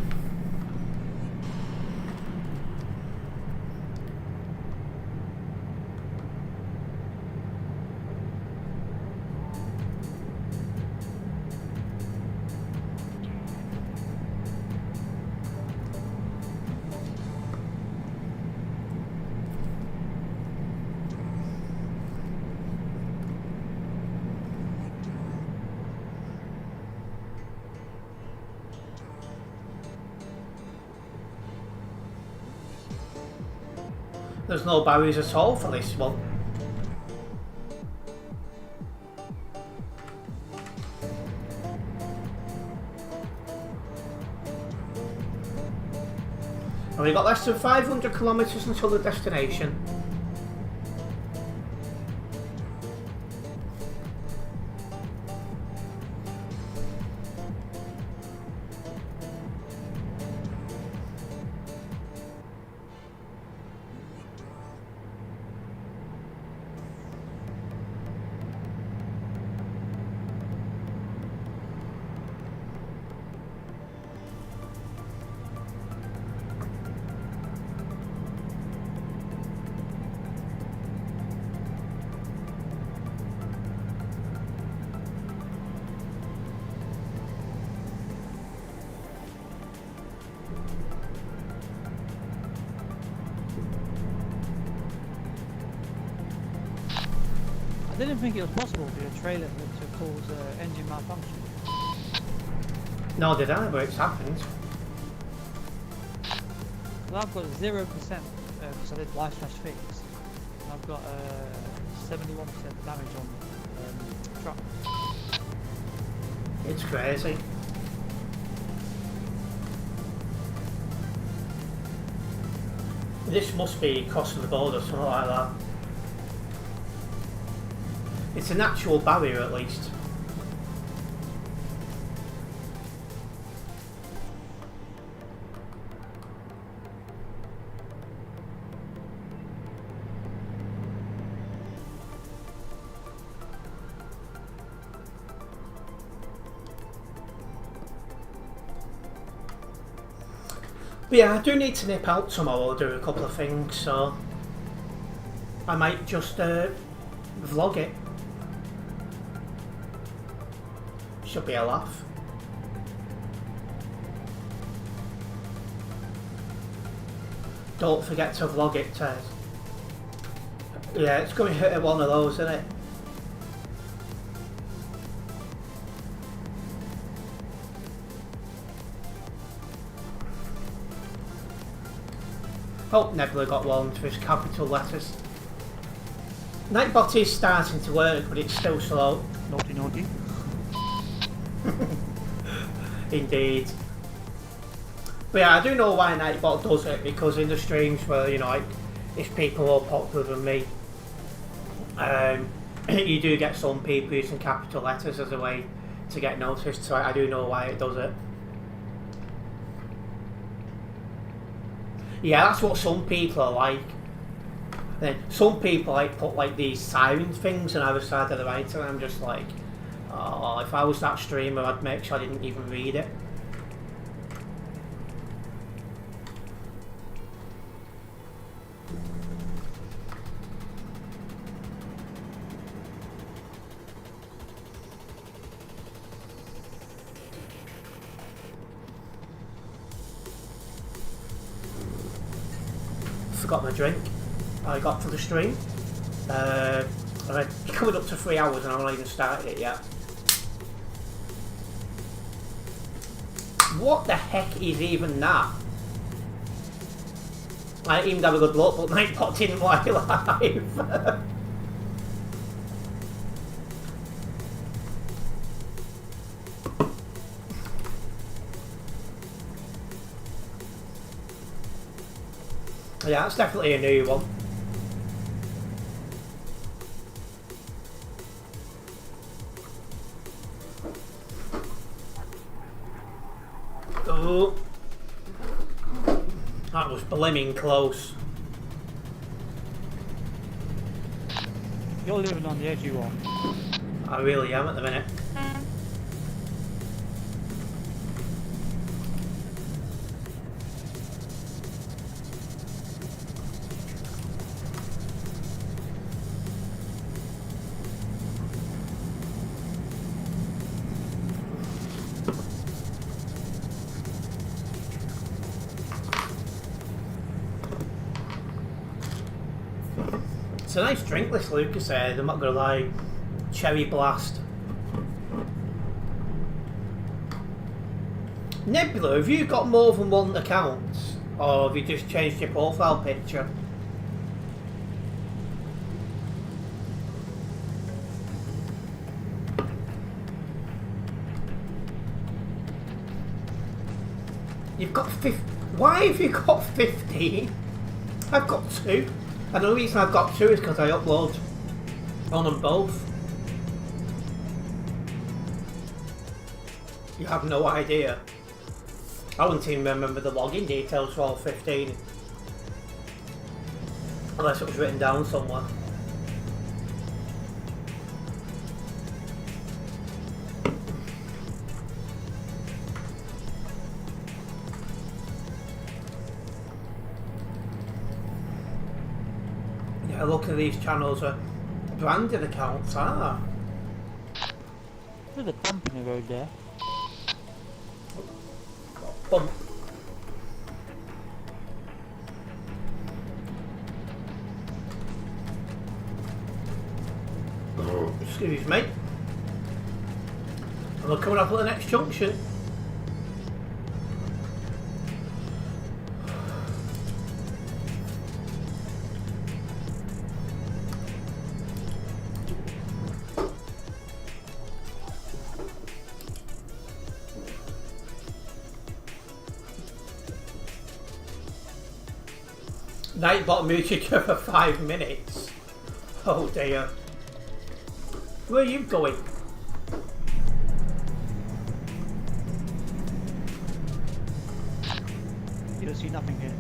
There's no barriers at all for this one. And we've got less than 500 kilometres until the destination. I didn't think it was possible for your trailer to cause engine malfunction. No, did I? But it's happened. Well, I've got 0% because I did Y/fix. And I've got 71% damage on truck. It's crazy. This must be crossing the border or something like that. It's a natural barrier at least. But yeah, I do need to nip out tomorrow and do a couple of things, so I might just vlog it. Should be a laugh. Don't forget to vlog it, Ted. Yeah, it's going to hit one of those, isn't it? Hope Nebula got warned for his capital letters. Nightbot is starting to work, but it's still slow. Naughty, naughty. But Indeed. But yeah, I do know why Nightbot does it, because in the streams where, you know, like, if people are popular than me, you do get some people using capital letters as a way to get noticed, so I do know why it does it. Yeah, that's what some people are like. Then some people like put like these siren things on either side of the writer, and I'm just like, oh, if I was that streamer, I'd make sure I didn't even read it. Forgot my drink. I got for the stream. I'm coming up to 3 hours and I've not even started it yet. What the heck is even that? I didn't even have a good look, but Nightbot didn't like live. Yeah, that's definitely a new one. Oh, that was blimmin' close. You're living on the edge, you are. I really am at the minute. It's a nice drink, this Lucas said, I'm not gonna lie. Cherry Blast. Nebula, have you got more than one account? Or have you just changed your profile picture? You've got 50. Why have you got 15? I've got 2. And the reason I've got 2 is because I upload on them both. You have no idea. I wouldn't even remember the login details for all 15. Unless it was written down somewhere. Yeah, look at these channels are branded accounts, ah. There's a bump in the road there. Bump. Excuse me. And we're coming up at the next junction. Nightbot muted you for 5 minutes. Oh dear. Where are you going? You'll see nothing here.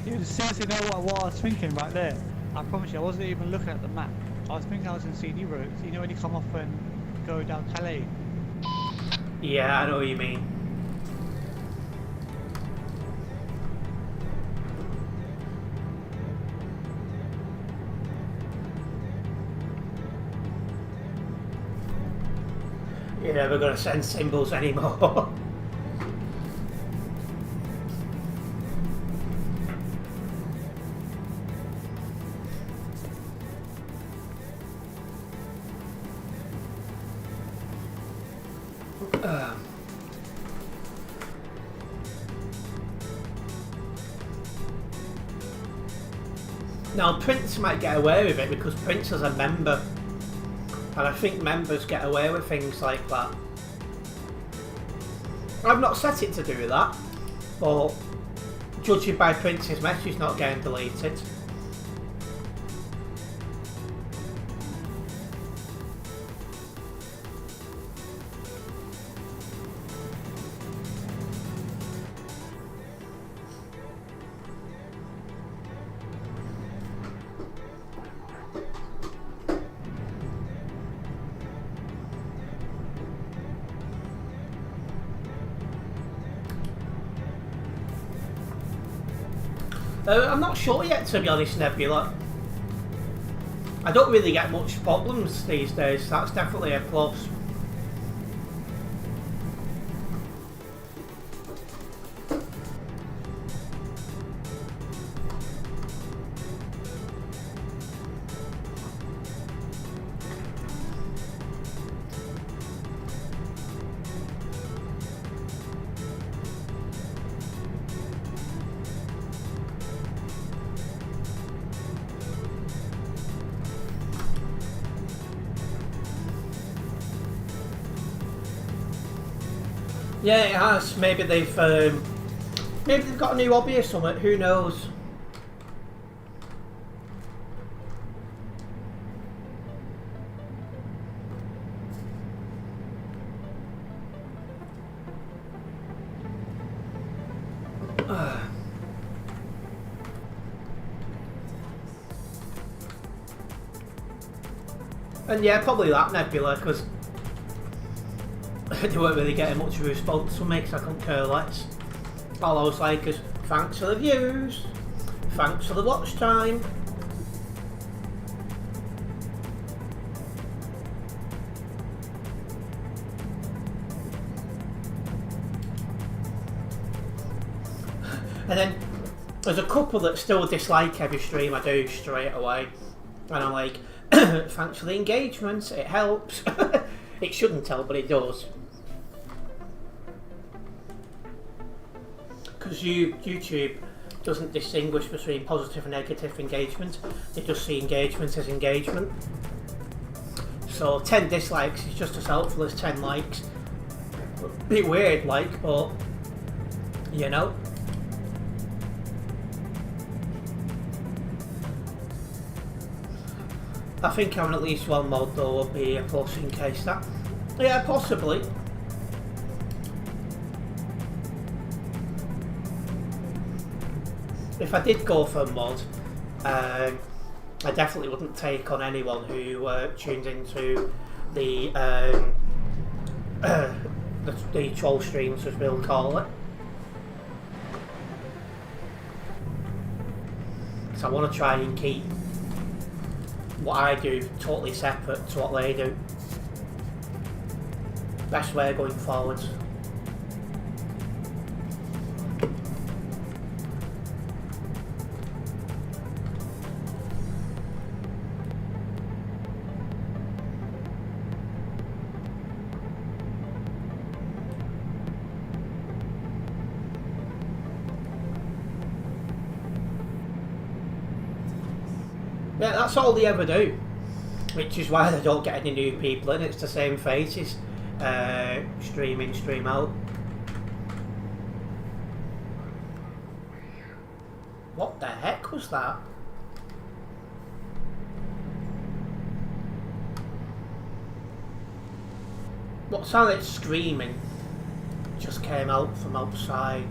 You seriously know what I was thinking right there? I promise you, I wasn't even looking at the map. I was thinking I was in CD routes. You know when you come off and go down Calais? Yeah, I know what you mean. You're never gonna send symbols anymore. Now, Prince might get away with it because Prince is a member. And I think members get away with things like that. I've not set it to do that, but judging by Prince's message not getting deleted. I'm not sure yet, to be honest, Nebula. I don't really get much problems these days, that's definitely a plus. Yeah, it has. Maybe they've got a new hobby or something. Who knows? And yeah, probably that, Nebula, because they weren't really getting much of a response from me because I couldn't care less. All I was like is, thanks for the views, thanks for the watch time. And then there's a couple that still dislike every stream I do straight away. And I'm like, thanks for the engagement, it helps. It shouldn't help, but it does. Because YouTube doesn't distinguish between positive and negative engagement. They just see engagement as engagement. So 10 dislikes is just as helpful as 10 likes. Bit weird, like, but you know. I think having at least one mod though would be a plus in case that. Yeah, possibly. If I did go for a mod, I definitely wouldn't take on anyone who tuned into the troll streams, as we'll call it. So I want to try and keep what I do totally separate to what they do. Best way going forwards. Yeah, that's all they ever do, which is why they don't get any new people in. It's the same faces, stream in, stream out. What the heck was that? What sounded like screaming just came out from outside.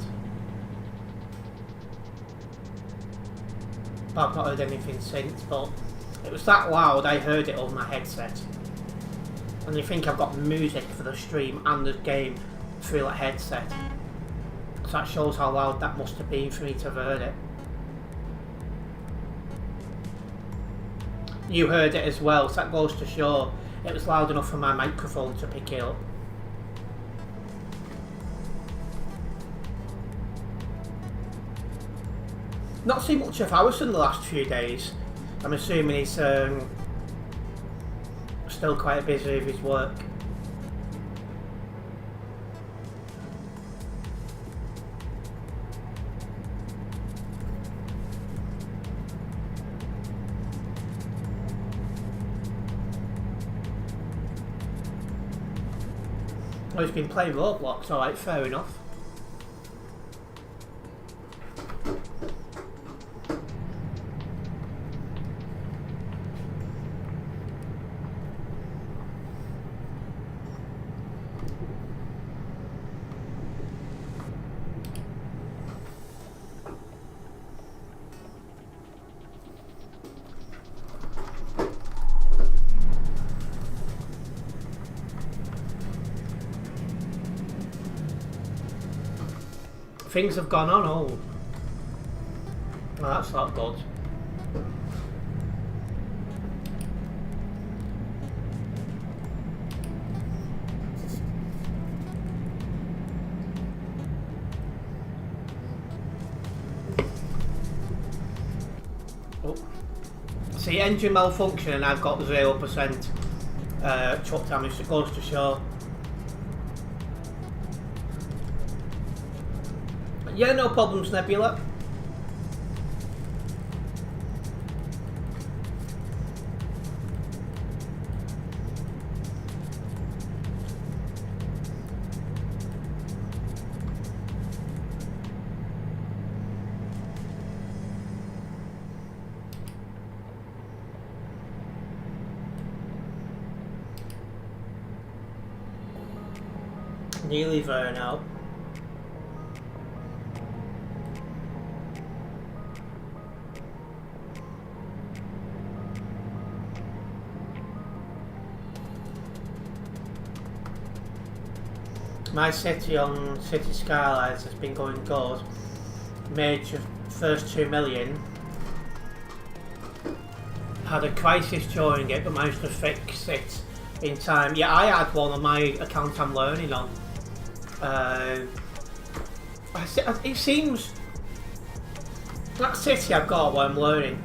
I've not heard anything since, but it was that loud I heard it on my headset. And you think I've got music for the stream and the game through that headset. So that shows how loud that must have been for me to have heard it. You heard it as well, so that goes to show it was loud enough for my microphone to pick it up. Not seen much of Harrison the last few days. I'm assuming he's still quite busy with his work. Well, he's been playing Roblox, alright, fair enough. Things have gone on, oh. Well, that's not good. Oh. See, engine malfunction and I've got 0% truck damage, it goes to show. Yeah, no problems, Nebula. Nearly there now. My city on City Skylines has been going good. Made your first 2 million. Had a crisis during it, but managed to fix it in time. Yeah, I had one on my account I'm learning on. It seems that city I've got where I'm learning.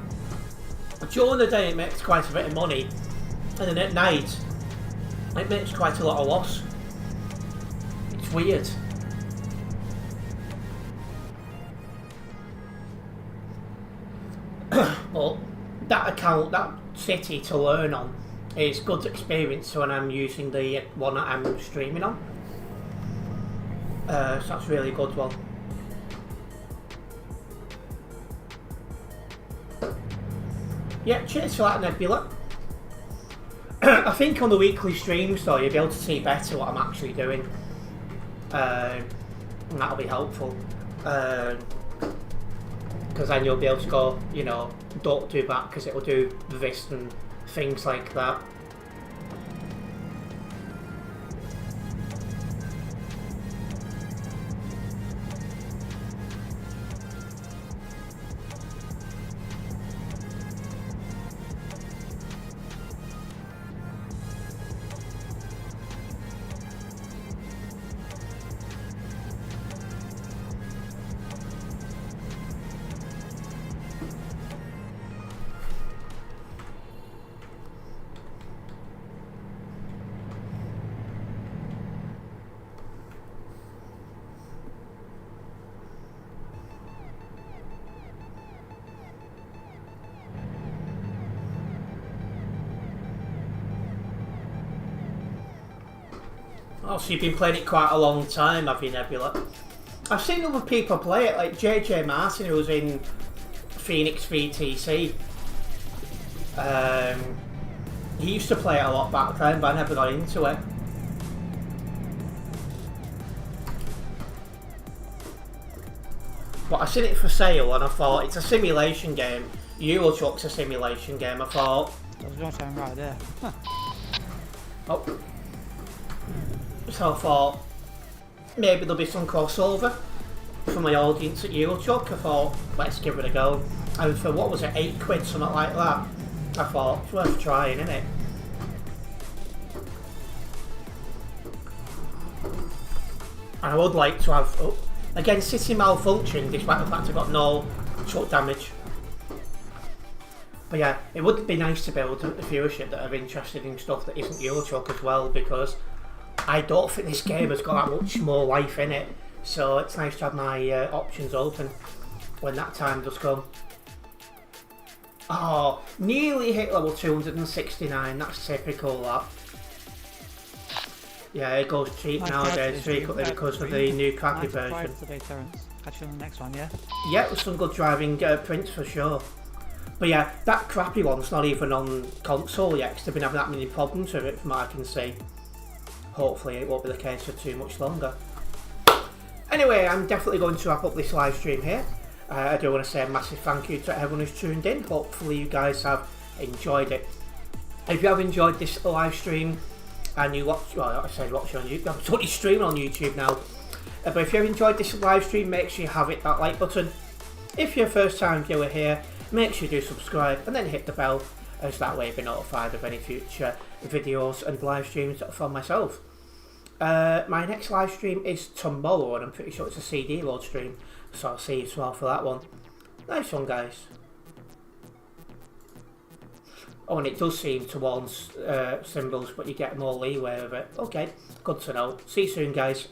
During the day it makes quite a bit of money, and then at night it makes quite a lot of loss. It's weird. But that account, that city to learn on is good experience when I'm using the one that I'm streaming on. So that's really a good one. Yeah, cheers for that, Nebula. I think on the weekly streams though, you'll be able to see better what I'm actually doing. And that'll be helpful. Because then you'll be able to go, you know, don't do that because it'll do this and things like that. Oh, so you've been playing it quite a long time, have you, Nebula? I've seen other people play it, like JJ Martin, who was in Phoenix VTC. He used to play it a lot back then, but I never got into it. But I seen it for sale and I thought, it's a simulation game. Euro Truck's a simulation game, I thought. There's no time right there. Huh. Oh. So I thought, maybe there'll be some crossover for my audience at Euro Truck. I thought, let's give it a go. And for, what was it, £8, something like that? I thought, it's worth trying, isn't it? And I would like to have, oh, again, city malfunction, despite the fact I got no truck damage. But yeah, it would be nice to build the viewership that are interested in stuff that isn't Euro Truck as well, because I don't think this game has got that much more life in it. So it's nice to have my options open when that time does come. Oh, nearly hit level 269, that's typical, that. Yeah, it goes cheap Nice nowadays frequently because of the new crappy nice version. drive today, Terence. Catch you on the next one, yeah? Yeah, it was some good driving prints for sure. But yeah, that crappy one's not even on console yet because they've been having that many problems with it from what I can see. Hopefully it won't be the case for too much longer. Anyway, I'm definitely going to wrap up this live stream here. I do want to say a massive thank you to everyone who's tuned in. Hopefully you guys have enjoyed it. If you have enjoyed this live stream and you watch, well I said watch on YouTube, I'm totally streaming on YouTube now. But if you have enjoyed this live stream, make sure you have hit that like button. If you're a first time viewer here, make sure you do subscribe and then hit the bell, as that way you'll be notified of any future videos and live streams from myself. My next live stream is tomorrow and I'm pretty sure it's a CD load stream, so I'll see you as well for that one. Nice one, guys. Oh, and it does seem to warn symbols, but you get more leeway with it. Okay, good to know. See you soon, guys.